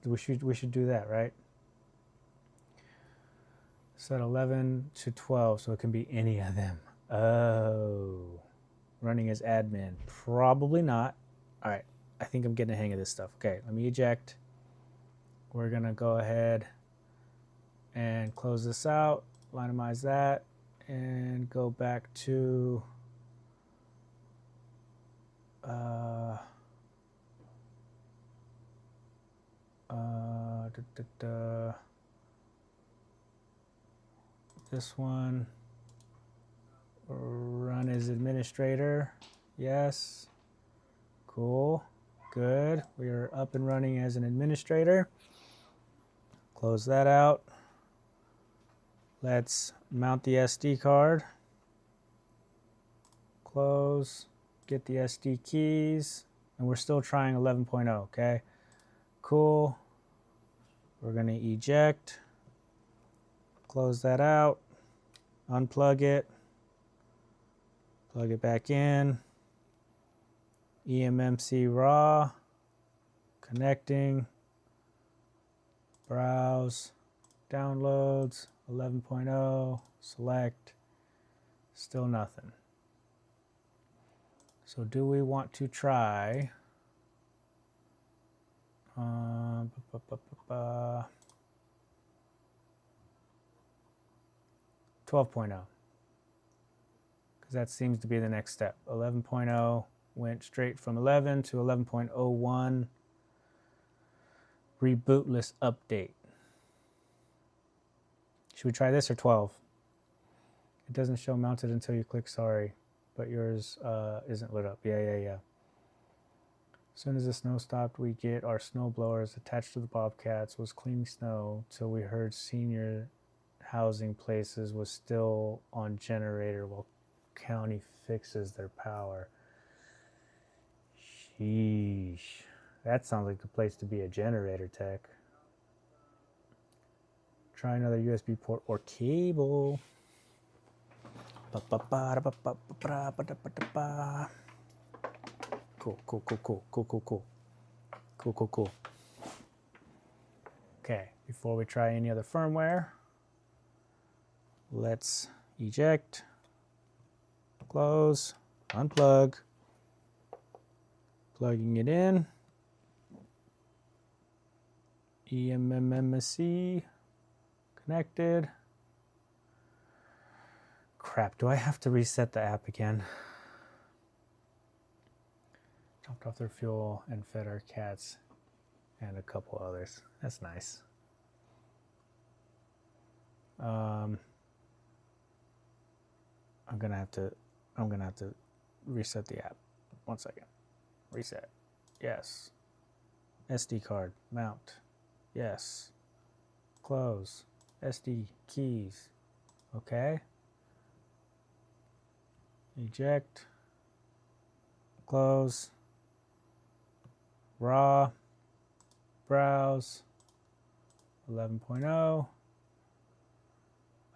We should do that, right? Set 11 to 12, so it can be any of them. Oh, running as admin. Probably not. All right, I think I'm getting the hang of this stuff. Okay, let me eject. We're gonna go ahead and close this out, minimize that, and go back to this one. Run as administrator. Yes. Cool. Good. We are up and running as an administrator. Close that out. Let's mount the SD card. Close. Get the SD keys. And we're still trying 11.0, okay? Cool. We're going to eject. Close that out. Unplug it. Plug it back in. eMMC raw. Connecting. Browse. Downloads. 11.0. Select. Still nothing. So do we want to try 12.0? Because that seems to be the next step. 11.0 went straight from 11 to 11.01. Rebootless update. Should we try this or 12? It doesn't show mounted until you click sorry, but yours isn't lit up. Yeah. As soon as the snow stopped, we get our snow blowers attached to the Bobcats, was cleaning snow till we heard senior housing places was still on generator while county fixes their power. Sheesh. That sounds like the place to be a generator tech. Try another USB port or cable. Cool. Okay, before we try any other firmware, let's eject, close, unplug, plugging it in, eMMC, connected. Crap, do I have to reset the app again? Topped off their fuel and fed our cats and a couple others. That's nice. I'm gonna have to reset the app. 1 second. Reset. Yes. SD card. Mount. Yes. Close. SD keys. Okay. Eject. Close. Raw. Browse. 11.0.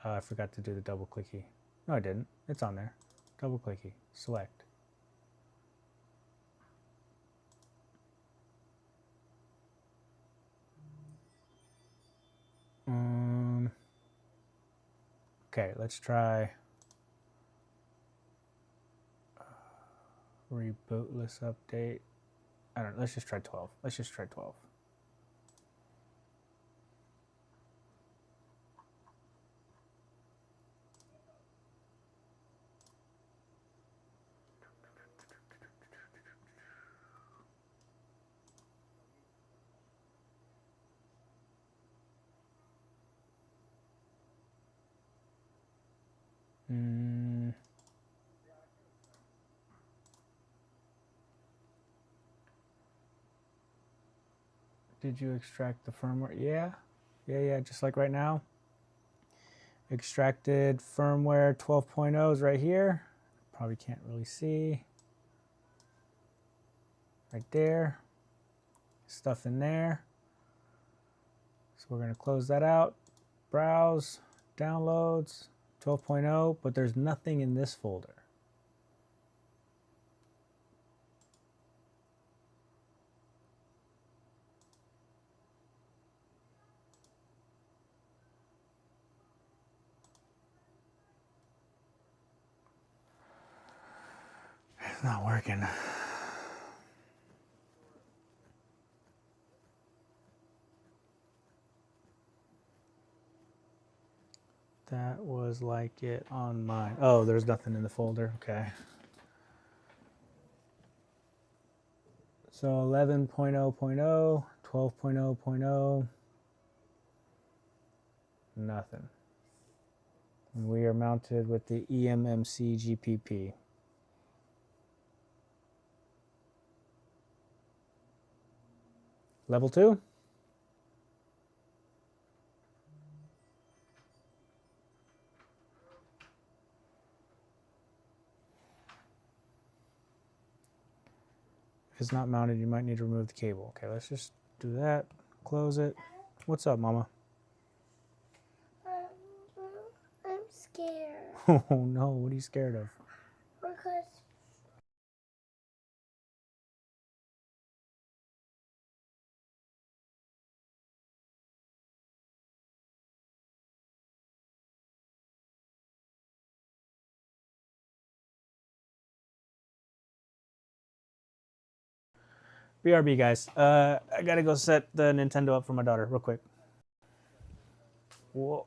I forgot to do the double clicky. No, I didn't. It's on there. Double clicky. Select. Okay, let's try rebootless update. I don't know. Let's just try 12. Let's just try 12. Did you extract the firmware? Yeah, just like right now. Extracted firmware 12.0 is right here. Probably can't really see. Right there. Stuff in there. So we're going to close that out. Browse, downloads, 12.0, but there's nothing in this folder. It's not working. That was like it on mine. Oh, there's nothing in the folder. Okay. So 11.0.0, 12.0.0, nothing. And we are mounted with the eMMC GPP. Level 2? If it's not mounted, you might need to remove the cable. Okay, let's just do that. Close it. What's up, Mama? I'm scared. Oh no, what are you scared of? Because BRB, guys. I gotta go set the Nintendo up for my daughter real quick. Whoa.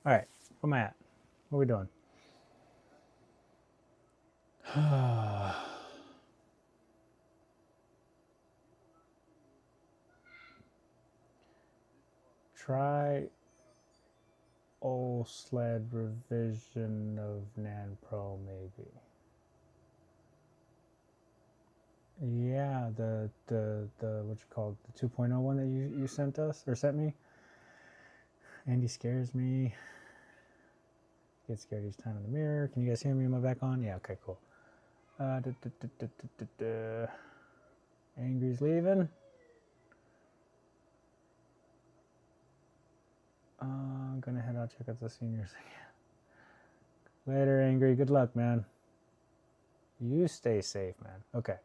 All right, where am I at? What are we doing? Try OLED revision of NAND Pro, maybe. Yeah, the what you call it, the 2.0 one that you sent us or sent me. Andy scares me. Get scared each time in the mirror. Can you guys hear me? Am I back on? Yeah. Okay. Cool. Angry's leaving. I'm gonna head out, check out the seniors again. Later, Angry. Good luck, man. You stay safe, man. Okay.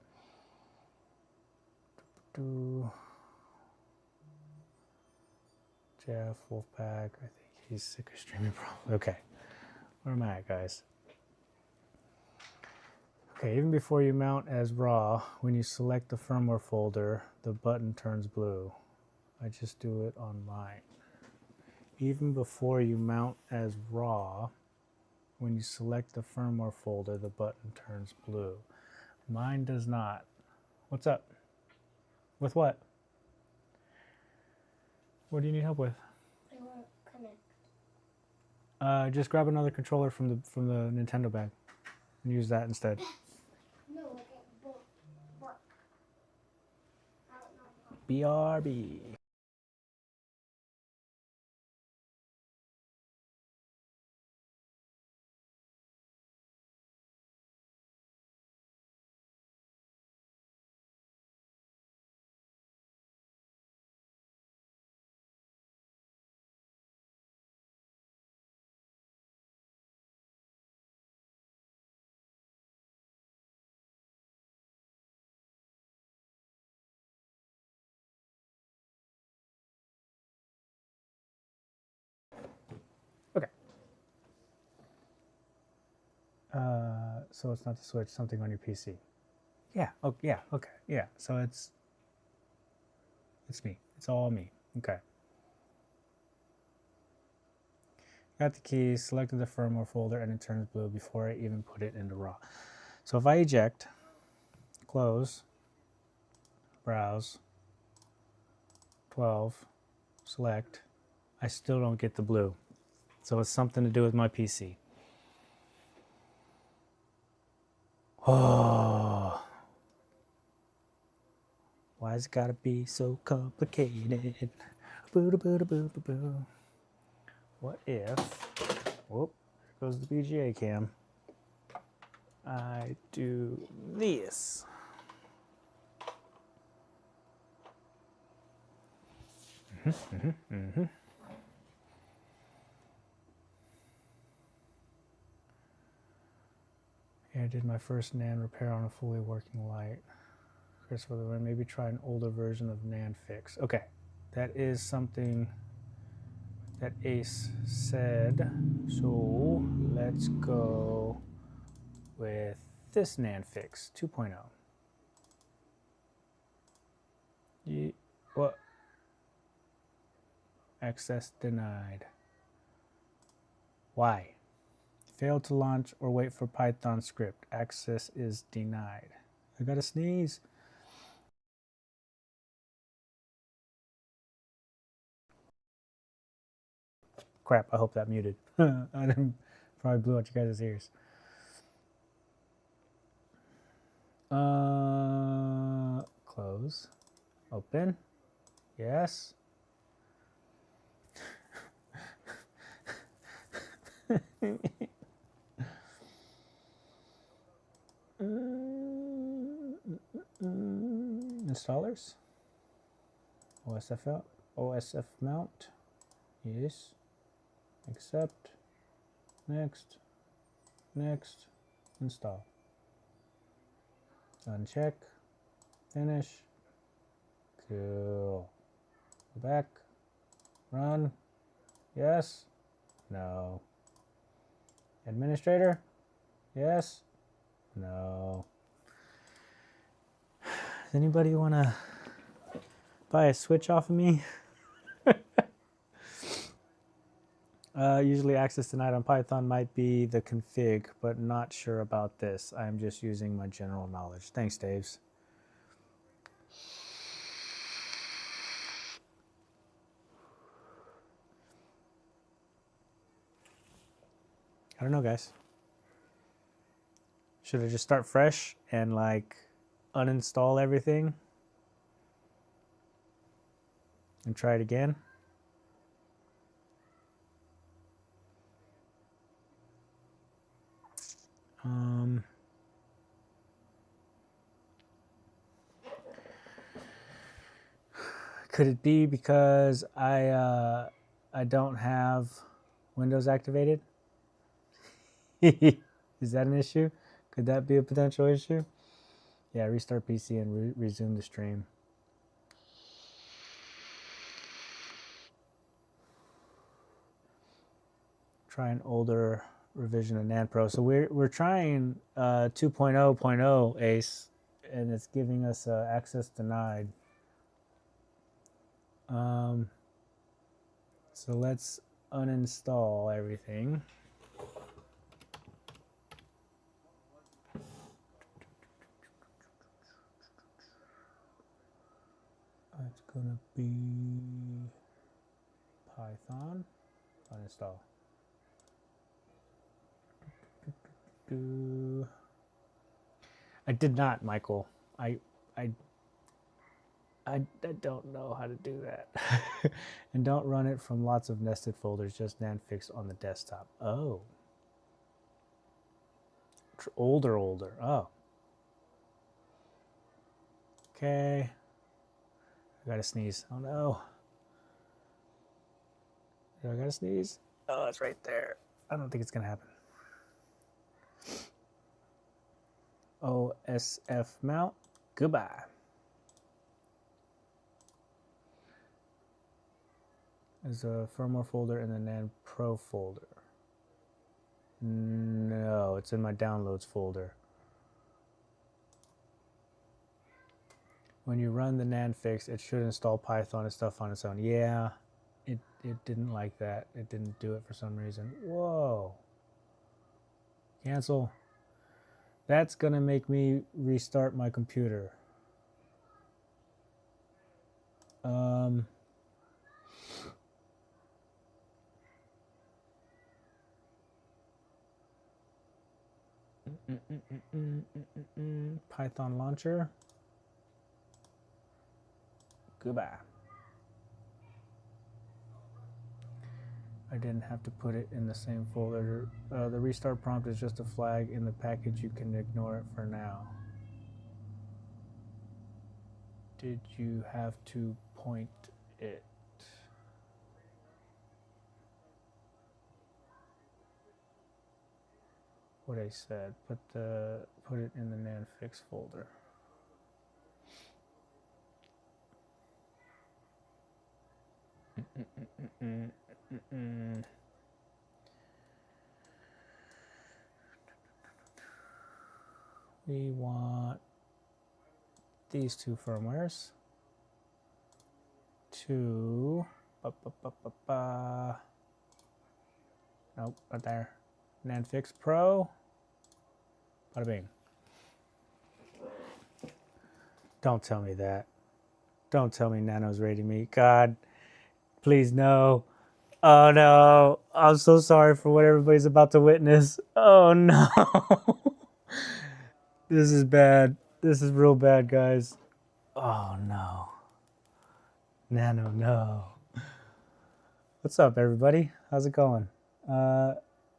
Jeff Wolfpack. I think he's sick of streaming. Probably. Okay. Where am I at, guys? Okay. Even before you mount as RAW, when you select the firmware folder, the button turns blue. I just do it on mine. Even before you mount as RAW, when you select the firmware folder, the button turns blue. Mine does not. What's up? With what? What do you need help with? I won't connect. Just grab another controller from the Nintendo bag and use that instead. No, it won't work. I don't know. BRB. Okay. So it's not the Switch, something on your PC. Yeah. Oh, yeah. Okay. Yeah. So it's me. It's all me. Okay. Got the keys, selected the firmware folder, and it turns blue before I even put it into RAW. So if I eject, close, browse, 12, select, I still don't get the blue. So it's something to do with my PC. Oh. Why's it gotta be so complicated? Boo-da-boo-da-boo-boo-boo. What if, whoop, there goes the BGA cam. I do this. Yeah, I did my first NAND repair on a fully working light. Christopher, maybe try an older version of NAND Fix. Okay, that is something that Ace said. So let's go with this NAND Fix 2.0. What? Access denied. Why? Failed to launch or wait for Python script. Access is denied. I gotta sneeze. Crap, I hope that muted. I didn't, probably blew out you guys' ears. Close. Open. Yes. Installers. OSF mount. Yes. Accept. Next. Next. Install. Uncheck. Finish. Cool. Go back. Run. Yes. No. Administrator. Yes. No. Does anybody want to buy a Switch off of me? Usually access denied on Python might be the config, but not sure about this. I'm just using my general knowledge. Thanks, Daves. I don't know, guys. Should I just start fresh and like uninstall everything and try it again? Could it be because I don't have Windows activated? Is that an issue? Could that be a potential issue? Yeah, restart PC and resume the stream. Try an older revision of NAND Pro. So we're trying 2.0.0 ACE, and it's giving us access denied. So let's uninstall everything. It's gonna be Python uninstall. I did not, Michael. I don't know how to do that. And don't run it from lots of nested folders, just NANDFix on the desktop. Oh. Older. Oh. Okay. I gotta sneeze. Oh no. I gotta sneeze. Oh, it's right there. I don't think it's gonna happen. OSF mount. Goodbye. There's a firmware folder in the NAND Pro folder. No, it's in my downloads folder. When you run the NANDFix, it should install Python and stuff on its own. Yeah, it didn't like that. It didn't do it for some reason. Whoa. Cancel. That's gonna make me restart my computer. Python launcher. Goodbye. I didn't have to put it in the same folder. The restart prompt is just a flag in the package. You can ignore it for now. Did you have to point it? What I said, put it in the NANDFix folder. We want these two firmwares to nope, not there. NANDFix Pro. Bada bing. Don't tell me that. Don't tell me Nano's rating me. God, please no. Oh no. I'm so sorry for what everybody's about to witness. Oh no. This is bad. This is real bad, guys. Oh no. Nano, no. What's up, everybody? How's it going?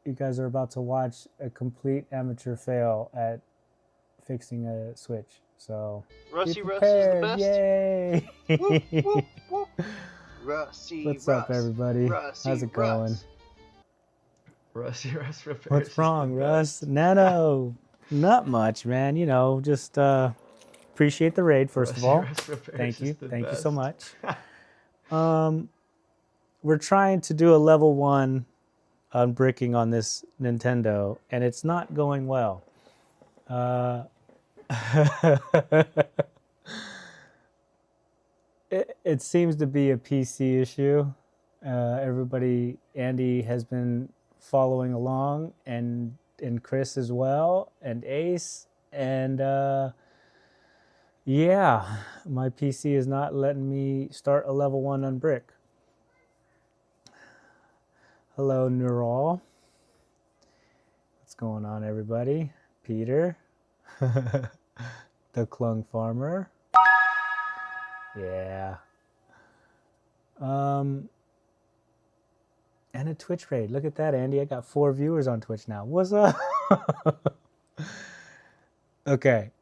You guys are about to watch a complete amateur fail at fixing a switch. So Rusty be Russ is the prepared. best. Yay! Whoop, whoop, whoop. Rusty What's Russ. up, everybody? Rusty How's it going? Russ. Rusty Russ repairs. What's wrong, Russ? Nano. Not much, man. You know, just appreciate the raid, first of all. Thank you. Thank you so much. We're trying to do a level 1 unbricking on this Nintendo, and it's not going well. It seems to be a PC issue. Everybody, Andy has been following along, and Chris as well, and Ace, and yeah, my PC is not letting me start a level 1 on Brick. Hello, Neural. What's going on, everybody? Peter, the Klung Farmer. Yeah. And a Twitch raid. Look at that, Andy. I got 4 viewers on Twitch now. What's up? Okay.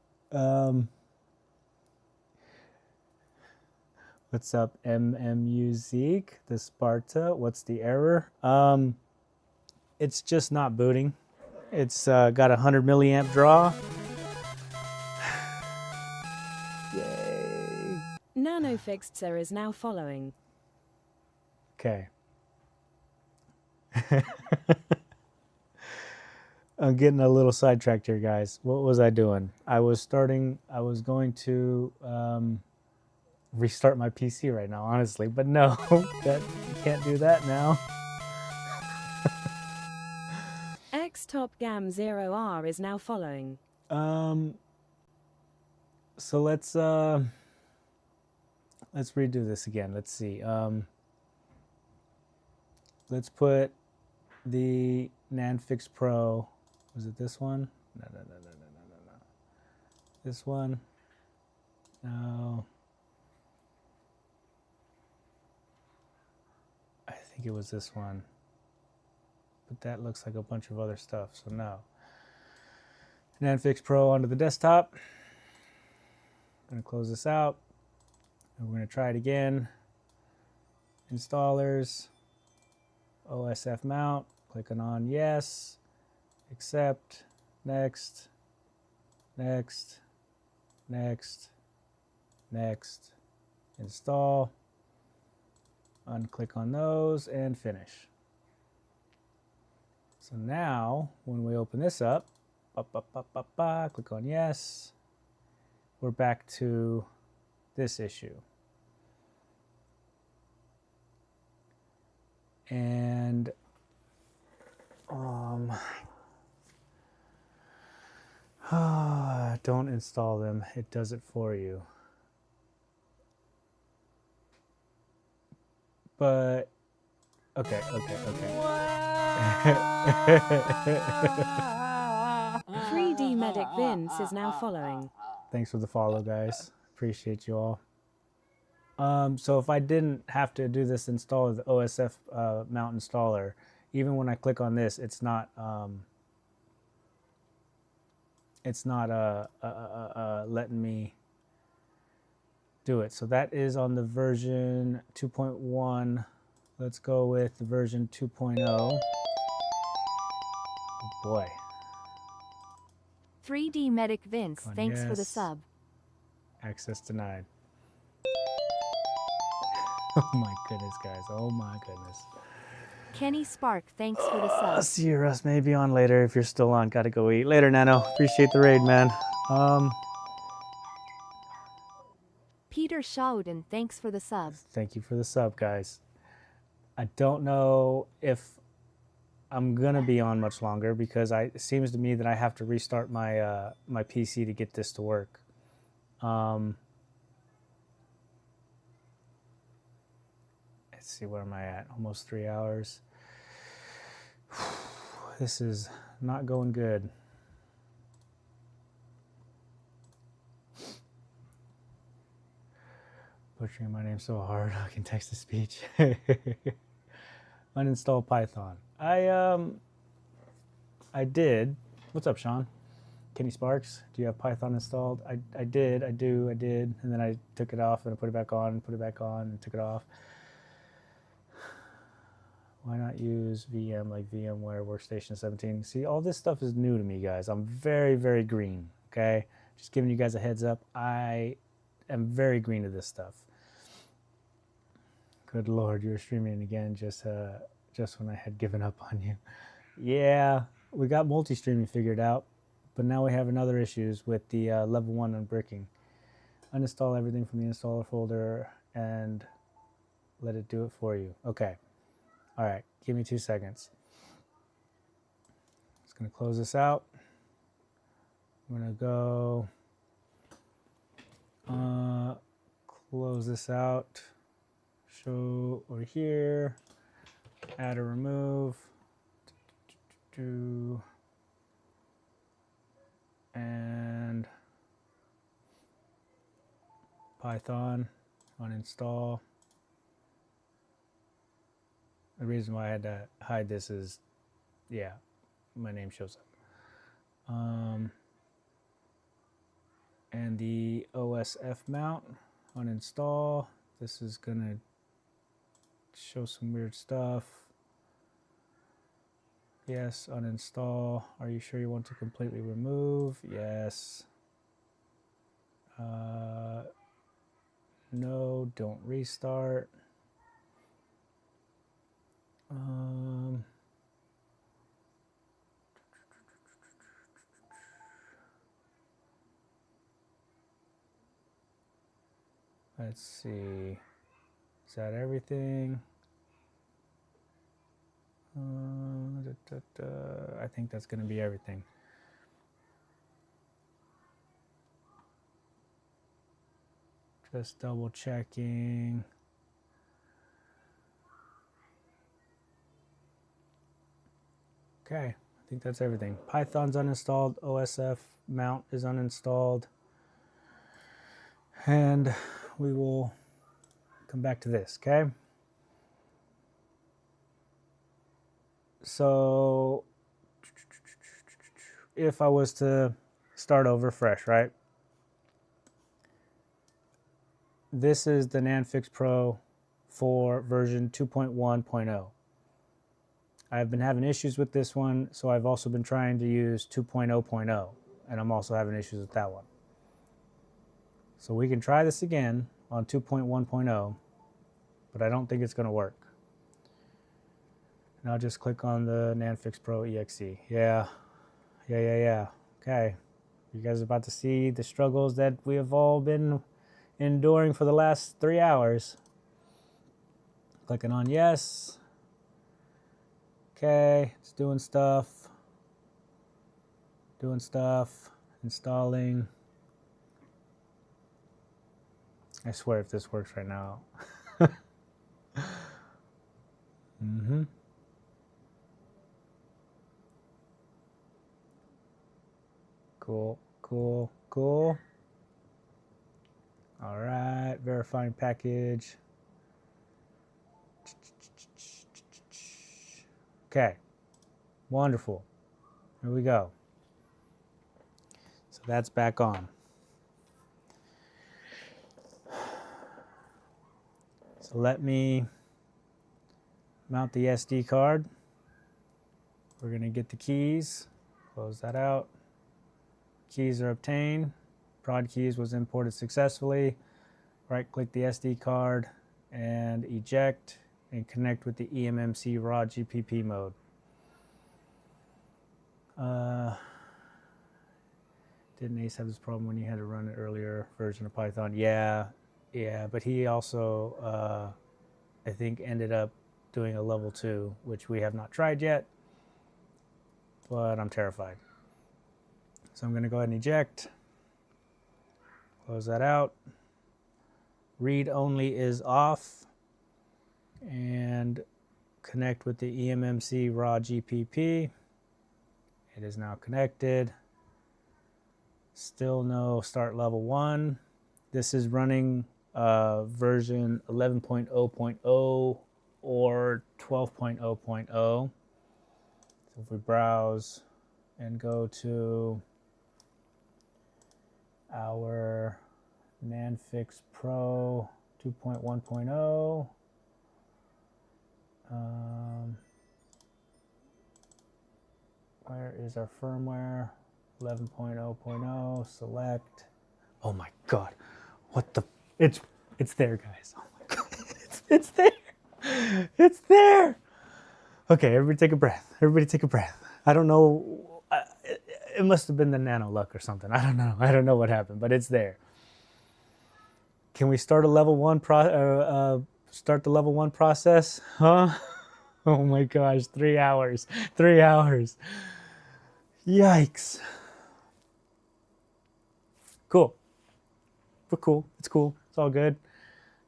What's up, MMU Zeke, the Sparta? What's the error? It's just not booting. It's got a 100 milliamp draw. Yay. NanoFixer is now following. Okay. I'm getting a little sidetracked here, guys. What was I doing? I was going to restart my PC right now, honestly, but no, that you can't do that now. XTopGam0R is now following. So let's redo this again. Let's see. Let's put the NanFix Pro. Was it this one? No. This one? No. I think it was this one. But that looks like a bunch of other stuff, so no. NanFix Pro onto the desktop. I'm going to close this out. And we're going to try it again. Installers. OSF mount. Clicking on yes. Accept. Next. Next. Next. Next. Install. Unclick on those and finish. So now, when we open this up, click on yes, we're back to this issue. And don't install them, it does it for you. But okay. 3D Medic Vince is now following. Thanks for the follow, guys. Appreciate you all. So if I didn't have to do this install of the OSF mount installer, even when I click on this, it's not letting me do it. So that is on the version 2.1. Let's go with the version 2.0. Oh boy. 3D Medic Vince, Click on thanks for the yes. sub. Access denied. Oh my goodness, guys. Oh my goodness. Kenny Spark, thanks for the sub. See you, Russ. Maybe on later if you're still on. Gotta go eat. Later, Nano. Appreciate the raid, man. Peter Showden, thanks for the sub. Thank you for the sub, guys. I don't know if I'm gonna be on much longer because it seems to me that I have to restart my my PC to get this to work. Let's see, where am I at? Almost 3 hours. This is not going good. Butchering my name so hard I can text to speech. Uninstall Python. I did. What's up, Sean? Kenny Sparks, do you have Python installed? I did, I did, and then I took it off and I put it back on, and put it back on, and took it off. Why not use VM like VMware Workstation 17? See, all this stuff is new to me, guys. I'm very, very green, okay? Just giving you guys a heads up. I am very green to this stuff. Good Lord, you're streaming again just when I had given up on you. Yeah, we got multi-streaming figured out, but now we have another issues with the level 1 unbricking. Uninstall everything from the installer folder and let it do it for you. Okay. All right, give me 2 seconds. Just gonna close this out. I'm gonna go close this out, show over here, add or remove, and Python, uninstall. The reason why I had to hide this is, yeah, my name shows up. And the OSF mount, uninstall. This is gonna show some weird stuff. Yes, uninstall. Are you sure you want to completely remove? Yes. No, don't restart. Let's see. Is that everything? I think that's going to be everything. Just double checking. Okay, I think that's everything. Python's uninstalled. OSF mount is uninstalled. And we will come back to this, okay? So if I was to start over fresh, right? This is the NANDFix Pro for version 2.1.0. I've been having issues with this one, so I've also been trying to use 2.0.0, and I'm also having issues with that one. So we can try this again on 2.1.0, but I don't think it's going to work. And I'll just click on the NANDFix Pro EXE. Yeah. Okay. You guys are about to see the struggles that we have all been enduring for the last 3 hours. Clicking on yes. Okay, it's doing stuff. Installing. I swear if this works right now. Cool. All right, verifying package. Okay, wonderful. Here we go. So that's back on. So let me mount the SD card. We're going to get the keys. Close that out. Keys are obtained. Prod keys was imported successfully. Right-click the SD card and eject and connect with the eMMC raw GPP mode. Didn't Ace have this problem when you had to run an earlier version of Python? Yeah, but he also, I think, ended up doing a level 2, which we have not tried yet, but I'm terrified. So I'm going to go ahead and eject. Close that out. Read only is off. And connect with the eMMC raw GPP. It is now connected. Still no start level 1. This is running version 11.0.0 or 12.0.0. So if we browse and go to our NANDFix Pro 2.1.0, where is our firmware? 11.0.0, select. Oh my God, what the? It's there, guys. Oh my God, it's there. It's there. Okay, everybody take a breath. I don't know. It must have been the Nano Luck or something. I don't know what happened, but it's there. Can we start a level 1 start the level 1 process? Huh? Oh my gosh, 3 hours. 3 hours. Yikes. Cool. But cool. It's cool. It's all good.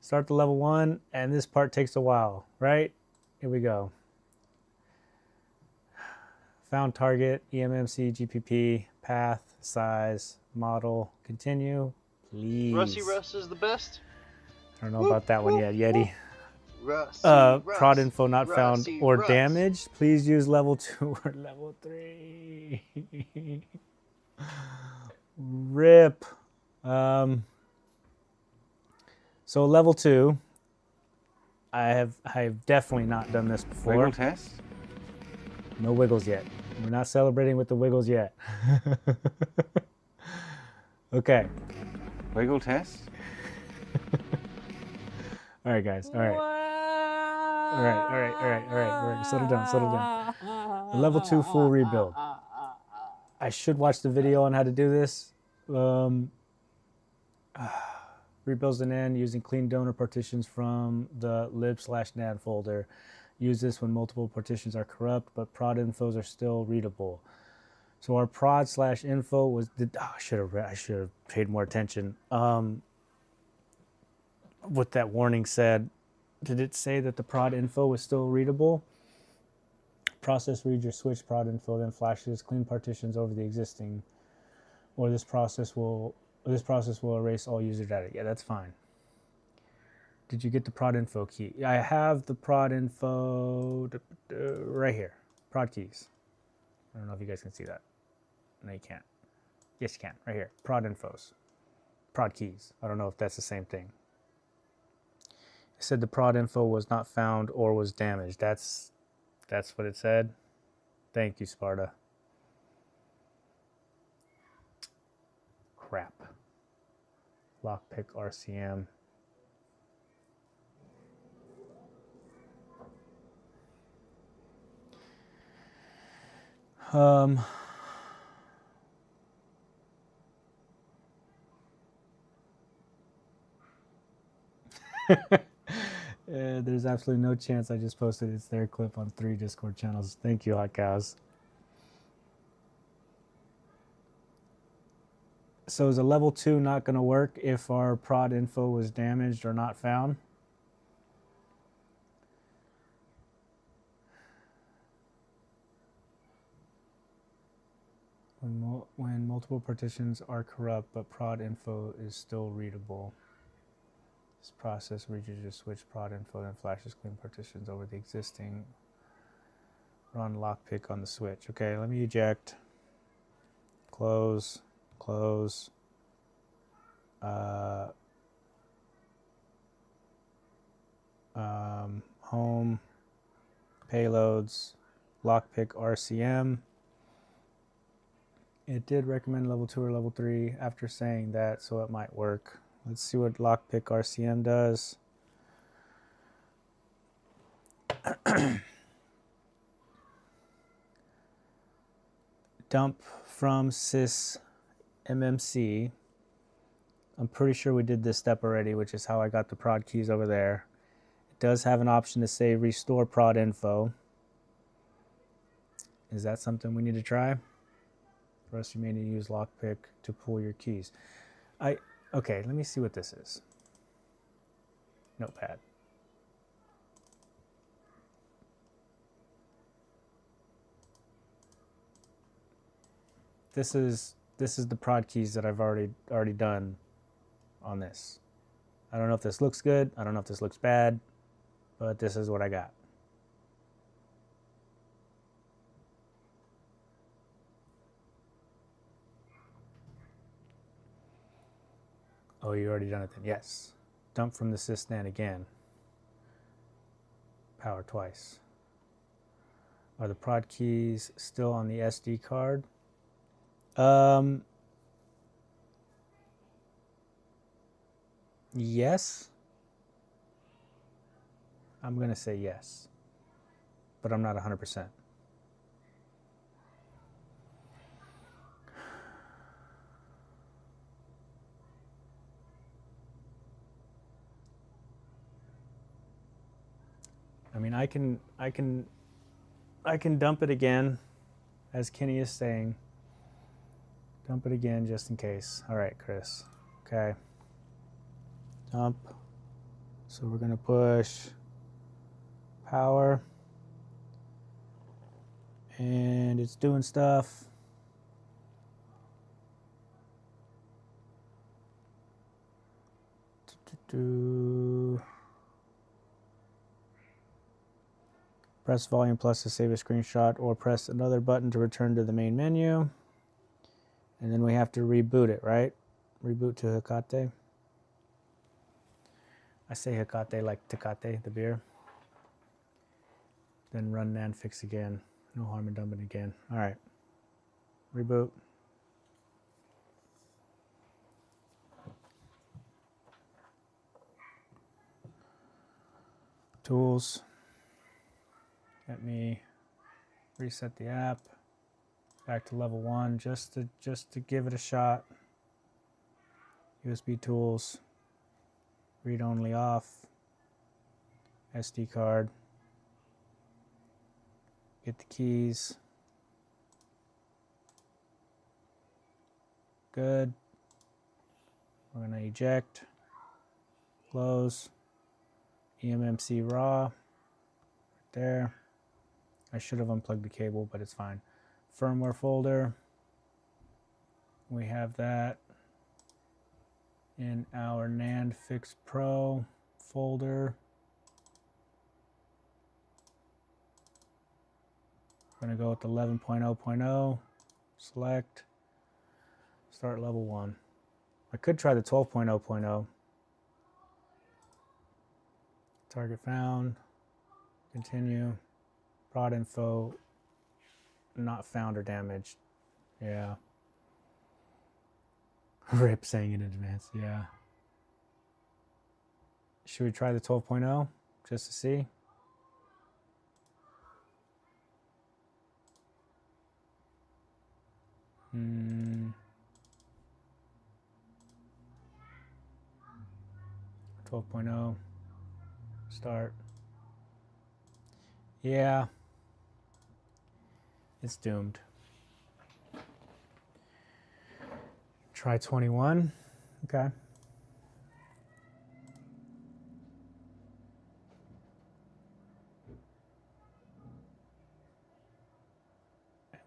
Start the level 1, and this part takes a while, right? Here we go. Found target, EMMC, GPP, path, size, model, continue, please. Rusty Russ is the best. I don't know about that one yet, Yeti. Russ. Prod info not found Rusty or Russ. damaged. Please use level 2 or level 3. Rip. So level 2. I've definitely not done this before. Wiggle test. No wiggles yet. We're not celebrating with the wiggles yet. Okay. Wiggle test. All right, guys. All right. All right. Settle down. A level 2 full rebuild. I should watch the video on how to do this. Rebuilds an end using clean donor partitions from the lib/nan folder. Use this when multiple partitions are corrupt, but prod infos are still readable. So our prod/info was. I should have paid more attention. What that warning said. Did it say that the prod info was still readable? Process reads your switch prod info, then flashes clean partitions over the existing, or this process will erase all user data. Yeah, that's fine. Did you get the prod info key? I have the prod info right here. Prod keys. I don't know if you guys can see that. No, you can't. Yes, you can. Right here. Prod infos. Prod keys. I don't know if that's the same thing. It said the prod info was not found or was damaged. That's what it said. Thank you, Sparta. Crap. Lockpick RCM. There's absolutely no chance I just posted it's their clip on 3 Discord channels. Thank you, Hot Cows. So is a level 2 not going to work if our prod info was damaged or not found? When multiple partitions are corrupt, but prod info is still readable. This process reaches your switch prod info, then flashes clean partitions over the existing. Run lockpick on the switch. Okay, let me eject. Close. Close. Home. Payloads. Lockpick RCM. It did recommend level 2 or level 3 after saying that, so it might work. Let's see what lockpick RCM does. Dump from sys mmc. I'm pretty sure we did this step already, which is how I got the prod keys over there. It does have an option to say restore prod info. Is that something we need to try? For us, you may need to use lockpick to pull your keys. Okay, let me see what this is. Notepad. This is the prod keys that I've already done on this. I don't know if this looks good. I don't know if this looks bad, but this is what I got. Oh, you already done it then? Yes. Dump from the sysnan again. Power twice. Are the prod keys still on the SD card? Yes. I'm going to say yes, but I'm not 100%. I mean, mean, I can dump it again, as Kenny is saying. Dump it again just in case. All right, Chris. Okay. Dump. So we're gonna push power, and it's doing stuff. Press volume plus to save a screenshot, or press another button to return to the main menu. And then we have to reboot it, right? Reboot to Hecate. I say Hecate like Tecate, the beer. Then run NAND fix again. No harm in dumping again. All right. Reboot. Tools. Let me reset the app back to level 1 just to give it a shot. USB tools. Read only off. SD card. Get the keys. Good. We're going to eject. Close. eMMC raw. Right there. I should have unplugged the cable, but it's fine. Firmware folder. We have that in our NAND Fix Pro folder. I'm going to go with 11.0.0. Select. Start level 1. I could try the 12.0.0. Target found. Continue. Prod info not found or damaged. Yeah. RIP saying in advance. Yeah. Should we try the 12.0 just to see? Hmm. 12.0. Start. Yeah. It's doomed. Try 21. Okay.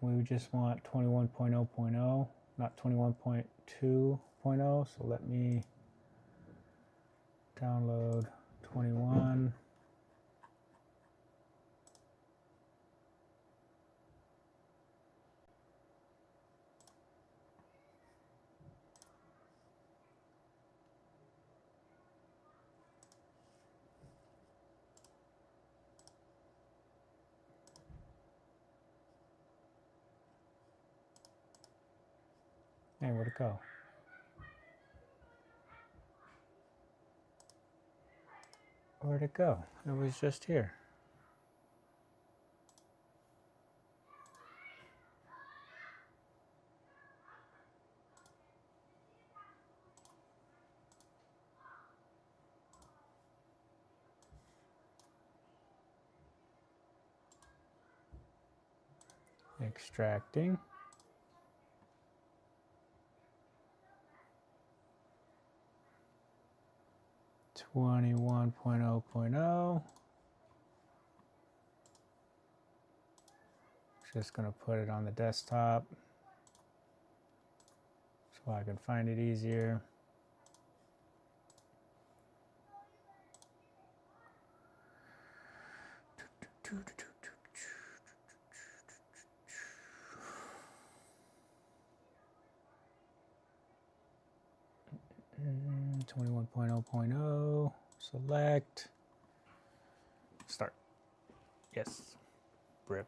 And we just want 21.0.0, not 21.2.0. So let me download 21. Hey, where'd it go? Where'd it go? It was just here. Extracting. .0.0. Just gonna put it on the desktop so I can find it easier. Mm, 21.0.0. Select. Start. Yes. RIP.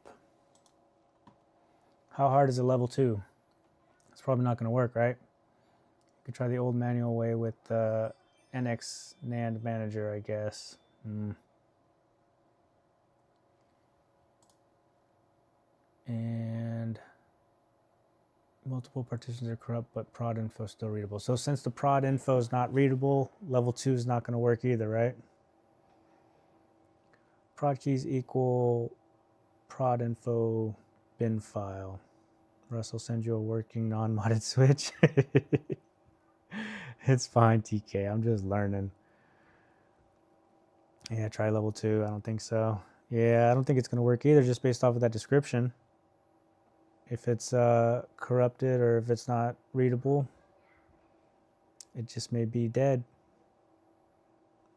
How hard is a level 2? It's probably not going to work, right? You could try the old manual way with the NX NAND Manager, I guess. And multiple partitions are corrupt, but prod info is still readable. So since the prod info is not readable, level 2 is not going to work either, right? prod keys equal prod info bin file. Russ will send you a working non-modded switch. It's fine, TK. I'm just learning. Yeah, try level 2. I don't think so. Yeah, I don't think it's going to work either, just based off of that description. If it's corrupted or if it's not readable, it just may be dead.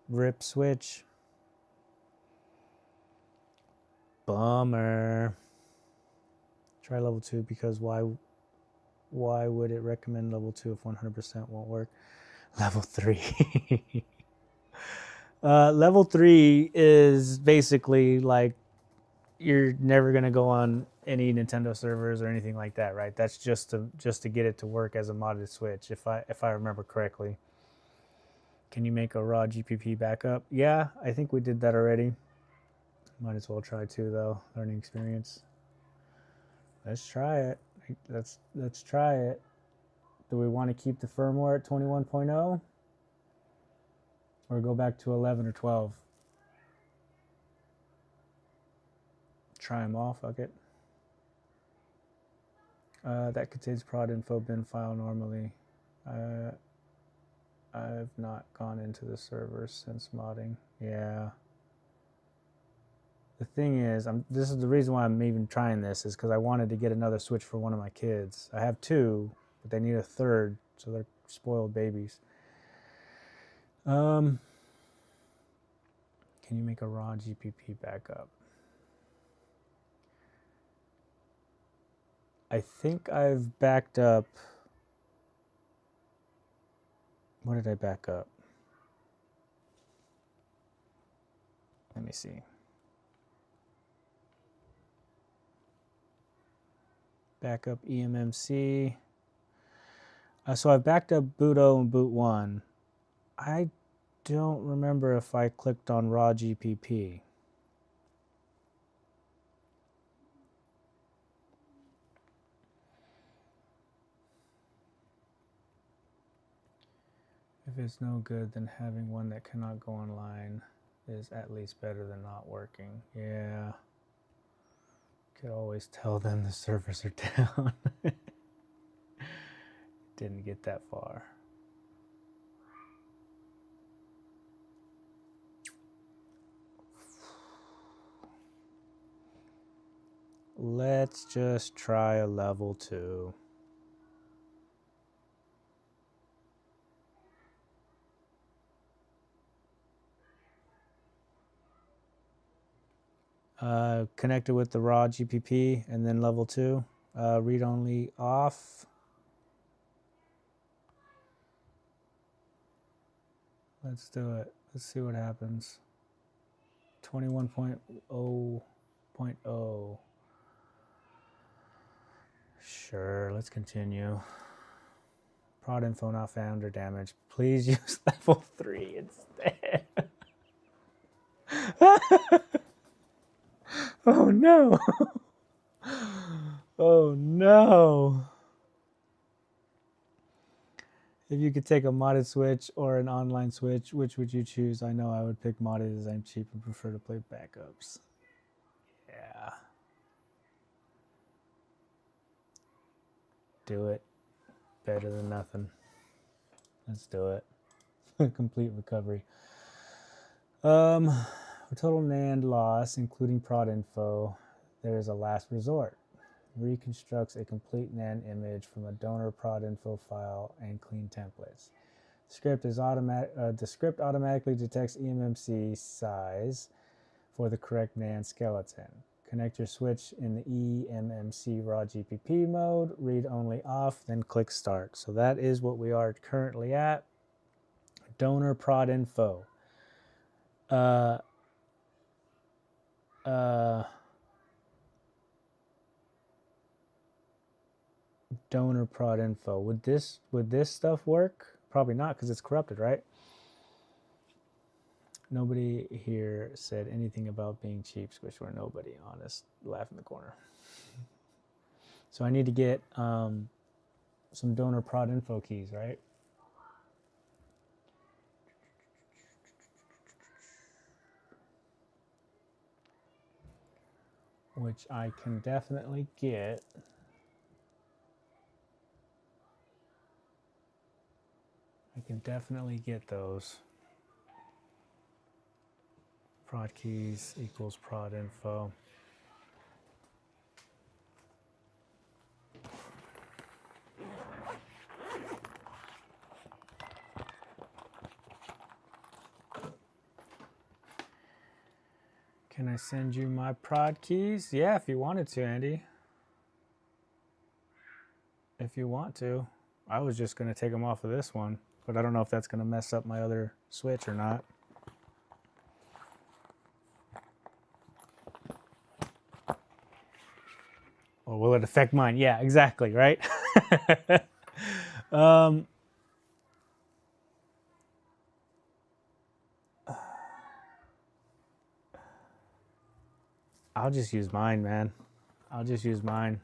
Rip switch. Bummer. Try level 2 because why would it recommend level 2 if 100% won't work? Level 3. Level 3 is basically like you're never going to go on any Nintendo servers or anything like that, right? That's just to get it to work as a modded switch, if I remember correctly. Can you make a raw GPP backup? Yeah, I think we did that already. Might as well try too, though. Learning experience. Let's try it. Let's try it. Do we want to keep the firmware at 21.0? Or go back to 11 or 12? Try them all, fuck it. That contains prod info bin file normally. I've not gone into the server since modding. Yeah. The thing is, this is the reason why I'm even trying this, is because I wanted to get another Switch for one of my kids. I have 2, but they need a 3rd, so they're spoiled babies. Can you make a raw GPP backup? I think I've backed up. What did I back up? Let me see. Backup eMMC. So I've backed up boot 0 and boot 1. I don't remember if I clicked on raw GPP. If it's no good, then having one that cannot go online is at least better than not working. Yeah. Could always tell them the servers are down. Didn't get that far. Let's just try a level 2. Connected with the raw GPP and then level 2. Read only off. Let's do it. Let's see what happens. 21.0.0. Sure, let's continue. Prod info not found or damaged. Please use level 3 instead. Oh no. Oh no. If you could take a modded Switch or an online Switch, which would you choose? I know I would pick modded as I'm cheap and prefer to play backups. Yeah. Do it. Better than nothing. Let's do it. Complete recovery. For total NAND loss, including prod info, there is a last resort. Reconstructs a complete NAND image from a donor prod info file and clean templates. The script automatically detects eMMC size for the correct NAND skeleton. Connect your Switch in the eMMC raw GPP mode, read only off, then click start. So that is what we are currently at. Donor prod info. Donor prod info. Would this stuff work? Probably not, because it's corrupted, right? Nobody here said anything about being cheap, Squishware. Nobody, honest. Laugh in the corner. So I need to get some donor prod info keys, right? which I can definitely get. I can definitely get those. Prod keys equals prod info. Can I send you my prod keys? Yeah, if you wanted to, Andy. If you want to. I was just going to take them off of this one, but I don't know if that's going to mess up my other switch or not. Or will it affect mine? Yeah, exactly, right? I'll just use mine, man. I'll just use mine.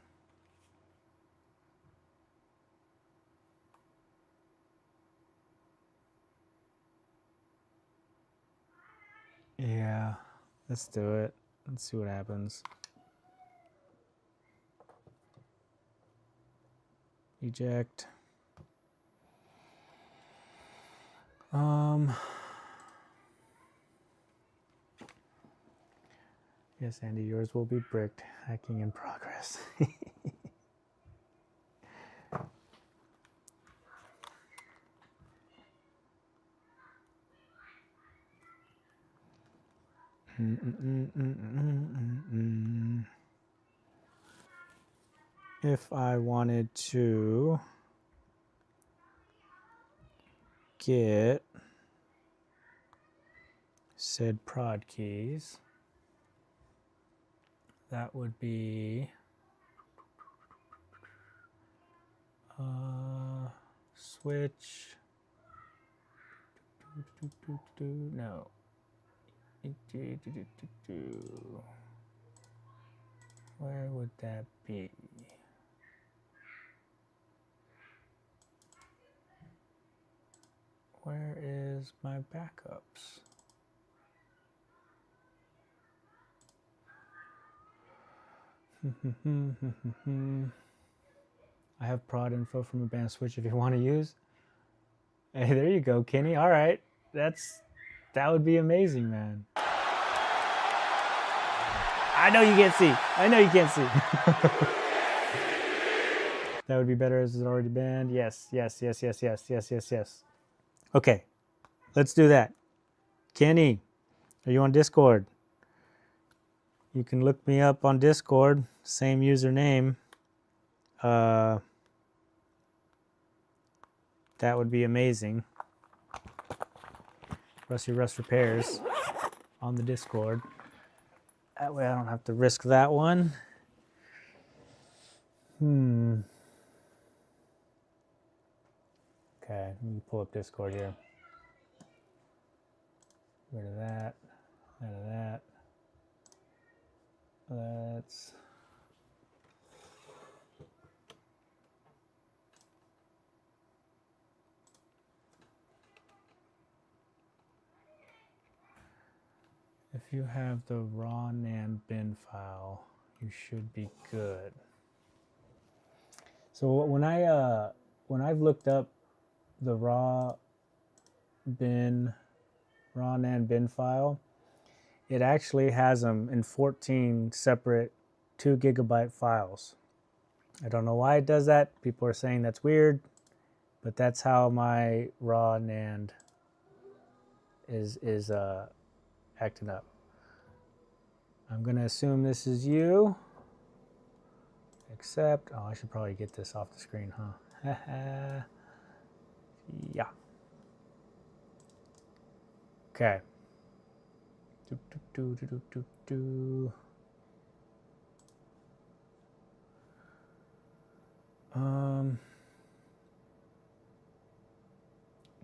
Yeah, let's do it. Let's see what happens. Eject. Yes, Andy, yours will be bricked. Hacking in progress. If I wanted to get said prod keys, that would be switch. No. Where would that be? Where is my backups? I have prod info from Advanced Switch if you want to use. Hey, there you go, Kenny. All right, that would be amazing, man. I know you can't see. I know you can't see. That would be better as it's already banned. Yes, yes, yes, yes, yes, yes, yes, yes. Okay, let's do that. Kenny, are you on Discord? You can look me up on Discord, same username. That would be amazing. Rusty Rust Repairs on the Discord. That way I don't have to risk that one. Okay, let me pull up Discord here. Rid of that, out of that. Let's... If you have the raw NAND bin file, you should be good. So when I've looked up the raw NAND bin file, it actually has them in 14 separate 2 GB files. I don't know why it does that. People are saying that's weird, but that's how my raw NAND is acting up. I'm gonna assume this is you. Accept. Oh, I should probably get this off the screen, huh? Yeah. Okay.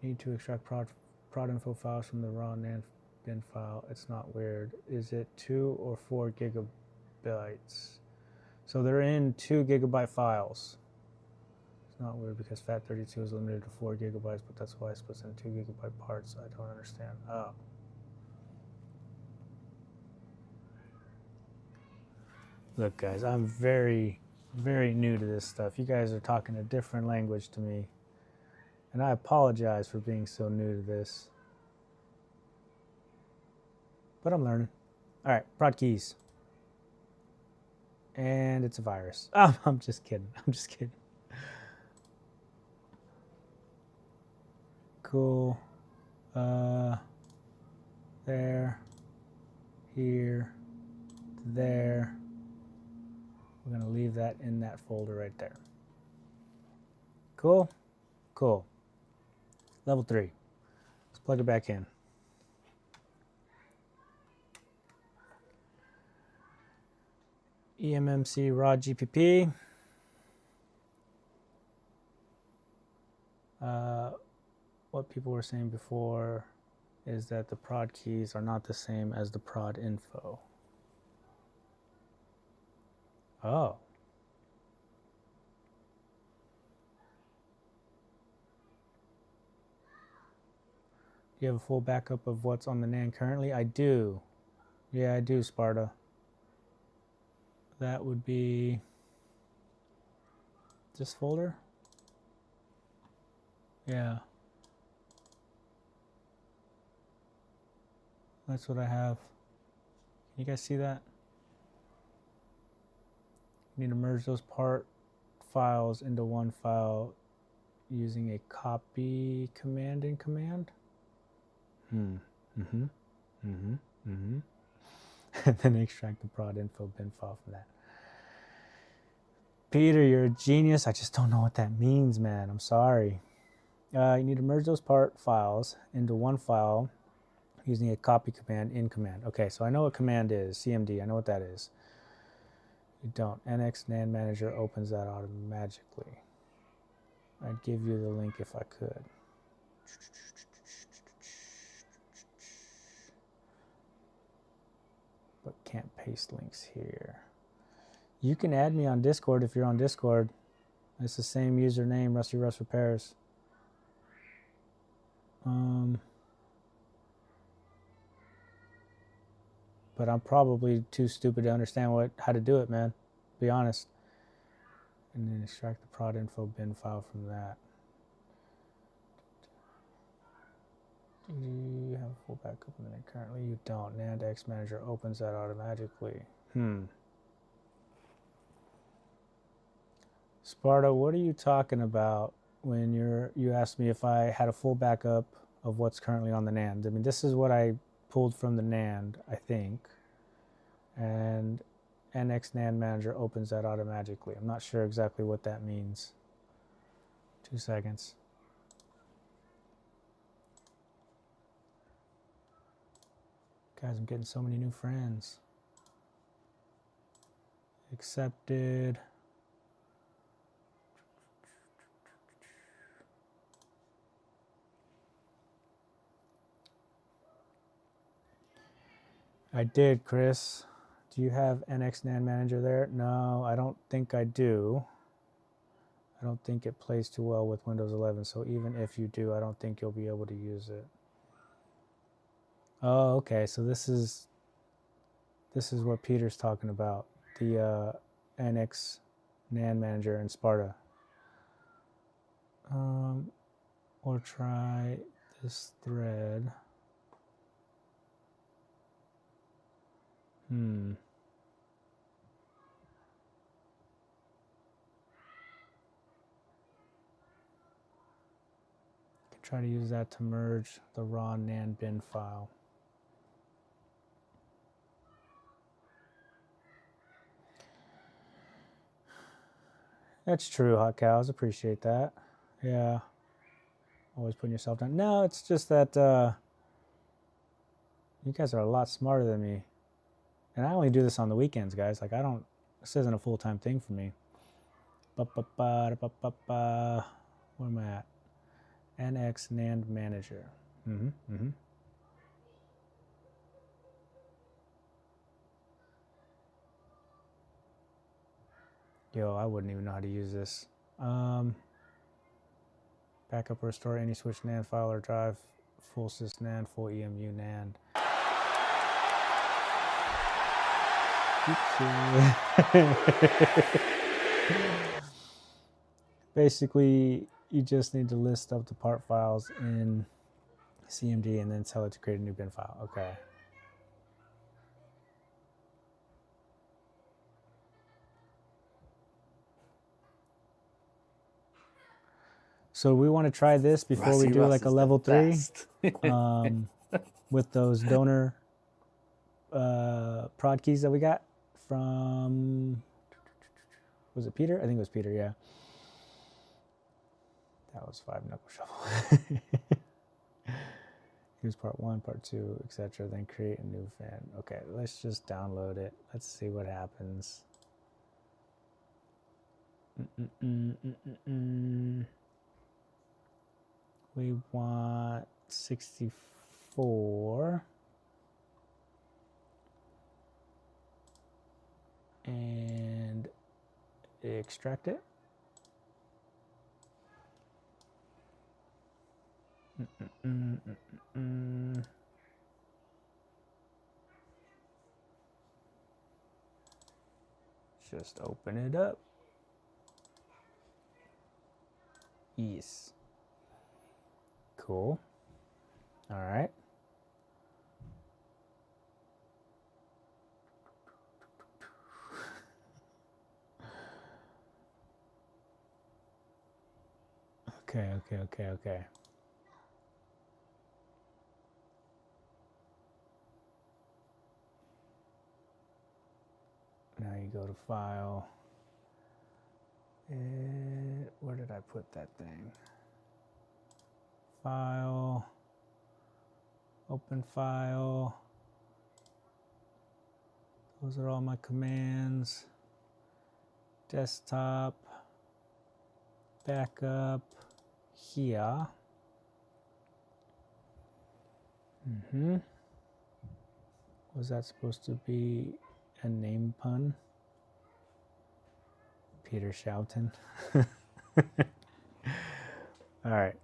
Need to extract prod info files from the raw NAND bin file. It's not weird. Is it 2 or 4 gigabytes? So they're in 2 GB files. It's not weird because FAT32 is limited to 4 GB, but that's why it's split into 2 GB parts. I don't understand. Oh. Look, guys, I'm very, very new to this stuff. You guys are talking a different language to me. And I apologize for being so new to this. But I'm learning. All right, prod keys. And it's a virus. Oh, I'm just kidding. I'm just kidding. Cool. There. Here. There. We're going to leave that in that folder right there. Cool? Cool. Level 3. Let's plug it back in. eMMC raw GPP. What people were saying before is that the prod keys are not the same as the prod info. Oh. Do you have a full backup of what's on the NAND currently? I do. Yeah, I do, Sparta. That would be this folder. Yeah. That's what I have. Can you guys see that? You need to merge those part files into one file using a copy command in command. And then extract the prod info bin file from that. Peter, you're a genius. I just don't know what that means, man. I'm sorry. You need to merge those part files into one file using a copy command in command. Okay, so I know what command is. CMD, I know what that is. You don't. NX NAND Manager opens that automatically. I'd give you the link if I could. But can't paste links here. You can add me on Discord if you're on Discord. It's the same username, Rusty Russ Repairs. But I'm probably too stupid to understand how to do it, man. Be honest. And then extract the prod info bin file from that. Do you have a full backup of it? Currently you don't. NAND X Manager opens that automatically. Sparta, what are you talking about when you asked me if I had a full backup of what's currently on the NAND? I mean, this is what I pulled from the NAND, I think. And NX NAND Manager opens that automatically. I'm not sure exactly what that means. 2 seconds. Guys, I'm getting so many new friends. Accepted. I did, Chris. Do you have NX NAND Manager there? No, I don't think I do. I don't think it plays too well with Windows 11, so even if you do, I don't think you'll be able to use it. Oh, okay, so this is what Peter's talking about, the NX NAND Manager in Sparta. Or try this thread. Try to use that to merge the raw NAND bin file. That's true, Hot Cows. Appreciate that. Yeah. Always putting yourself down. No, it's just that you guys are a lot smarter than me. And I only do this on the weekends, guys. Like, this isn't a full-time thing for me. Where am I at? NX NAND Manager. Yo, I wouldn't even know how to use this. Backup or restore any switch NAND file or drive, full sys NAND, full EMU NAND. Basically, you just need to list up the part files in CMD and then tell it to create a new bin file. Okay. So we want to try this before we Rusty do Russ like a is the level 3 best. with those donor prod keys that we got from, was it Peter? I think it was Peter, yeah. That was 5 Knuckle Shuffle. Here's part 1, part 2, etc. Then create a new fan. Okay, let's just download it. Let's see what happens. We want 64. And extract it. Just open it up. Yes. Cool. All right. Okay. Now you go to File. Where did I put that thing? File. Open File. Those are all my commands. Desktop. Backup. Here. Was that supposed to be a name pun? Peter Shoughton. All right.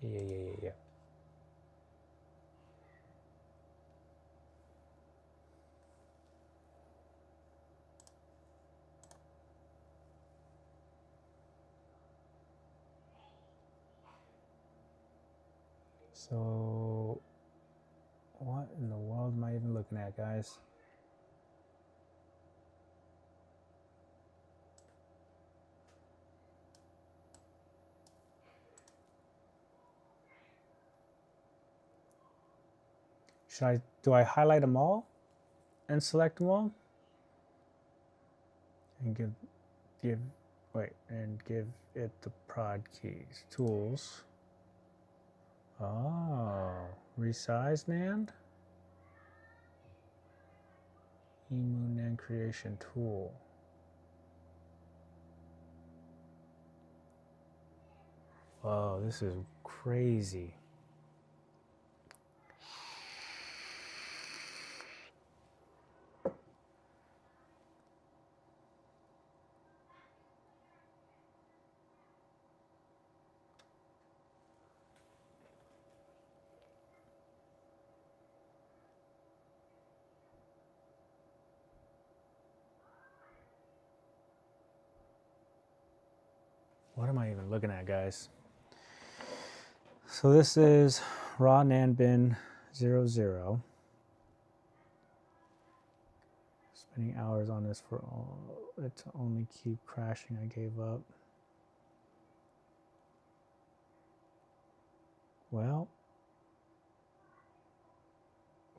Yeah. So, what in the world am I even looking at, guys? Do I highlight them all and select them all? And give it the prod keys. Tools. Oh, resize NAND? Emu NAND creation tool. Whoa, this is crazy. What am I even looking at, guys? So this is raw NAND bin 00. Spending hours on this for it to only keep crashing. I gave up. Well,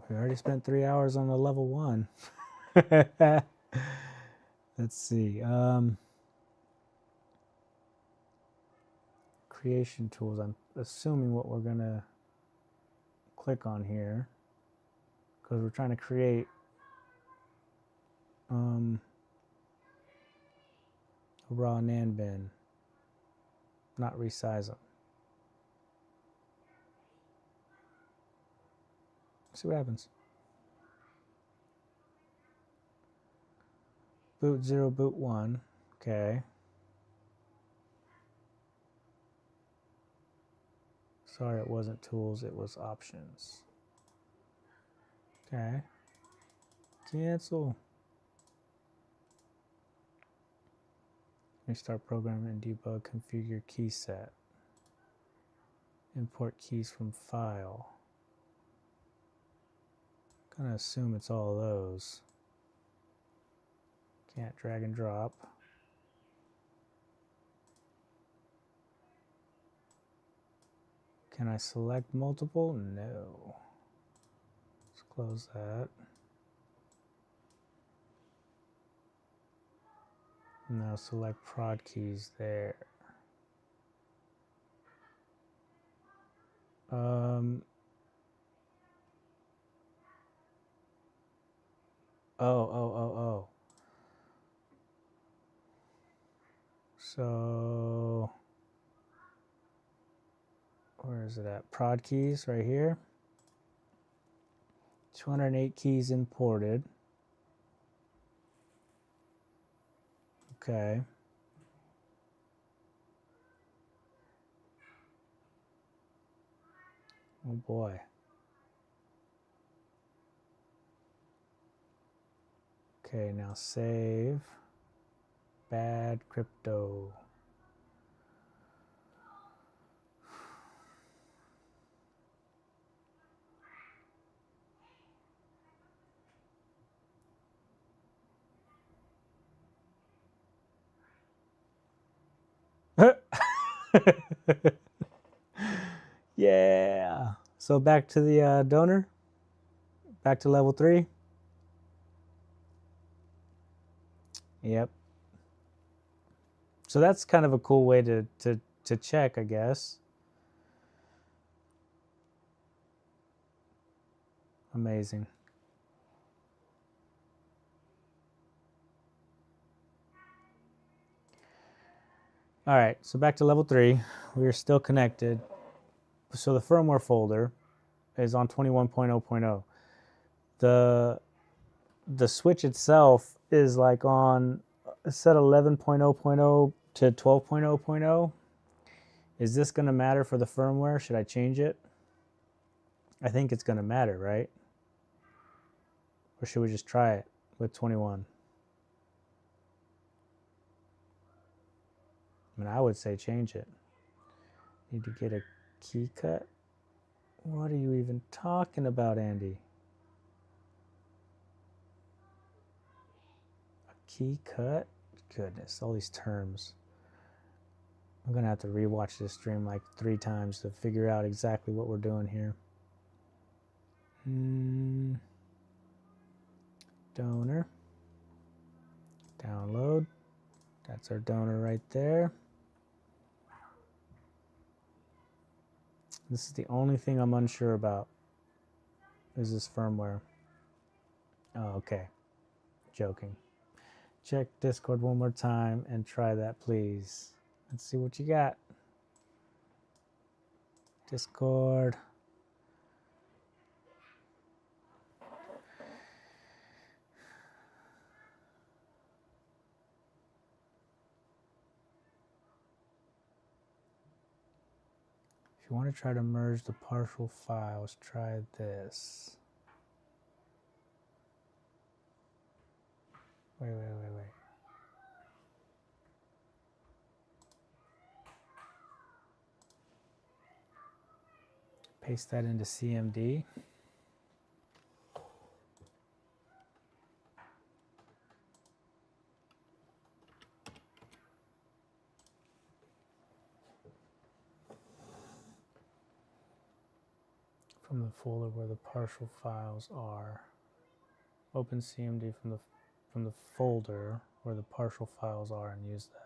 we already spent 3 hours on the level 1. Let's see. Creation tools. I'm assuming what we're gonna click on here, because we're trying to create a raw NAND bin, not resize them. See what happens. Boot 0, boot 1. Okay. Sorry, it wasn't tools, it was options. Okay. Cancel. Restart program and debug, configure key set. Import keys from file. Gonna assume it's all of those. Can't drag and drop. Can I select multiple? No. Let's close that. Now select prod keys there. Oh. So, where is it at? Prod keys right here. 208 keys imported. Okay. Oh boy. Okay, now save. Bad crypto. Yeah. So back to the donor. Back to level 3. Yep. So that's kind of a cool way to check, I guess. Amazing. All right, so back to level 3. We are still connected. So the firmware folder is on 21.0.0. The switch itself is like on set 11.0.0 to 12.0.0. Is this going to matter for the firmware? Should I change it? I think it's going to matter, right? Or should we just try it with 21? I mean, I would say change it. Need to get a key cut? What are you even talking about, Andy? A key cut? Goodness, all these terms. I'm going to have to rewatch this stream like 3 times to figure out exactly what we're doing here. Donor. Download. That's our donor right there. This is the only thing I'm unsure about, is this firmware. Oh, okay. Joking. Check Discord one more time and try that, please. Let's see what you got. Discord. If you want to try to merge the partial files, try this. Wait. Paste that into CMD. From the folder where the partial files are. Open CMD from the folder where the partial files are and use that.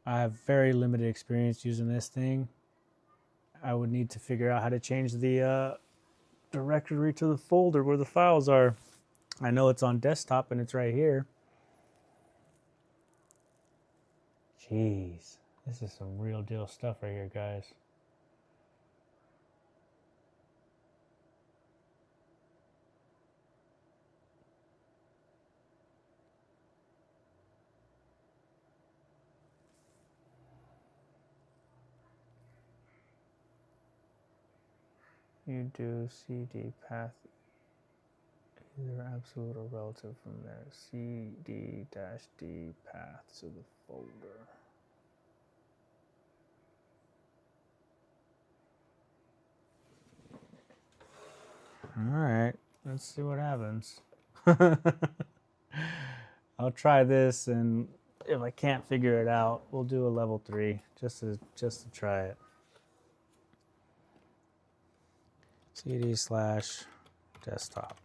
I have very limited experience using this thing. I would need to figure out how to change the directory to the folder where the files are. I know it's on desktop and it's right here. Jeez, this is some real deal stuff right here, guys. You do CD path either absolute or relative from there. CD-D path to the folder. All right, let's see what happens. I'll try this, and if I can't figure it out, we'll do a level 3 just to try it. CD/desktop.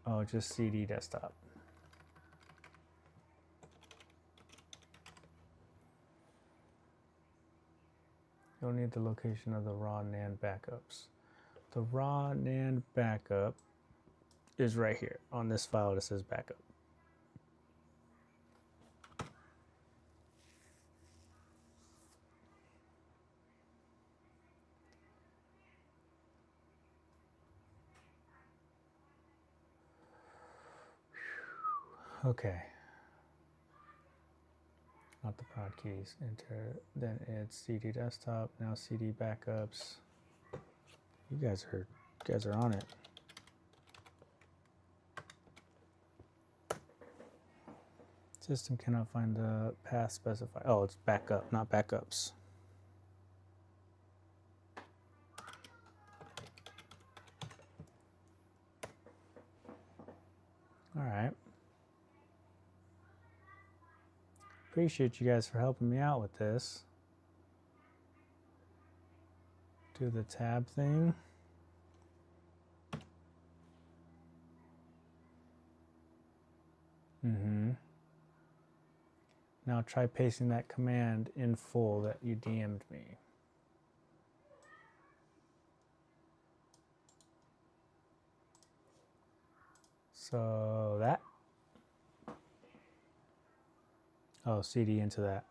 Oh, just CD desktop. You'll need the location of the raw NAND backups. The raw NAND backup is right here on this file that says backup. Okay. Not the prod keys. Enter. Then it's CD desktop. Now CD backups. You guys are on it. System cannot find the path specified. Oh, it's backup, not backups. All right. Appreciate you guys for helping me out with this. Do the tab thing. Now try pasting that command in full that you DM'd me. So that. Oh, CD into that.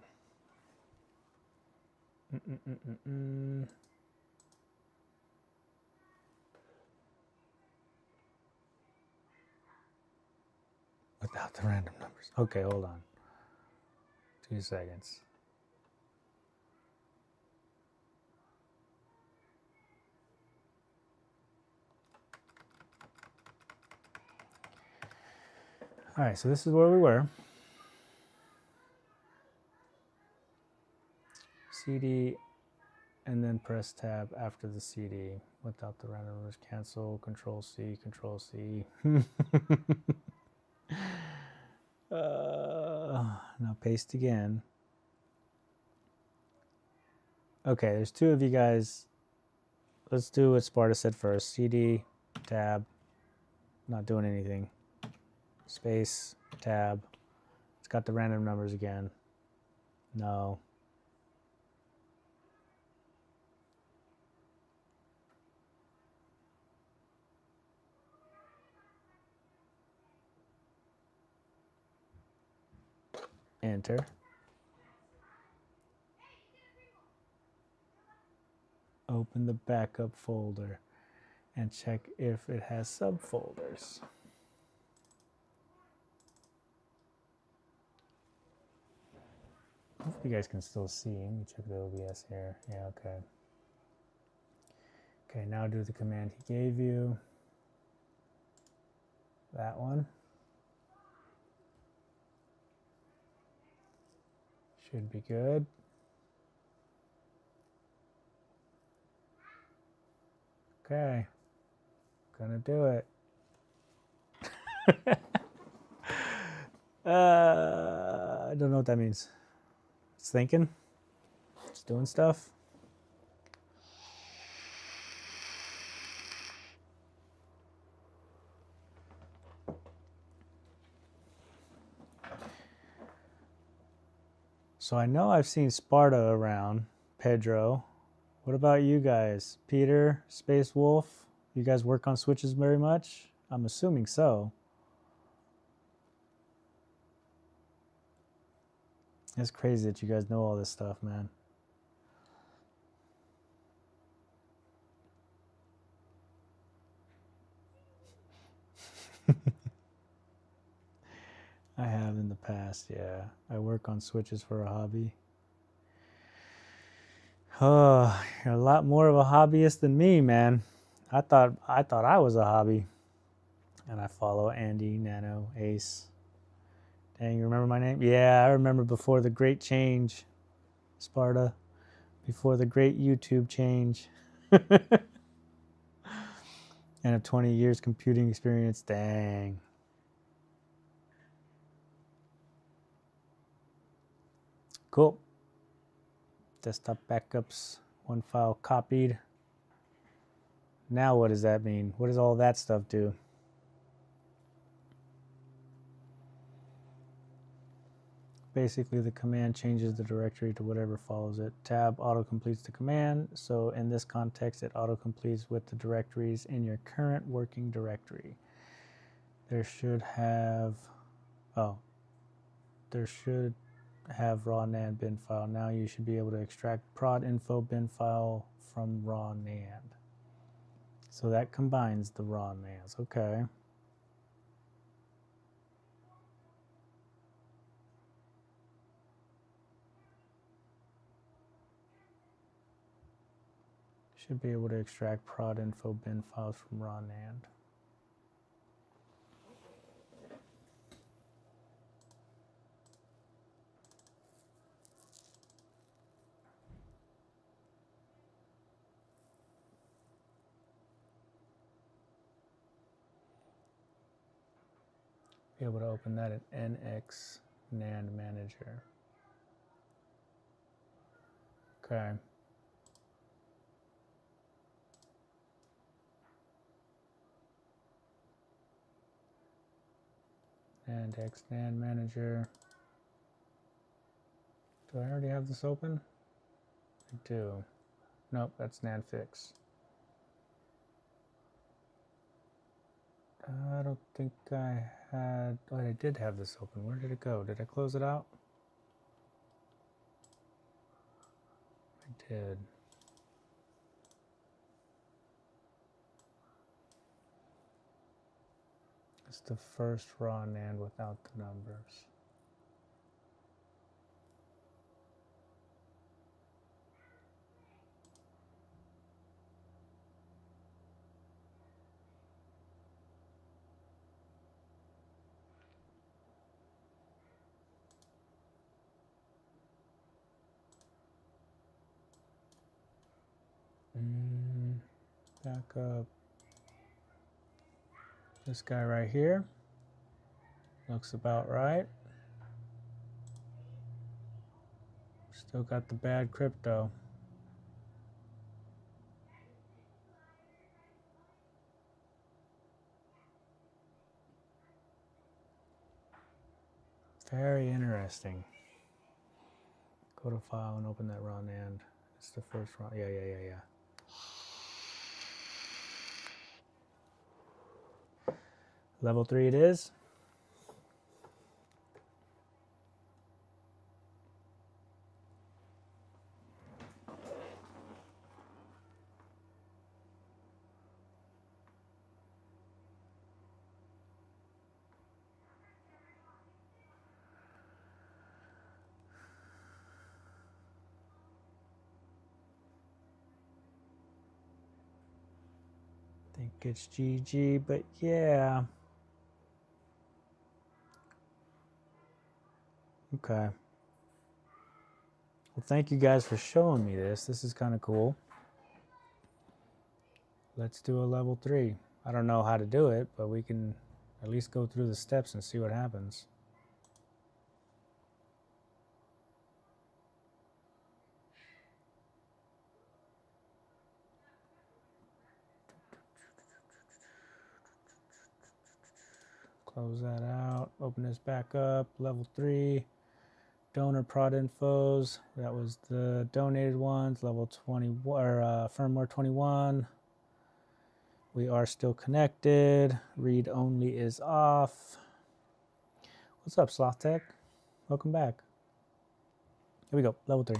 Without the random numbers. Okay, hold on. 2 seconds. All right, so this is where we were. CD, and then press tab after the CD. Without the random numbers, cancel, Control C, Control C. Now paste again. Okay, there's 2 of you guys. Let's do what Sparta said first. CD, tab, not doing anything. Space, tab. It's got the random numbers again. No. Enter. Open the backup folder and check if it has subfolders. Hope you guys can still see. Let me check the OBS here. Yeah, okay. Okay, now do the command he gave you. That one. Should be good. Okay, gonna do it. I don't know what that means. It's thinking. It's doing stuff. So I know I've seen Sparta around, Pedro. What about you guys? Peter, Space Wolf, you guys work on switches very much? I'm assuming so. It's crazy that you guys know all this stuff, man. I have in the past, yeah. I work on switches for a hobby. Oh, you're a lot more of a hobbyist than me, man. I thought I was a hobby. And I follow Andy, Nano, Ace. Dang, you remember my name? Yeah, I remember before the great change. Sparta. Before the great YouTube change. And a 20 years computing experience. Dang. Cool. Desktop backups. One file copied. Now what does that mean? What does all that stuff do? Basically, the command changes the directory to whatever follows it. Tab autocompletes the command, so in this context, it autocompletes with the directories in your current working directory. There should have raw NAND bin file. Now you should be able to extract prod info bin file from raw NAND. So that combines the raw NANDs. Okay. Should be able to extract prod info bin files from raw NAND. Be able to open that at NX NAND Manager. Okay. And NAND Manager. Do I already have this open? I do. Nope, that's NAND Fix. I don't think I had... Oh, I did have this open. Where did it go? Did I close it out? I did. It's the first raw NAND without the numbers. Back up. This guy right here. Looks about right. Still got the bad crypto. Very interesting. Go to file and open that raw NAND. It's the first raw. Yeah. Level 3 it is. Think it's GG, but yeah. Okay. Well, thank you guys for showing me this. This is kind of cool. Let's do a level 3. I don't know how to do it, but we can at least go through the steps and see what happens. Close that out. Open this back up. Level 3. Donor prod infos. That was the donated ones. Level 20 or firmware 21. We are still connected. Read only is off. What's up, Sloth Tech? Welcome back. Here we go. Level 3.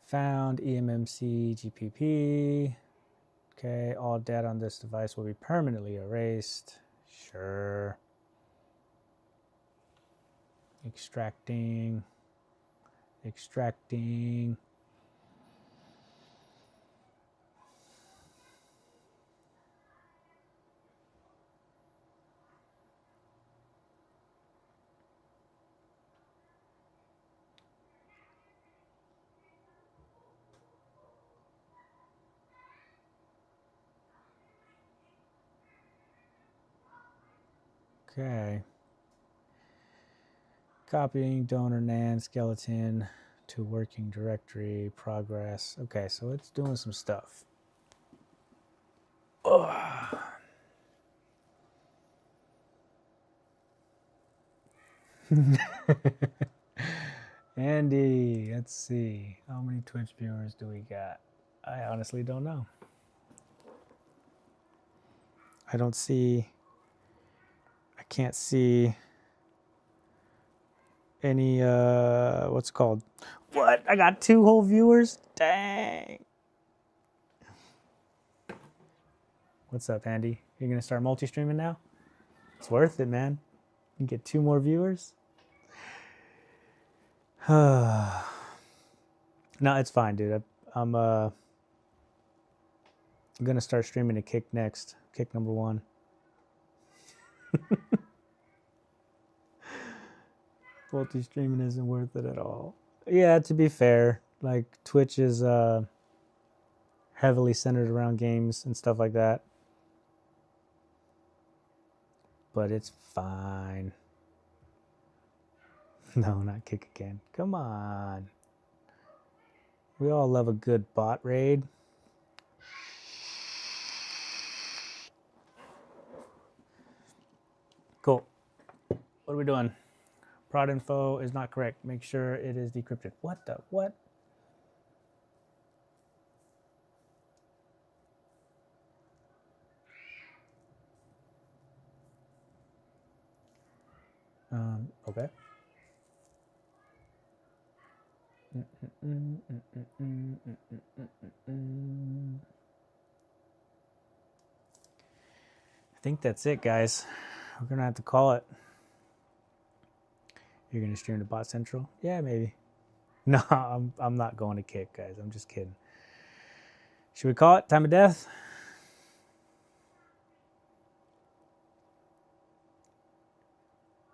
Found eMMC GPP. Okay, all data on this device will be permanently erased. Sure. Extracting. Extracting. Okay. Copying donor NAND skeleton to working directory progress. Okay, so it's doing some stuff. Ugh. Andy, let's see. How many Twitch viewers do we got? I honestly don't know. I don't see. I can't see any what's it called? What? I got 2 whole viewers? Dang. What's up, Andy? You're gonna start multi-streaming now? It's worth it, man. You can get 2 more viewers. No, it's fine, dude. I'm gonna start streaming a Kick next. Kick number 1. Multi-streaming isn't worth it at all. Yeah, to be fair, like Twitch is heavily centered around games and stuff like that. But it's fine. No, not Kick again. Come on. We all love a good bot raid. Cool. What are we doing? Prod info is not correct. Make sure it is decrypted. What the? What? Okay. I think that's it, guys. We're gonna have to call it. You're gonna stream to Bot Central? Yeah, maybe. No, I'm not going to Kick, guys. I'm just kidding. Should we call it time of death?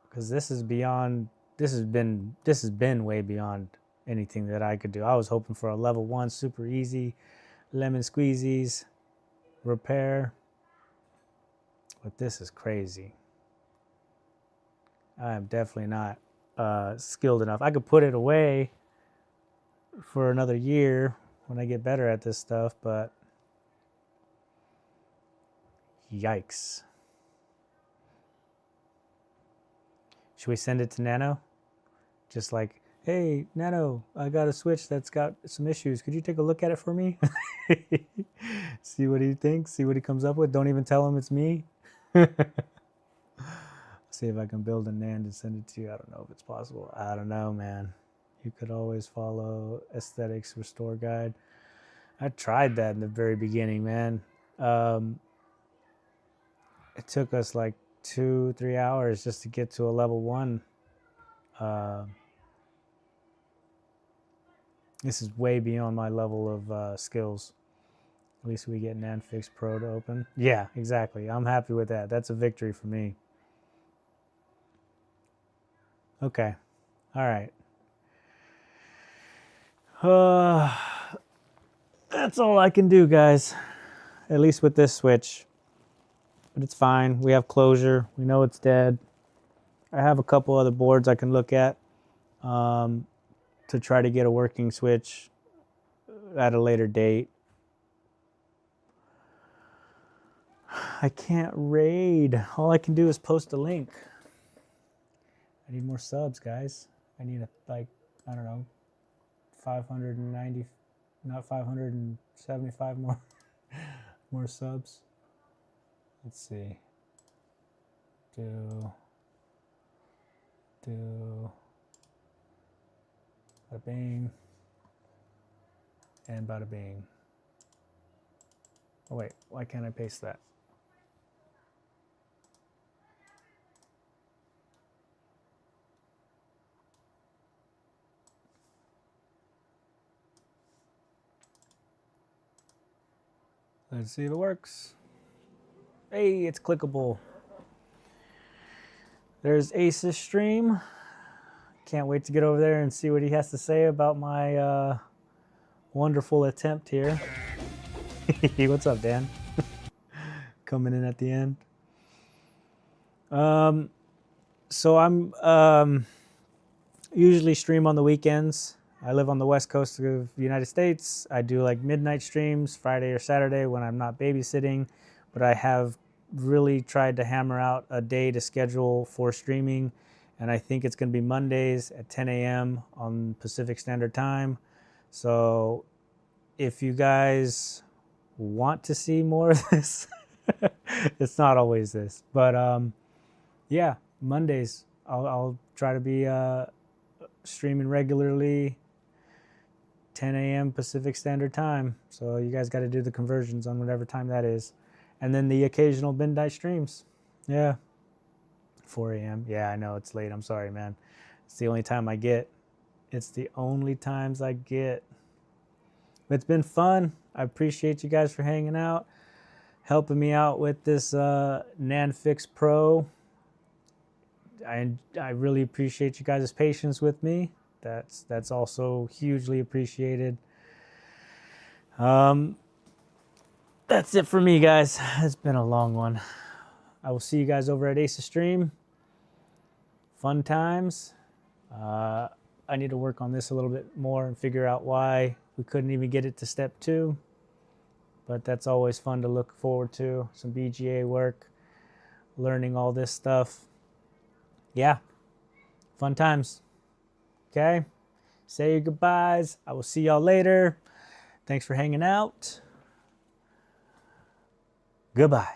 Because this is beyond. This has been way beyond anything that I could do. I was hoping for a level 1 super easy, lemon squeezies, repair. But this is crazy. I am definitely not skilled enough. I could put it away for another year when I get better at this stuff, but yikes. Should we send it to Nano? Just like, hey, Nano, I got a Switch that's got some issues. Could you take a look at it for me? See what he thinks, see what he comes up with. Don't even tell him it's me. See if I can build a NAND and send it to you. I don't know if it's possible. I don't know, man. You could always follow Aesthetics Restore Guide. I tried that in the very beginning, man. It took us like 2-3 hours just to get to a level 1. This is way beyond my level of skills. At least we get NANDFix Pro to open. Yeah, exactly. I'm happy with that. That's a victory for me. Okay. All right. That's all I can do, guys. At least with this Switch. But it's fine. We have closure. We know it's dead. I have a couple other boards I can look at to try to get a working Switch at a later date. I can't raid. All I can do is post a link. I need more subs, guys. I need I don't know, 590, not 575 more subs. Let's see. Do Bada bing. And bada bing. Oh wait, why can't I paste that? Let's see if it works. Hey, it's clickable. There's Ace's stream. Can't wait to get over there and see what he has to say about my wonderful attempt here. What's up, Dan? Coming in at the end. So I'm usually stream on the weekends. I live on the west coast of the United States. I do like midnight streams, Friday or Saturday when I'm not babysitting, but I have really tried to hammer out a day to schedule for streaming, and I think it's going to be Mondays at 10 a.m. on Pacific Standard Time. So if you guys want to see more of this, it's not always this, but yeah, Mondays I'll try to be streaming regularly, 10 a.m. Pacific Standard Time. So you guys got to do the conversions on whatever time that is. And then the occasional midnight streams. Yeah. 4 a.m. Yeah, I know it's late. I'm sorry, man. It's the only time I get. It's the only times I get. But it's been fun. I appreciate you guys for hanging out, helping me out with this NanFix Pro. I really appreciate you guys' patience with me. That's also hugely appreciated. That's it for me, guys. It's been a long one. I will see you guys over at Ace's stream. Fun times. I need to work on this a little bit more and figure out why we couldn't even get it to step 2. But that's always fun to look forward to. Some BGA work, learning all this stuff. Yeah, fun times. Okay, say your goodbyes. I will see y'all later. Thanks for hanging out. Goodbye.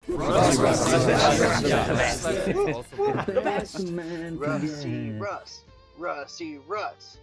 Rusty The best man Rusty Russ. Rusty Russ.